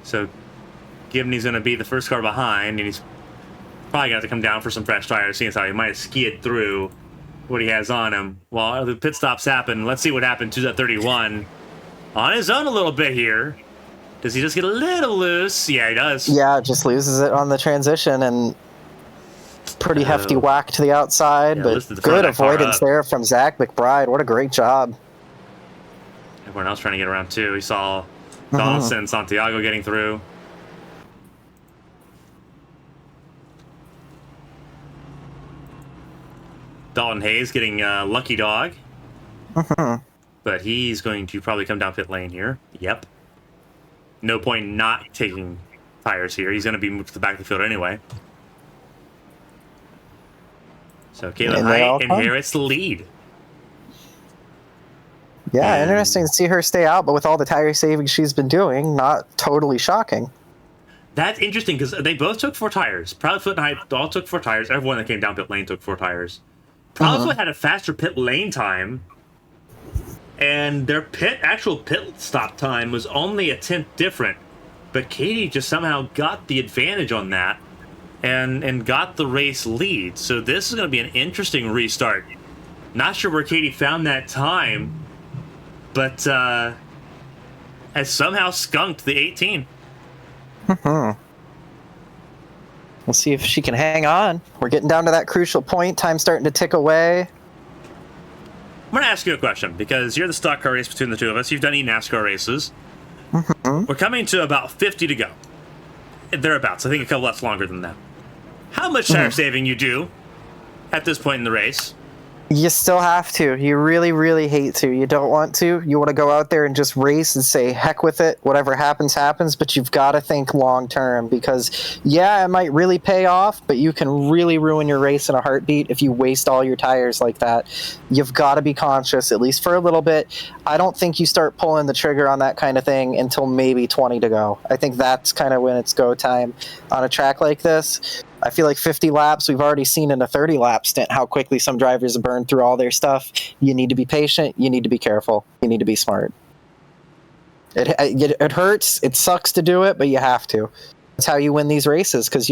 [SPEAKER 1] So Gibney's going to be the first car behind, and he's probably going to have to come down for some fresh tires, seeing as how he might have skied through what he has on him. While the pit stops happen, let's see what happened to that 31. On his own a little bit here. Does he just get a little loose? Yeah, he does.
[SPEAKER 3] Yeah, just loses it on the transition, and pretty hefty whack to the outside, but good avoidance there from Zach McBride. What a great job.
[SPEAKER 1] Everyone else trying to get around too. We saw Donaldson and Santiago getting through. Dalton Hayes getting lucky dog. But he's going to probably come down pit lane here. Yep. No point not taking tires here. He's going to be moved to the back of the field anyway. So Caitlin Height inherits the lead.
[SPEAKER 3] Yeah, interesting to see her stay out, but with all the tire saving she's been doing, not totally shocking.
[SPEAKER 1] That's interesting because they both took 4 tires. Proudfoot and Height all took 4 tires. Everyone that came down pit lane took 4 tires. Proudfoot had a faster pit lane time, and their actual pit stop time was only a 10th different. But Katie just somehow got the advantage on that and got the race lead. So this is going to be an interesting restart. Not sure where Katie found that time, but has somehow skunked the 18.
[SPEAKER 3] We'll see if she can hang on. We're getting down to that crucial point. Time's starting to tick away.
[SPEAKER 1] I'm going to ask you a question, because you're the stock car race between the two of us. You've done NASCAR races. We're coming to about 50 to go. Thereabouts. I think a couple laps longer than that. How much tire saving you do at this point in the race?
[SPEAKER 3] You still have to. You really, really hate to. You don't want to. You want to go out there and just race and say, heck with it. Whatever happens, happens. But you've got to think long term, because, yeah, it might really pay off, but you can really ruin your race in a heartbeat if you waste all your tires like that. You've got to be conscious, at least for a little bit. I don't think you start pulling the trigger on that kind of thing until maybe 20 to go. I think that's kind of when it's go time on a track like this. I feel like 50 laps, we've already seen in a 30-lap stint how quickly some drivers burn through all their stuff. You need to be patient. You need to be careful. You need to be smart. It hurts. It sucks to do it, but you have to. That's how you win these races, because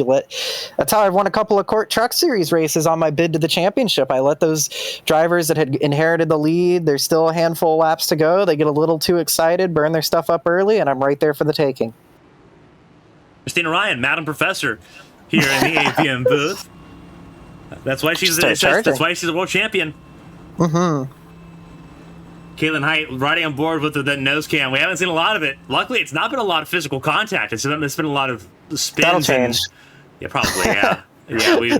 [SPEAKER 3] that's how I've won a couple of Truck Series races on my bid to the championship. I let those drivers that had inherited the lead, there's still a handful of laps to go. They get a little too excited, burn their stuff up early, and I'm right there for the taking.
[SPEAKER 1] Kristina Ryan, Madam Professor, here in the APM booth. That's why she's a world champion. Caitlin Height riding on board with the nose cam. We haven't seen a lot of it. Luckily, it's not been a lot of physical contact. It's been a lot of spins.
[SPEAKER 3] That'll change.
[SPEAKER 1] Yeah, probably. Yeah,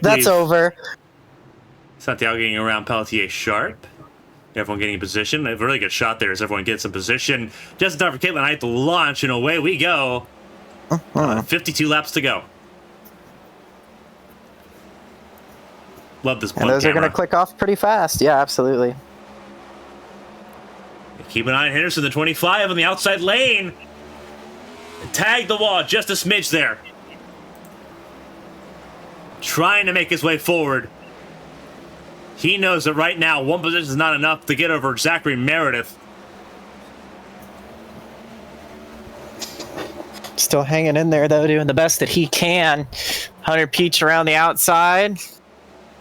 [SPEAKER 3] that's over.
[SPEAKER 1] Santiago getting around Pelletier sharp. Everyone getting in position. A really good shot there as everyone gets in position. Just in time for Caitlin Height to launch, and away we go. 52 laps to go. Love this blunt
[SPEAKER 3] And those
[SPEAKER 1] camera.
[SPEAKER 3] are going to click off pretty fast. Yeah, absolutely.
[SPEAKER 1] Keep an eye on Henderson, the 25 on the outside lane. Tag the wall, just a smidge there. Trying to make his way forward. He knows that right now, one position is not enough to get over Zachary Meredith.
[SPEAKER 3] Still hanging in there, though, doing the best that he can. Hunter Peach around the outside.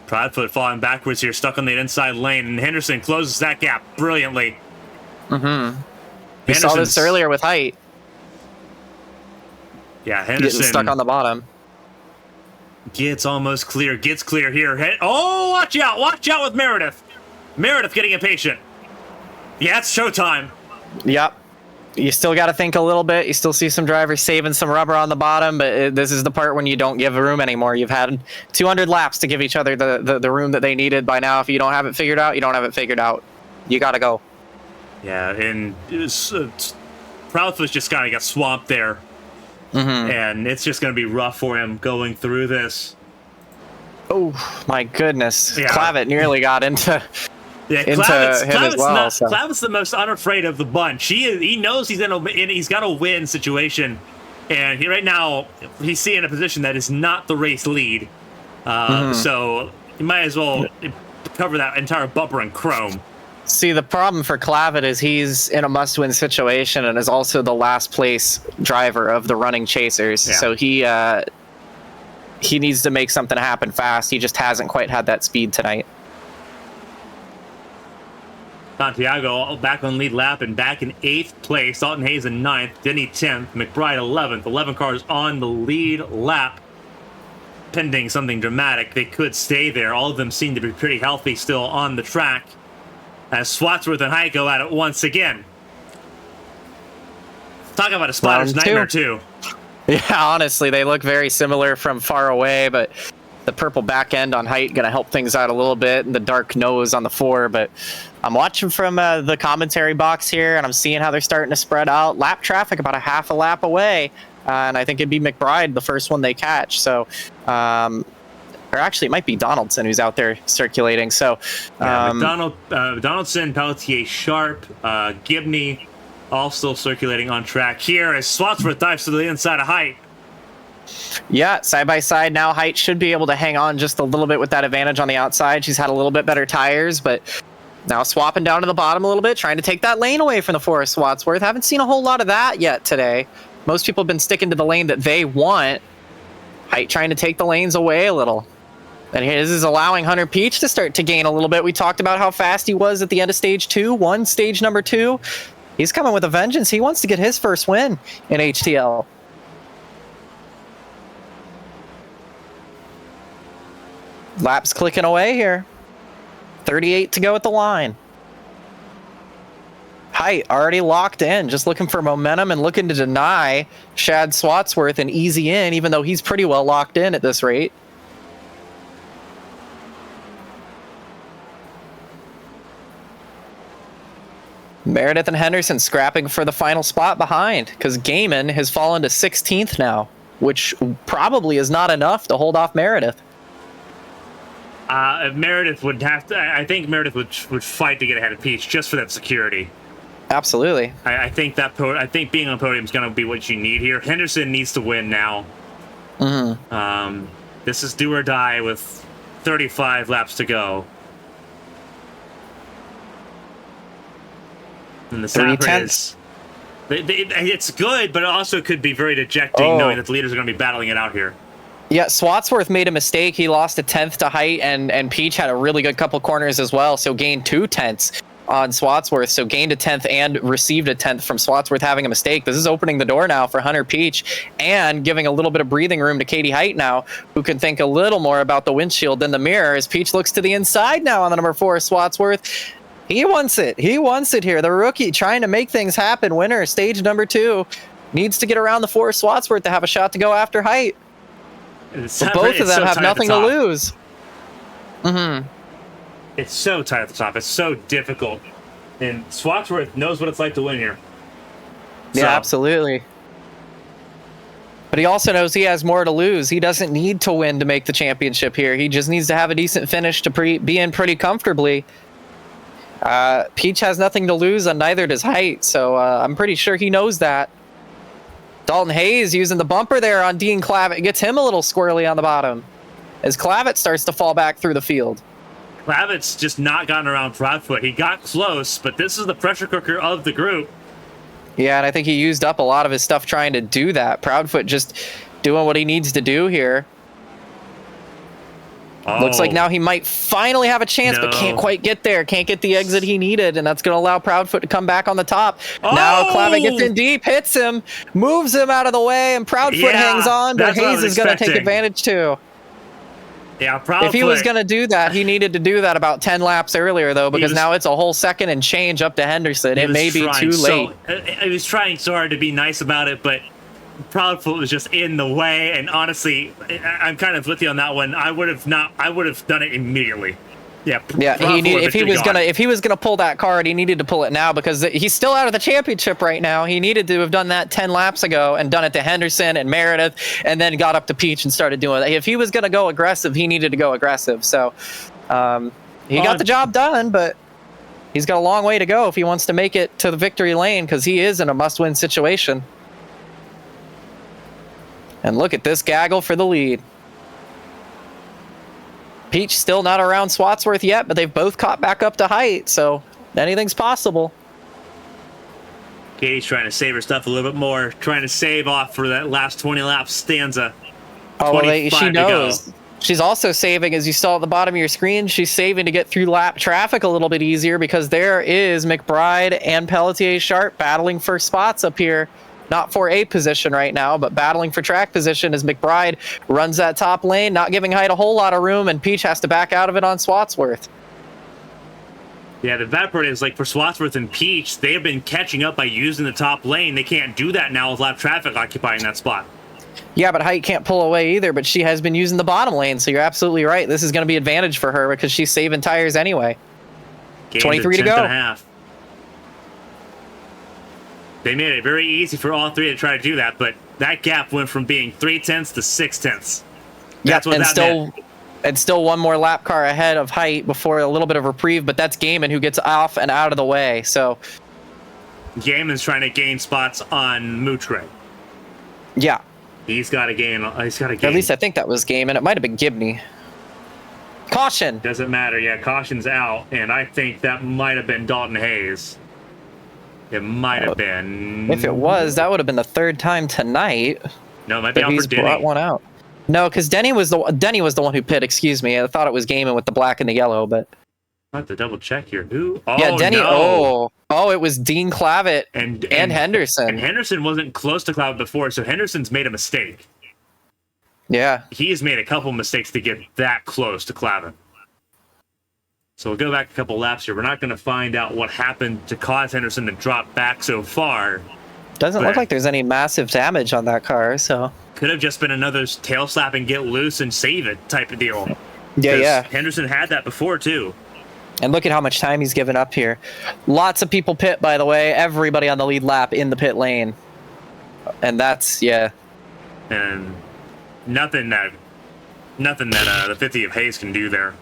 [SPEAKER 1] Proudfoot falling backwards here, stuck on the inside lane, and Henderson closes that gap brilliantly.
[SPEAKER 3] We saw this earlier with Height.
[SPEAKER 1] Yeah, Henderson
[SPEAKER 3] getting stuck on the bottom.
[SPEAKER 1] Gets almost clear, gets clear here. Oh, watch out with Meredith. Meredith getting impatient. Yeah, it's showtime.
[SPEAKER 3] Yep. You still got to think a little bit. You still see some drivers saving some rubber on the bottom, but this is the part when you don't give room anymore. You've had 200 laps to give each other the room that they needed. By now, if you don't have it figured out, you don't have it figured out. You got to go.
[SPEAKER 1] Yeah, and Proudfoot's just kind of got swamped there. And it's just going to be rough for him going through this.
[SPEAKER 3] Oh my goodness!
[SPEAKER 1] Yeah.
[SPEAKER 3] Clavet nearly got into
[SPEAKER 1] Clavit's
[SPEAKER 3] him as well. So.
[SPEAKER 1] Clavit's the most unafraid of the bunch. He knows he's he's got a win situation, and right now he's seeing a position that is not the race lead. So you might as well cover that entire bumper in chrome.
[SPEAKER 3] See, the problem for Clavet is he's in a must-win situation and is also the last place driver of the running chasers. Yeah. So he needs to make something happen fast. He just hasn't quite had that speed tonight.
[SPEAKER 1] Santiago back on lead lap and back in 8th place. Dalton Hayes in 9th. Denny 10th. McBride 11th. 11 cars on the lead lap. Pending something dramatic, they could stay there. All of them seem to be pretty healthy still on the track. As Swatsworth and Height go at it once again. Talk about a spotter's nightmare, too.
[SPEAKER 3] Yeah, honestly, they look very similar from far away, but the purple back end on Height going to help things out a little bit, and the dark nose on the 4. But I'm watching from the commentary box here, and I'm seeing how they're starting to spread out. Lap traffic about a half a lap away, and I think it'd be McBride, the first one they catch. So, or actually, it might be Donaldson who's out there circulating. So,
[SPEAKER 1] Donaldson, Pelletier, Sharp, Gibney, all still circulating on track here as Swatsworth dives to the inside of Height.
[SPEAKER 3] Yeah, side by side now. Height should be able to hang on just a little bit with that advantage on the outside. She's had a little bit better tires, but now swapping down to the bottom a little bit, trying to take that lane away from the Forest Swatsworth. Haven't seen a whole lot of that yet today. Most people have been sticking to the lane that they want. Height trying to take the lanes away a little. And his is allowing Hunter Peach to start to gain a little bit. We talked about how fast he was at the end of stage 2, stage number 2. He's coming with a vengeance. He wants to get his first win in HTL. Laps clicking away here. 38 to go at the line. Height already locked in, just looking for momentum and looking to deny Shad Swatsworth an easy in, even though he's pretty well locked in at this rate. Meredith and Henderson scrapping for the final spot behind because Gaiman has fallen to 16th now, which probably is not enough to hold off Meredith.
[SPEAKER 1] Meredith would have to. I think Meredith would fight to get ahead of Peach just for that security.
[SPEAKER 3] Absolutely.
[SPEAKER 1] I think being on the podium is going to be what you need here. Henderson needs to win now. This is do or die with 35 laps to go. And the Sapper is... It's good, but it also could be very dejecting knowing that the leaders are going to be battling it out here.
[SPEAKER 3] Yeah, Swatsworth made a mistake. He lost a 10th to Height, and Peach had a really good couple corners as well, so gained 2 tenths on Swatsworth. So gained a 10th and received a 10th from Swatsworth having a mistake. This is opening the door now for Hunter Peach and giving a little bit of breathing room to Katie Height now, who can think a little more about the windshield than the mirror as Peach looks to the inside now on the number 4, Swatsworth. He wants it. He wants it here. The rookie trying to make things happen. Winner, stage number 2. Needs to get around the 4 Swatsworth to have a shot to go after Height. But both of them have nothing to lose.
[SPEAKER 1] It's so tight at the top. It's so difficult. And Swatsworth knows what it's like to win here.
[SPEAKER 3] Yeah, absolutely. But he also knows he has more to lose. He doesn't need to win to make the championship here. He just needs to have a decent finish to be in pretty comfortably. Peach has nothing to lose, and neither does Height, so I'm pretty sure he knows that. Dalton Hayes using the bumper there on Dean Clavet gets him a little squirrely on the bottom as Clavet starts to fall back through the field.
[SPEAKER 1] Clavet's just not gotten around Proudfoot. He got close, but this is the pressure cooker of the group.
[SPEAKER 3] Yeah, and I think he used up a lot of his stuff trying to do that. Proudfoot just doing what he needs to do here. Looks like now he might finally have a chance, but can't quite get there. Can't get the exit he needed, and that's going to allow Proudfoot to come back on the top. Now Clavet gets in deep, hits him, moves him out of the way, and Proudfoot hangs on, but Hayes is going to take advantage too.
[SPEAKER 1] Yeah, Proudfoot.
[SPEAKER 3] If he was going to do that, he needed to do that about 10 laps earlier, though, because now it's a whole second and change up to Henderson. It may be too late.
[SPEAKER 1] He was trying so hard to be nice about it, but Proudfoot was just in the way, and honestly, I'm kind of with you on that one. I would have done it immediately. Yeah,
[SPEAKER 3] if he was gonna pull that card, he needed to pull it now because he's still out of the championship right now. He needed to have done that 10 laps ago and done it to Henderson and Meredith, and then got up to Peach and started doing it. If he was gonna go aggressive, he needed to go aggressive. So he got the job done, but he's got a long way to go if he wants to make it to the victory lane because he is in a must-win situation. And look at this gaggle for the lead. Peach still not around Swatsworth yet, but they've both caught back up to height, so anything's possible.
[SPEAKER 1] Katie's trying to save her stuff a little bit more, trying to save off for that last 20 lap stanza.
[SPEAKER 3] Oh, well, she knows. She's also saving, as you saw at the bottom of your screen, she's saving to get through lap traffic a little bit easier because there is McBride and Pelletier Sharp battling for spots up here. Not for a position right now, but battling for track position as McBride runs that top lane, not giving Height a whole lot of room, and Peach has to back out of it on Swatsworth.
[SPEAKER 1] Yeah, the bad part is, like, for Swatsworth and Peach, they have been catching up by using the top lane. They can't do that now with lap traffic occupying that spot.
[SPEAKER 3] Yeah, but Height can't pull away either, but she has been using the bottom lane, so you're absolutely right. This is going to be advantage for her because she's saving tires anyway. 23 to go.
[SPEAKER 1] And a half. They made it very easy for all three to try to do that, but that gap went from being 0.3 to 0.6. That's what that meant.
[SPEAKER 3] And still one more lap car ahead of Height before a little bit of reprieve, but that's Gaiman who gets off and out of the way. So
[SPEAKER 1] Gaiman's trying to gain spots on Moutre.
[SPEAKER 3] Yeah.
[SPEAKER 1] He's got to gain. At
[SPEAKER 3] least I think that was Gaiman. It might have been Gibney. Caution.
[SPEAKER 1] Doesn't matter. Yeah, caution's out, and I think that might have been Dalton Hayes. It might have been.
[SPEAKER 3] If it was, that would have been the third time tonight.
[SPEAKER 1] No, it might be out for Denny.
[SPEAKER 3] Brought one out. No, because Denny was the one who pit. Excuse me, I thought it was Gaiman with the black and the yellow, but
[SPEAKER 1] I have to double check here. Who? Oh,
[SPEAKER 3] yeah, Denny.
[SPEAKER 1] No.
[SPEAKER 3] Oh, it was Dean Clavitt and Henderson.
[SPEAKER 1] And Henderson wasn't close to Clavitt before, so Henderson's made a mistake.
[SPEAKER 3] Yeah,
[SPEAKER 1] he's made a couple mistakes to get that close to Clavitt. So we'll go back a couple laps here. We're not going to find out what happened to cause Henderson to drop back so far.
[SPEAKER 3] Doesn't look like there's any massive damage on that car, so
[SPEAKER 1] could have just been another tail slap and get loose and save it type of deal.
[SPEAKER 3] Yeah.
[SPEAKER 1] Henderson had that before too.
[SPEAKER 3] And look at how much time he's given up here. Lots of people pit, by the way. Everybody on the lead lap in the pit lane. And that's, yeah.
[SPEAKER 1] And nothing that the 50 of Hayes can do there.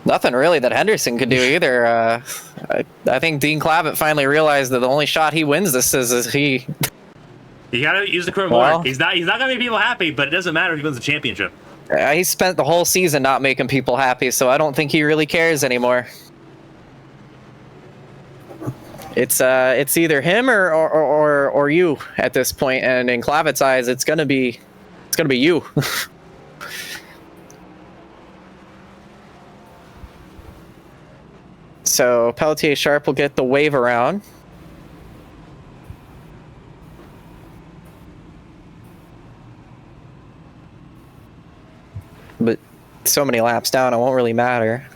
[SPEAKER 3] Nothing really that Henderson could do either. I think Dean Clavitt finally realized that the only shot he wins this is he.
[SPEAKER 1] You gotta use the curve more. He's not gonna make people happy, but it doesn't matter if he wins the championship.
[SPEAKER 3] He spent the whole season not making people happy, so I don't think he really cares anymore. It's either him or you at this point, and in Clavitt's eyes, it's gonna be you. So Pelletier Sharp will get the wave around. But so many laps down, it won't really matter.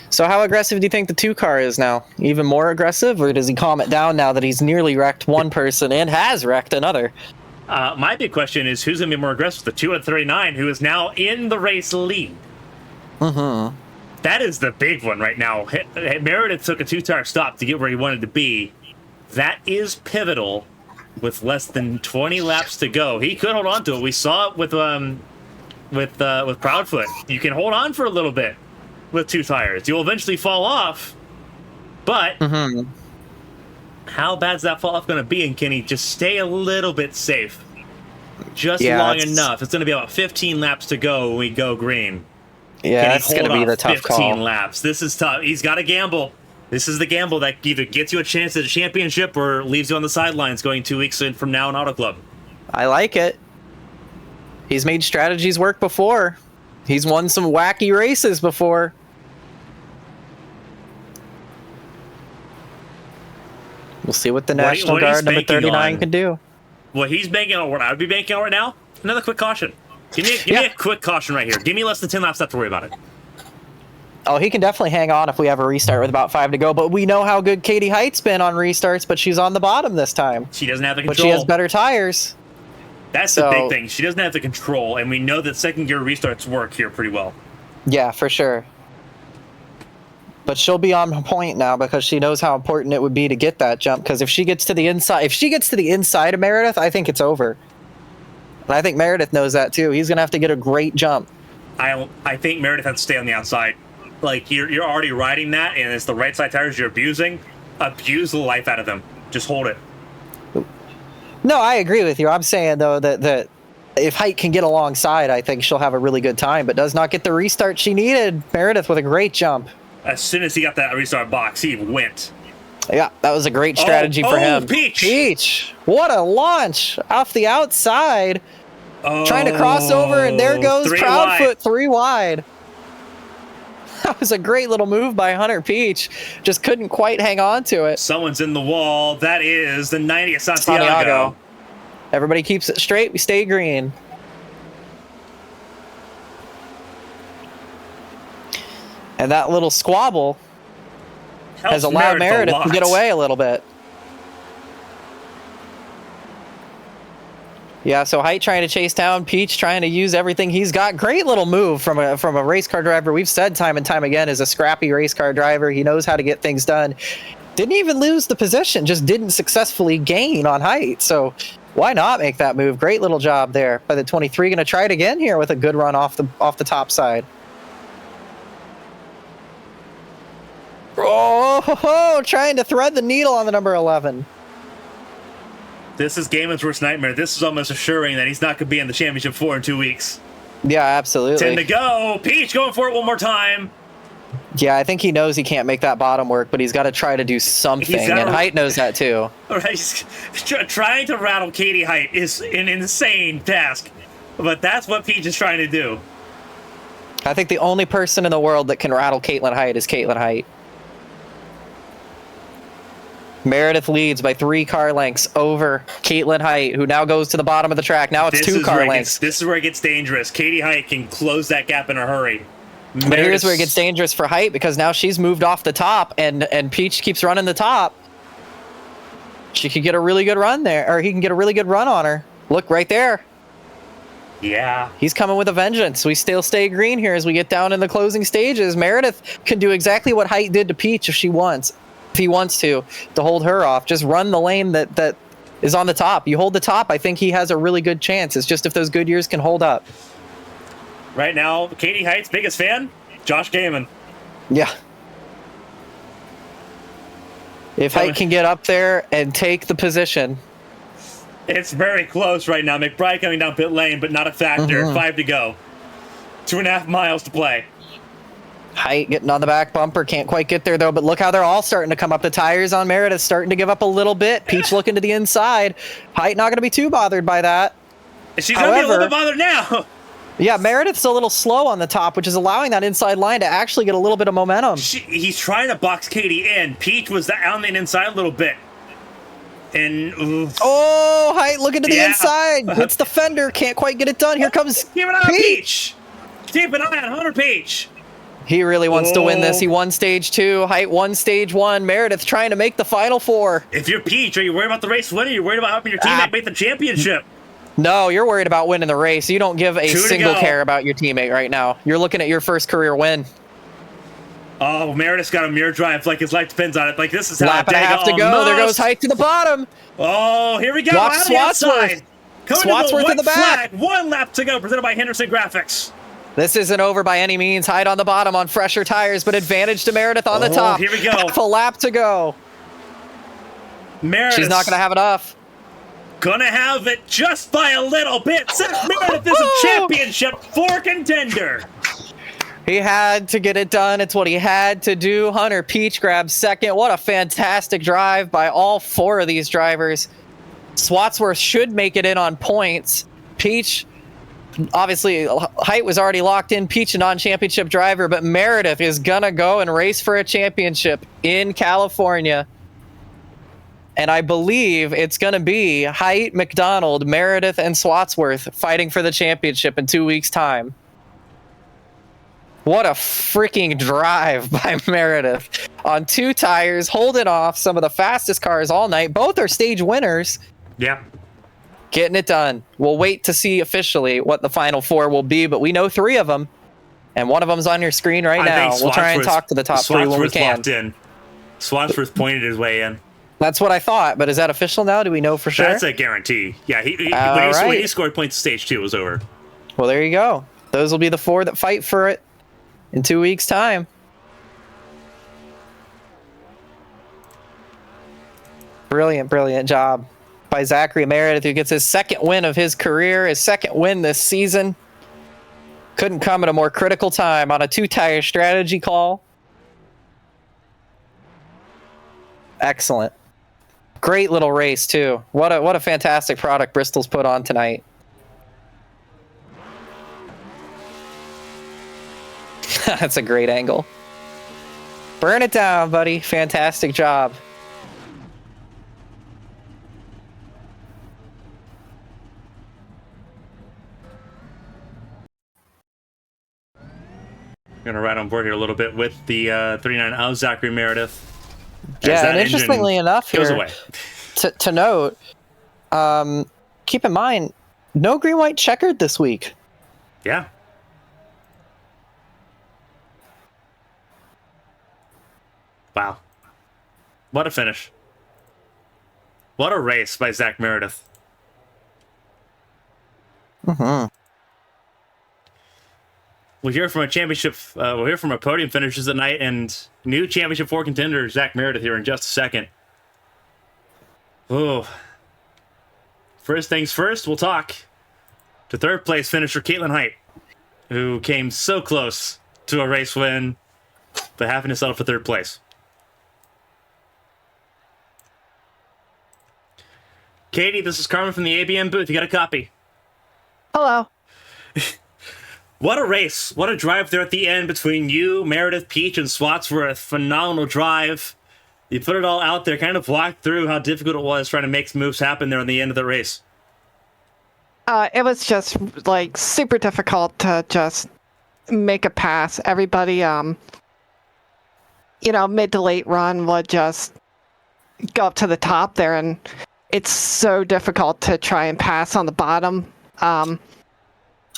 [SPEAKER 3] So how aggressive do you think the 2 car is now? Even more aggressive, or does he calm it down now that he's nearly wrecked one person and has wrecked another?
[SPEAKER 1] My big question is who's going to be more aggressive? The 2 out of 39, who is now in the race lead.
[SPEAKER 3] Mm-hmm.
[SPEAKER 1] That is the big one right now. Meredith took a 2-tire stop to get where he wanted to be. That is pivotal with less than 20 laps to go. He could hold on to it. We saw it with Proudfoot. You can hold on for a little bit with 2 tires. You'll eventually fall off, but how bad's that fall off going to be? And can he just stay a little bit safe? Just long enough. It's going to be about 15 laps to go when we go green.
[SPEAKER 3] Yeah, that's going to be the tough
[SPEAKER 1] 15
[SPEAKER 3] call.
[SPEAKER 1] 15 laps. This is tough. He's got to gamble. This is the gamble that either gets you a chance at a championship or leaves you on the sidelines going 2 weeks in from now in Auto Club.
[SPEAKER 3] I like it. He's made strategies work before. He's won some wacky races before. We'll see what the National Guard number 39 can do.
[SPEAKER 1] What he's banking on, what I would be banking on right now, another quick caution. Give me a quick caution right here. Give me less than 10 laps not to worry about it.
[SPEAKER 3] Oh, he can definitely hang on if we have a restart with about 5 to go, but we know how good Katie Height's been on restarts, but she's on the bottom this time.
[SPEAKER 1] She doesn't have the control.
[SPEAKER 3] But she has better tires.
[SPEAKER 1] That's the big thing. She doesn't have the control, and we know that second gear restarts work here pretty well.
[SPEAKER 3] Yeah, for sure. But she'll be on point now because she knows how important it would be to get that jump. Because if she gets to the inside of Meredith, I think it's over. And I think Meredith knows that too. He's gonna have to get a great jump.
[SPEAKER 1] I think Meredith has to stay on the outside. Like you're already riding that, and it's the right side tires you're abusing. Abuse the life out of them. Just hold it.
[SPEAKER 3] No, I agree with you. I'm saying though that if Height can get alongside, I think she'll have a really good time. But does not get the restart she needed. Meredith with a great jump.
[SPEAKER 1] As soon as he got that restart box, he went.
[SPEAKER 3] Yeah, that was a great strategy for him.
[SPEAKER 1] Peach!
[SPEAKER 3] What a launch off the outside. Trying to cross over, and there goes Proudfoot 3 wide. That was a great little move by Hunter Peach. Just couldn't quite hang on to it.
[SPEAKER 1] Someone's in the wall. That is the 90th Santiago.
[SPEAKER 3] Everybody keeps it straight. We stay green. And that little squabble has allowed Meredith to get away a little bit. Yeah, so Height trying to chase down Peach, trying to use everything he's got. Great little move from a race car driver. We've said time and time again, is a scrappy race car driver. He knows how to get things done. Didn't even lose the position, just didn't successfully gain on Height. So why not make that move? Great little job there by the 23. Going to try it again here with a good run off the top side. Oh, trying to thread the needle on the number 11.
[SPEAKER 1] This is Gaiman's worst nightmare. This is almost assuring that he's not going to be in the championship 4 in 2 weeks.
[SPEAKER 3] Yeah, absolutely.
[SPEAKER 1] 10 to go. Peach going for it one more time.
[SPEAKER 3] Yeah, I think he knows he can't make that bottom work, but he's got to try to do something, and Height knows that too.
[SPEAKER 1] All right, trying to rattle Katie Height is an insane task, but that's what Peach is trying to do.
[SPEAKER 3] I think the only person in the world that can rattle Caitlin Height is Caitlin Height. Meredith leads by 3 car lengths over Caitlin Height, who now goes to the bottom of the track. Now it's 2 car lengths.
[SPEAKER 1] This is where it gets dangerous. Katie Height can close that gap in a hurry.
[SPEAKER 3] But here's where it gets dangerous for Height, because now she's moved off the top, and Peach keeps running the top. She could get a really good run there, or he can get a really good run on her. Look, right there.
[SPEAKER 1] Yeah.
[SPEAKER 3] He's coming with a vengeance. We still stay green here as we get down in the closing stages. Meredith can do exactly what Height did to Peach if she wants. If he wants to hold her off. Just run the lane that is on the top. You hold the top, I think he has a really good chance. It's just if those good years can hold up.
[SPEAKER 1] Right now, Katie Height's biggest fan, Josh Gaiman.
[SPEAKER 3] Yeah. If Height can get up there and take the position.
[SPEAKER 1] It's very close right now. McBride coming down pit lane, but not a factor. 5 to go. 2.5 miles to play.
[SPEAKER 3] Height getting on the back bumper. Can't quite get there, though. But look how they're all starting to come up. The tires on Meredith starting to give up a little bit. Peach looking to the inside. Height not going to be too bothered by that.
[SPEAKER 1] She's going to be a little bit bothered now.
[SPEAKER 3] Yeah, Meredith's a little slow on the top, which is allowing that inside line to actually get a little bit of momentum.
[SPEAKER 1] He's trying to box Katie in. Peach was on the inside a little bit. And
[SPEAKER 3] oh, Height looking to the inside. Hits the fender. Can't quite get it done. Here comes
[SPEAKER 1] Keep an eye on Peach. Keep an eye on Hunter Peach.
[SPEAKER 3] He really wants to win this. He won stage 2. Height won stage 1. Meredith trying to make the final 4.
[SPEAKER 1] If you're Peach, are you worried about the race winning? You're worried about helping your teammate make the championship.
[SPEAKER 3] No, you're worried about winning the race. You don't give a single care about your teammate right now. You're looking at your first career win.
[SPEAKER 1] Oh, Meredith's got a mirror drive like his life depends on it. Like this is how
[SPEAKER 3] lap and a half to go. There goes Height to the bottom.
[SPEAKER 1] Oh, here we go.
[SPEAKER 3] Watch Swatsworth.
[SPEAKER 1] Swatsworth
[SPEAKER 3] in the back.
[SPEAKER 1] 1 lap to go. Presented by Henderson Graphix.
[SPEAKER 3] This isn't over by any means. Height on the bottom on fresher tires, but advantage to Meredith on the top.
[SPEAKER 1] Here we go.
[SPEAKER 3] Half a lap to go.
[SPEAKER 1] Meredith.
[SPEAKER 3] She's not going to have enough.
[SPEAKER 1] Gonna have it just by a little bit. Meredith is a championship 4 contender.
[SPEAKER 3] He had to get it done. It's what he had to do. Hunter Peach grabs second. What a fantastic drive by all 4 of these drivers. Swatsworth should make it in on points. Peach, obviously, Height was already locked in. Peach, a non-championship driver, but Meredith is gonna go and race for a championship in California. And I believe it's going to be Height, McDonald, Meredith, and Swatsworth fighting for the championship in 2 weeks' time. What a freaking drive by Meredith. On 2 tires, holding off some of the fastest cars all night. Both are stage winners.
[SPEAKER 1] Yeah.
[SPEAKER 3] Getting it done. We'll wait to see officially what the final 4 will be, but we know 3 of them, and one of them's on your screen right now. We'll try and talk to the top 3 when we can.
[SPEAKER 1] Locked in. Swansworth pointed his way in.
[SPEAKER 3] That's what I thought, but is that official now? Do we know for sure?
[SPEAKER 1] That's a guarantee. Yeah, when he scored points, stage 2 was over.
[SPEAKER 3] Well, there you go. Those will be the 4 that fight for it in 2 weeks' time. Brilliant, brilliant job by Zachary Meredith, who gets his 2nd win of his career, his 2nd win this season. Couldn't come at a more critical time on a 2-tire strategy call. Excellent. Great little race, too. What a fantastic product Bristol's put on tonight. That's a great angle. Burn it down, buddy. Fantastic job.
[SPEAKER 1] Going to ride on board here a little bit with the 39 of Zachary Meredith.
[SPEAKER 3] Yeah, and interestingly enough here, to note, keep in mind, no green-white checkered this week.
[SPEAKER 1] Yeah. Wow. What a finish. What a race by Zach Meredith.
[SPEAKER 3] Mm-hmm.
[SPEAKER 1] We'll hear from a championship. We'll hear from a podium finishes tonight and new championship 4 contender Zach Meredith here in just a second. Oh, first things first, we'll talk to 3rd place finisher Caitlin Height, who came so close to a race win, but having to settle for 3rd place. Katie, this is Carmen from the ABM booth. You got a copy?
[SPEAKER 4] Hello.
[SPEAKER 1] What a race. What a drive there at the end between you, Meredith, Peach, and Swatsworth. Phenomenal drive. You put it all out there, kind of walked through how difficult it was trying to make moves happen there on the end of the race.
[SPEAKER 4] It was just, like, super difficult to just make a pass. Everybody, mid to late run would just go up to the top there, and it's so difficult to try and pass on the bottom.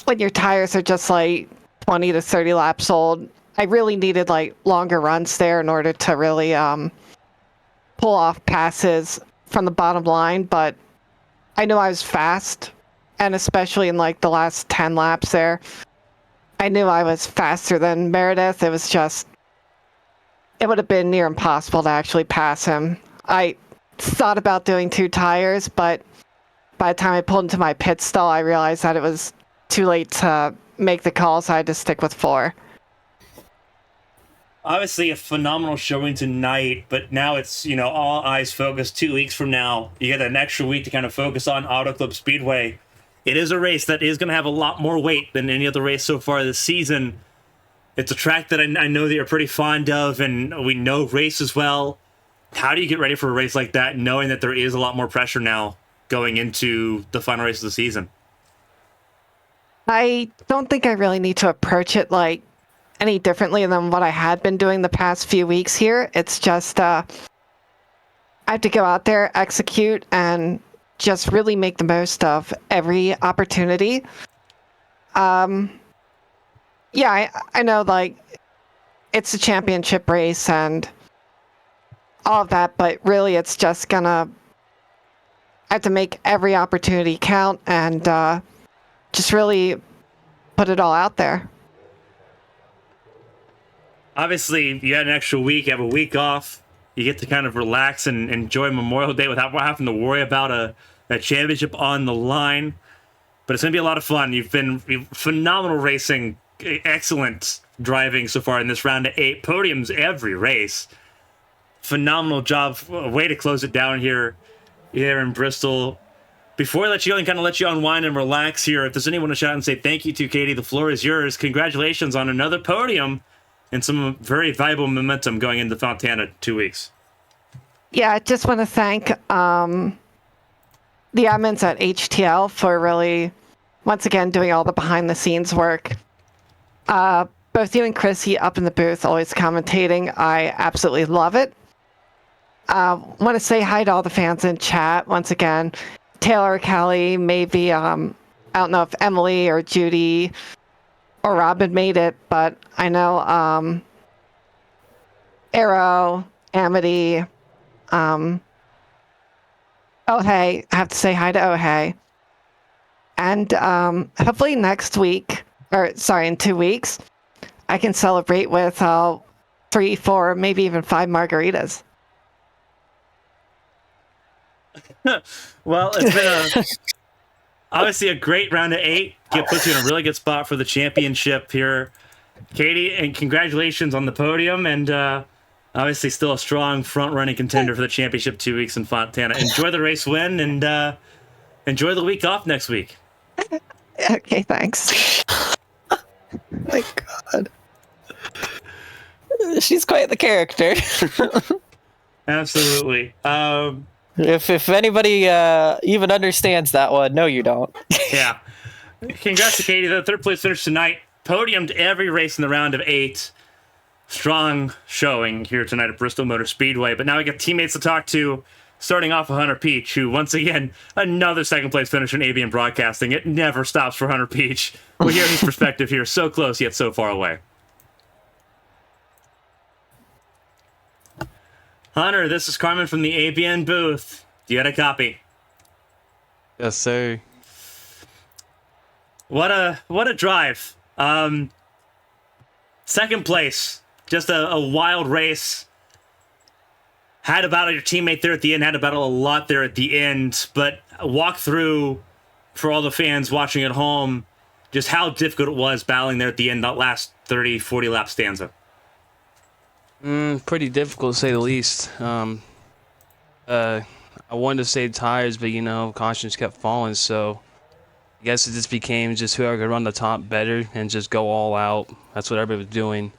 [SPEAKER 4] When your tires are just like 20 to 30 laps old, I really needed like longer runs there in order to really pull off passes from the bottom line. But I knew I was fast, and especially in like the last 10 laps there, I knew I was faster than Meredith. It would have been near impossible to actually pass him. I thought about doing 2 tires, but by the time I pulled into my pit stall, I realized that it was too late to make the call, so I had to stick with 4.
[SPEAKER 1] Obviously a phenomenal showing tonight, but now it's, all eyes focused 2 weeks from now. You get an extra week to kind of focus on Auto Club Speedway. It is a race that is going to have a lot more weight than any other race so far this season. It's a track that I know that you're pretty fond of, and we know races well. How do you get ready for a race like that, knowing that there is a lot more pressure now going into the final race of the season?
[SPEAKER 4] I don't think I really need to approach it like any differently than what I had been doing the past few weeks here. It's just I have to go out there, execute, and just really make the most of every opportunity. I know like it's a championship race and all of that, but really it's just I have to make every opportunity count and just really put it all out there.
[SPEAKER 1] Obviously, you had an extra week, you have a week off. You get to kind of relax and enjoy Memorial Day without having to worry about a championship on the line. But it's going to be a lot of fun. You've been phenomenal racing, excellent driving so far in this round of 8. Podiums every race. Phenomenal job. Way to close it down here in Bristol. Before I let you go and kind of let you unwind and relax here, if there's anyone to shout out and say thank you to, Katie, the floor is yours. Congratulations on another podium and some very valuable momentum going into Fontana 2 weeks.
[SPEAKER 4] Yeah, I just want to thank the admins at HTL for really, once again, doing all the behind-the-scenes work. Both you and Chrissy up in the booth, always commentating. I absolutely love it. Want to say hi to all the fans in chat once again. Taylor, Kelly, maybe I don't know if Emily or Judy or Robin made it, but I know Arrow, Amity, oh hey, I have to say hi to Oh hey. And hopefully next week, or sorry, in 2 weeks, I can celebrate with 3, 4, maybe even 5 margaritas.
[SPEAKER 1] Well, it's been obviously a great round of 8. It puts you in a really good spot for the championship here, Katie. And congratulations on the podium, and obviously still a strong front-running contender for the championship 2 weeks in Fontana. Enjoy the race win, and enjoy the week off next week.
[SPEAKER 4] Okay, thanks.
[SPEAKER 3] My God. She's quite the character.
[SPEAKER 1] Absolutely.
[SPEAKER 3] If anybody even understands that one, no, you don't.
[SPEAKER 1] Yeah. Congrats to Katie. The third place finish tonight. Podiumed every race in the round of 8. Strong showing here tonight at Bristol Motor Speedway. But now we got teammates to talk to. Starting off with Hunter Peach, who, once again, another second-place finish in ABM Broadcasting. It never stops for Hunter Peach. We'll hear his perspective here. So close, yet so far away. Hunter, this is Carmen from the ABN booth. You had a copy.
[SPEAKER 5] Yes, sir.
[SPEAKER 1] What a drive. Second place. Just a wild race. Had to battle your teammate there at the end, had to battle a lot there at the end, but walk through for all the fans watching at home just how difficult it was battling there at the end, that last 30, 40 lap stanza.
[SPEAKER 5] Pretty difficult to say the least. I wanted to save tires, but cautions kept falling, so I guess it just became just whoever could run the top better and just go all out. That's what everybody was doing.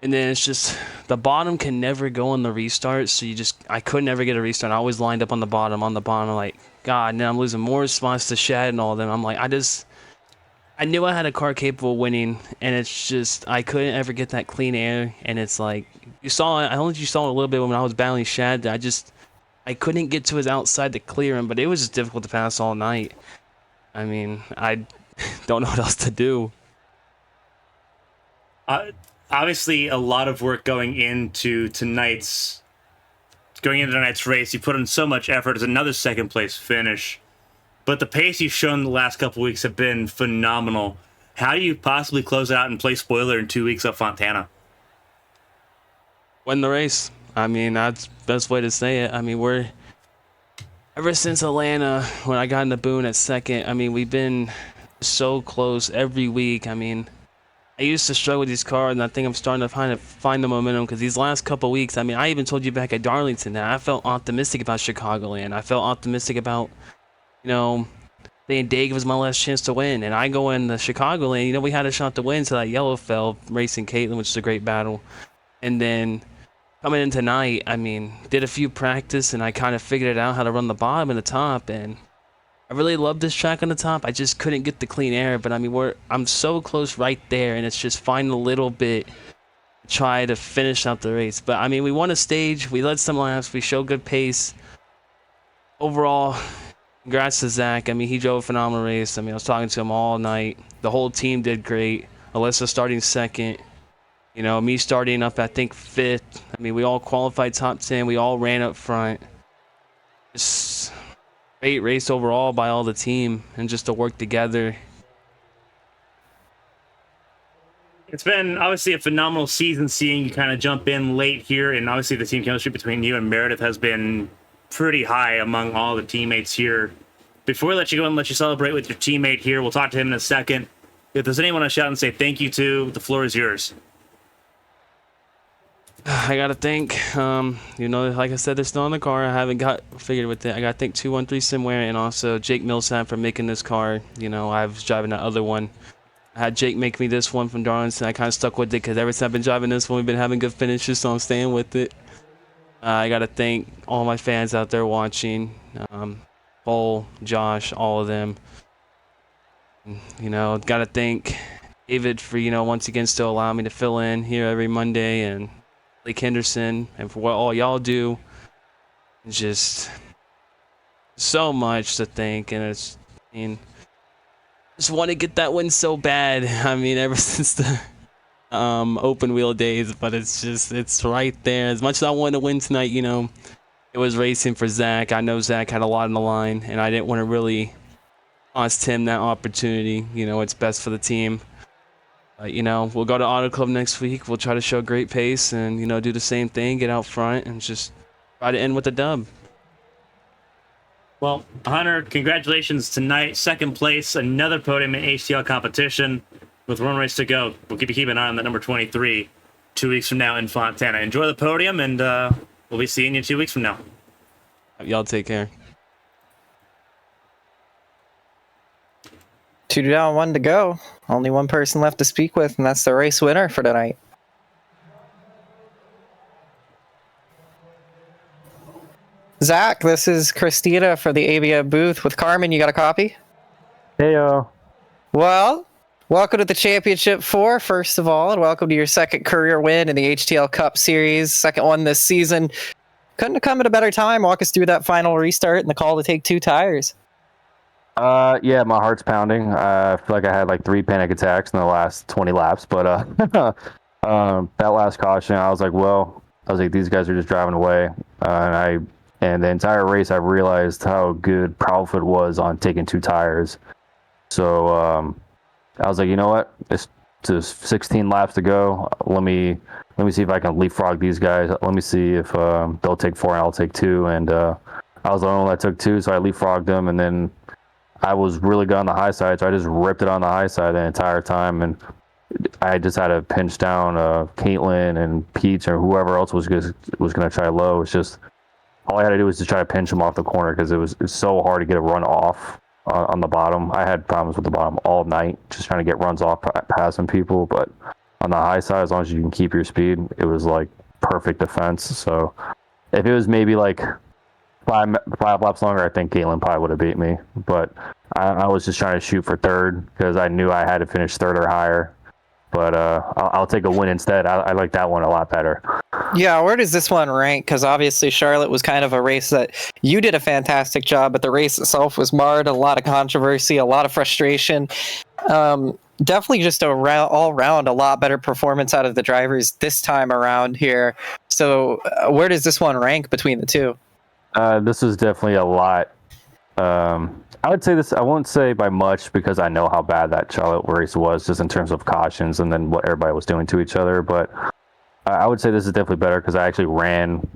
[SPEAKER 5] And then it's just the bottom can never go on the restart, so I could never get a restart. I always lined up on the bottom. I'm like, God, now I'm losing more spots to Shad and all of them. I'm like, I knew I had a car capable of winning, and it's just I couldn't ever get that clean air. And it's like you saw it. I don't know if you saw it a little bit when I was battling Shad. I couldn't get to his outside to clear him, but it was just difficult to pass all night. I mean, I don't know what else to do.
[SPEAKER 1] Obviously, a lot of work going into tonight's race. You put in so much effort. It's another second place finish, but the pace you've shown the last couple weeks have been phenomenal. How do you possibly close out and play spoiler in 2 weeks at Fontana?
[SPEAKER 5] Win the race. I mean, that's the best way to say it. I mean, ever since Atlanta, when I got in the Boone at second, I mean, we've been so close every week. I mean, I used to struggle with these cars, and I think I'm starting to find the momentum because these last couple weeks, I mean, I even told you back at Darlington that I felt optimistic about Chicagoland. I felt optimistic about, saying Dave was my last chance to win. And I go in the Chicagoland, we had a shot to win, so that yellow fell racing Caitlin, which is a great battle. And then coming in tonight, I mean, did a few practice, and I kind of figured out how to run the bottom and the top, and I really love this track on the top. I just couldn't get the clean air, but I mean, I'm so close right there, and it's just finding a little bit to try to finish out the race. But I mean, we won a stage, we led some laps, we showed good pace. Overall, congrats to Zach. I mean, he drove a phenomenal race. I mean, I was talking to him all night. The whole team did great. Alyssa starting second. Me starting up, I think, 5th. I mean, we all qualified top 10. We all ran up front. Just great race overall by all the team, and just to work together.
[SPEAKER 1] It's been obviously a phenomenal season seeing you kind of jump in late here, and obviously the team chemistry between you and Meredith has been pretty high among all the teammates here. Before we let you go and let you celebrate with your teammate here, we'll talk to him in a second. If there's anyone to shout and say thank you to, the floor is yours.
[SPEAKER 5] I gotta thank, like I said, they're still in the car. I haven't got figured with it. I gotta thank 213 Somewhere, and also Jake Millsap for making this car. I was driving that other one. I had Jake make me this one from Darlington. I kind of stuck with it because ever since I've been driving this one, we've been having good finishes, so I'm staying with it. I gotta thank all my fans out there watching. Paul, Josh, all of them. Gotta thank David for, once again still allowing me to fill in here every Monday, and Blake Henderson, and for what all y'all do. Just so much to think, and just want to get that win so bad. I mean, ever since the open wheel days, but it's right there. As much as I wanted to win tonight, it was racing for Zach. I know Zach had a lot on the line, and I didn't want to really cost him that opportunity. It's best for the team. We'll go to Auto Club next week. We'll try to show great pace and, do the same thing, get out front, and just try to end with a dub.
[SPEAKER 1] Well, Hunter, congratulations tonight. Second place, another podium in HTL competition with one race to go. We'll keep an eye on that number 23 2 weeks from now in Fontana. Enjoy the podium, and we'll be seeing you 2 weeks from now.
[SPEAKER 5] Y'all take care.
[SPEAKER 3] 2 down, 1 to go. Only one person left to speak with, and that's the race winner for tonight. Zach, this is Kristina for the ABM booth with Carmen. You got a copy?
[SPEAKER 6] Heyo.
[SPEAKER 3] Well, welcome to the Championship 4, first of all, and welcome to your second career win in the HTL Cup Series, second one this season. Couldn't have come at a better time. Walk us through that final restart and the call to take 2 tires.
[SPEAKER 6] Yeah, my heart's pounding. I feel like I had like 3 panic attacks in the last 20 laps, but that last caution, I was like, these guys are just driving away. And the entire race, I realized how good Proudfoot was on taking 2 tires. So I was like, you know what? It's just 16 laps to go. Let me see if I can leapfrog these guys. Let me see if they'll take 4 and I'll take 2. And I was the only one that took 2, so I leapfrogged them, and then I was really good on the high side, so I just ripped it on the high side the entire time, and I just had to pinch down Caitlin and Peach or whoever else was going to try low. It's just all I had to do was just try to pinch them off the corner because it's so hard to get a run off on the bottom. I had problems with the bottom all night, just trying to get runs off passing people, but on the high side, as long as you can keep your speed, it was like perfect defense. So if it was maybe like five laps longer, I think Caitlin probably would have beat me. But I was just trying to shoot for third because I knew I had to finish third or higher. But I'll take a win instead. I like that one a lot better.
[SPEAKER 3] Yeah, where does this one rank? Because obviously Charlotte was kind of a race that you did a fantastic job, but the race itself was marred, a lot of controversy, a lot of frustration. Definitely just all round a lot better performance out of the drivers this time around here. So where does this one rank between the two?
[SPEAKER 6] This is definitely a lot. I would say this, I won't say by much because I know how bad that Charlotte race was just in terms of cautions and then what everybody was doing to each other. But I would say this is definitely better because I actually ran,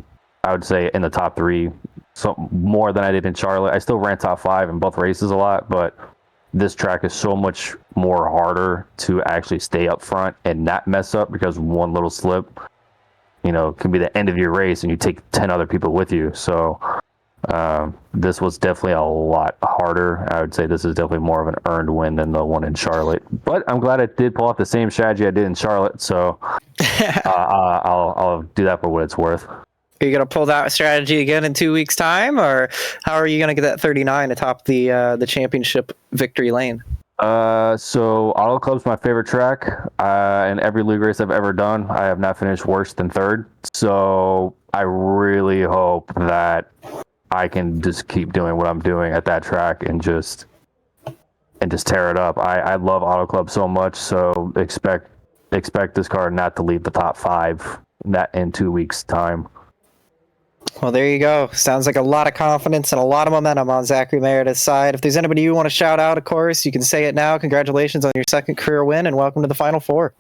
[SPEAKER 6] I would say, in the top 3 so more than I did in Charlotte. I still ran top 5 in both races a lot, but this track is so much more harder to actually stay up front and not mess up because one little slip, can be the end of your race and you take 10 other people with you. So this was definitely a lot harder. I would say this is definitely more of an earned win than the one in Charlotte. But I'm glad I did pull off the same strategy I did in Charlotte. So I'll do that for what it's worth.
[SPEAKER 3] Are you going to pull that strategy again in 2 weeks' time, or how are you going to get that 39 atop the championship victory lane?
[SPEAKER 6] So Auto Club's my favorite track. In every league race I've ever done, I have not finished worse than third. So I really hope that I can just keep doing what I'm doing at that track and just tear it up. I love Auto Club so much, so expect this car not to leave the top 5 in 2 weeks' time.
[SPEAKER 3] Well, there you go. Sounds like a lot of confidence and a lot of momentum on Zachary Meredith's side. If there's anybody you want to shout out, of course, you can say it now. Congratulations on your second career win, and welcome to the Final Four.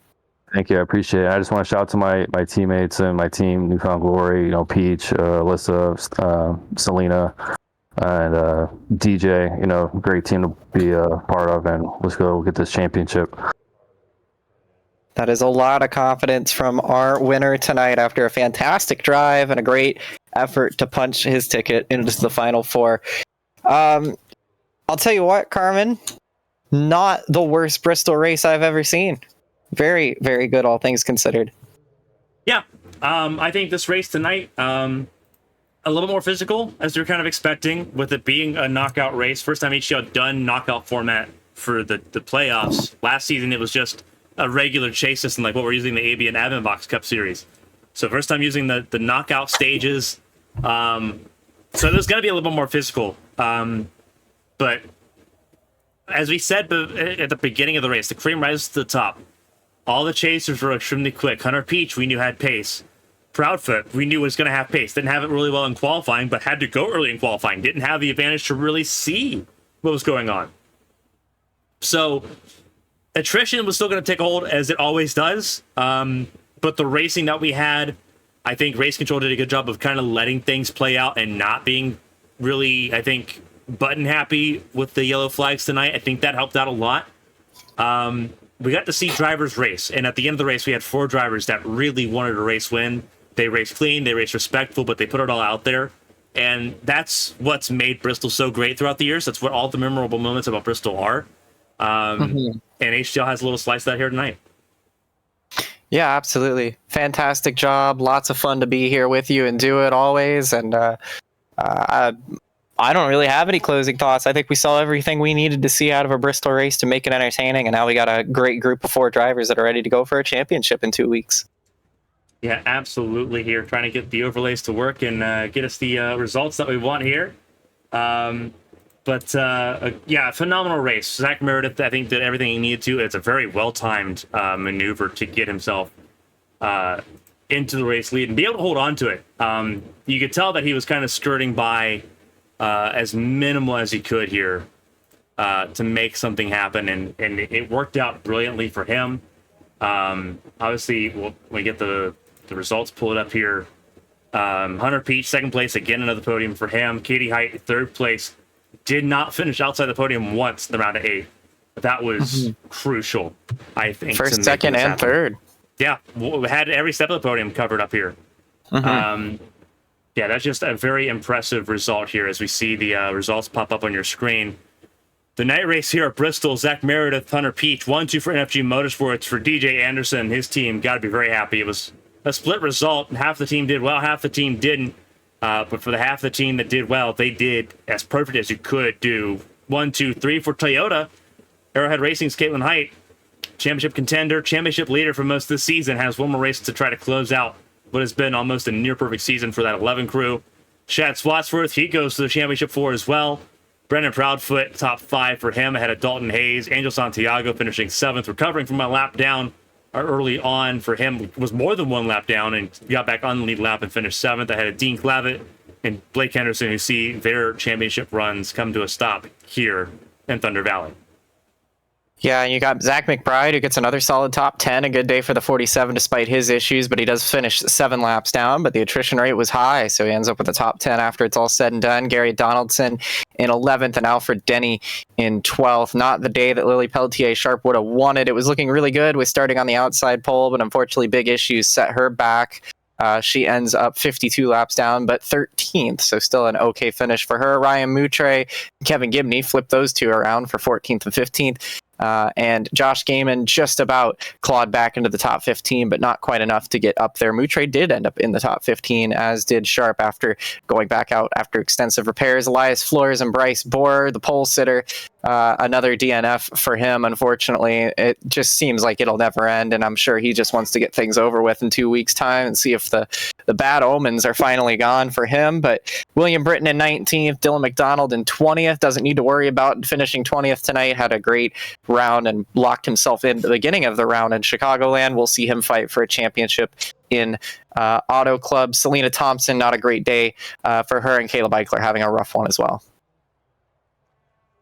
[SPEAKER 6] Thank you. I appreciate it. I just want to shout out to my teammates and my team, Newfound Glory, Peach, Alyssa, Selena, and DJ. Great team to be a part of, and let's go get this championship.
[SPEAKER 3] That is a lot of confidence from our winner tonight after a fantastic drive and a great effort to punch his ticket into the Final Four. I'll tell you what, Carmen, not the worst Bristol race I've ever seen. Very, very good, all things considered.
[SPEAKER 1] Yeah, I think this race tonight, a little more physical, as you're kind of expecting, with it being a knockout race. First time HTL done knockout format for the playoffs. Last season, it was just a regular chase system like what we're using the AB and Admin Box Cup Series. So first time using the knockout stages. So there's going to be a little bit more physical But as we said at the beginning of the race, the cream rises to the top. All the chasers were extremely quick. Hunter Peach, we knew had pace. Proudfoot, we knew was going to have pace. Didn't have it really well in qualifying, but had to go early in qualifying. Didn't have the advantage to really see what was going on. So attrition was still going to take a hold, as it always does. But the racing that we had, I think Race Control did a good job of kind of letting things play out and not being really, I think, button happy with the yellow flags tonight. I think that helped out a lot. We got to see drivers race, and at the end of the race, we had 4 drivers that really wanted a race win. They raced clean, they raced respectful, but they put it all out there. And that's what's made Bristol so great throughout the years. That's what all the memorable moments about Bristol are. And HTL has a little slice of that here tonight.
[SPEAKER 3] Yeah, absolutely. Fantastic job. Lots of fun to be here with you and do it always. And I don't really have any closing thoughts. I think we saw everything we needed to see out of a Bristol race to make it entertaining. And now we got a great group of 4 drivers that are ready to go for a championship in 2 weeks.
[SPEAKER 1] Yeah, absolutely. Here, trying to get the overlays to work and get us the results that we want here. Yeah, phenomenal race. Zach Meredith, I think, did everything he needed to. It's a very well-timed maneuver to get himself into the race lead and be able to hold on to it. You could tell that he was kind of skirting by as minimal as he could here to make something happen, and it worked out brilliantly for him. Obviously, when we get the results, pull it up here. Hunter Peach, second place, again, another podium for him. Katie Height, third place, did not finish outside the podium once in the round of 8. That was crucial, I think.
[SPEAKER 3] First, second, and third.
[SPEAKER 1] Yeah, we had every step of the podium covered up here. Yeah, that's just a very impressive result here as we see the results pop up on your screen. The night race here at Bristol, Zach Meredith, Hunter Peach, 1-2 for NFG Motorsports. For DJ Anderson, his team got to be very happy. It was a split result. Half the team did well, half the team didn't. But for the half of the team that did well, they did as perfect as you could do. 1, 2, 3 for Toyota. Arrowhead Racing's Caitlin Height, championship contender, championship leader for most of the season, has one more race to try to close out what has been almost a near-perfect season for that 11 crew. Shad Swatsworth, he goes to the championship 4 as well. Brendan Proudfoot, top 5 for him, ahead of Dalton Hayes. Angel Santiago finishing 7th, recovering from a lap down early on for him. Was more than 1 lap down and got back on the lead lap and finished 7th, ahead of Dean Clavitt and Blake Henderson, who see their championship runs come to a stop here in Thunder Valley.
[SPEAKER 3] Yeah, and you got Zach McBride, who gets another solid top 10. A good day for the 47 despite his issues, but he does finish 7 laps down, but the attrition rate was high, so he ends up with a top 10 after it's all said and done. Gary Donaldson in 11th and Alfred Denny in 12th. Not the day that Lily Pelletier Sharp would have wanted. It was looking really good with starting on the outside pole, but unfortunately big issues set her back. She ends up 52 laps down, but 13th, so still an okay finish for her. Ryan Moutre, Kevin Gibney flipped those two around for 14th and 15th. And Josh Gaiman just about clawed back into the top 15, but not quite enough to get up there. Moutre did end up in the top 15, as did Sharp after going back out after extensive repairs. Elias Flores and Bryce Borer, the pole sitter, another DNF for him, unfortunately. It just seems like it'll never end, and I'm sure he just wants to get things over with in 2 weeks' time and see if the bad omens are finally gone for him. But William Britton in 19th, Dylan McDonald in 20th, doesn't need to worry about finishing 20th tonight, had a great round and locked himself in the beginning of the round in Chicagoland. We'll see him fight for a championship in Auto Club. Selena Thompson, not a great day for her, and Caleb Eichler having a rough one as well.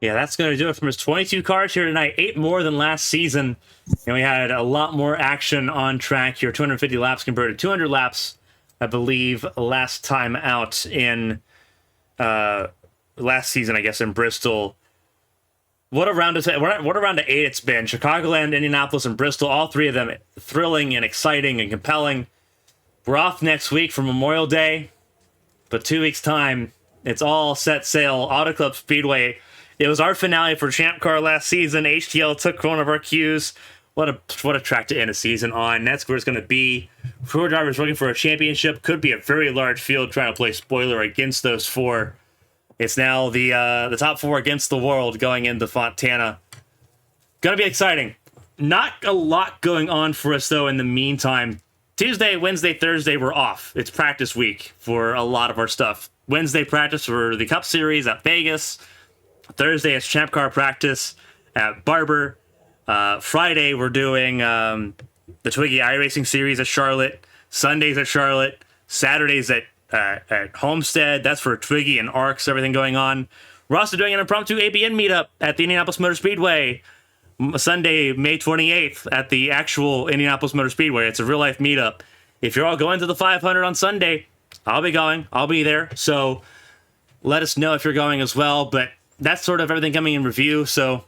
[SPEAKER 1] Yeah, that's going to do it from his 22 cars here tonight. 8 more than last season. And we had a lot more action on track here. 250 laps compared to 200 laps, I believe, last time out in last season, I guess, in Bristol. What a round of 8 it's been. Chicagoland, Indianapolis, and Bristol, all 3 of them thrilling and exciting and compelling. We're off next week for Memorial Day, but 2 weeks' time, it's all set sail. Auto Club Speedway. It was our finale for Champ Car last season. HTL took one of our cues. What a track to end a season on. That's where it's going to be. 4 drivers looking for a championship. Could be a very large field trying to play spoiler against those 4. It's now the top 4 against the world going into Fontana. Gonna be exciting. Not a lot going on for us, though, in the meantime. Tuesday, Wednesday, Thursday, we're off. It's practice week for a lot of our stuff. Wednesday practice for the Cup Series at Vegas. Thursday it's Champ Car practice at Barber. Friday we're doing the Twiggy iRacing Series at Charlotte. Sundays at Charlotte. Saturdays at Homestead. That's for Twiggy and ARCs, everything going on. We're also doing an impromptu ABN meetup at the Indianapolis Motor Speedway Sunday, May 28th at the actual Indianapolis Motor Speedway. It's a real-life meetup. If you're all going to the 500 on Sunday, I'll be going. I'll be there. So let us know if you're going as well. But that's sort of everything coming in review. So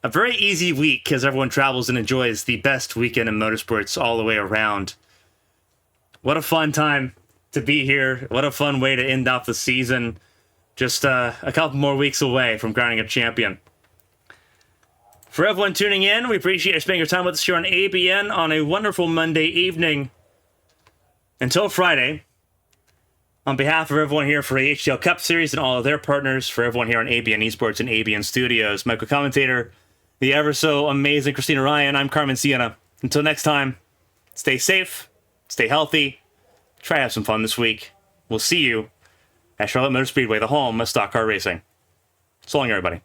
[SPEAKER 1] a very easy week because everyone travels and enjoys the best weekend in motorsports all the way around. What a fun time to be here. What a fun way to end off the season. Just a couple more weeks away from crowning a champion. For everyone tuning in, we appreciate you spending your time with us here on ABN on a wonderful Monday evening. Until Friday, on behalf of everyone here for the HTL Cup Series and all of their partners, for everyone here on ABN Esports and ABN Studios, Michael Commentator, the ever so amazing Kristina Ryan, I'm Carmen Sienna. Until next time, stay safe, stay healthy, try to have some fun this week. We'll see you at Charlotte Motor Speedway, the home of stock car racing. So long, everybody.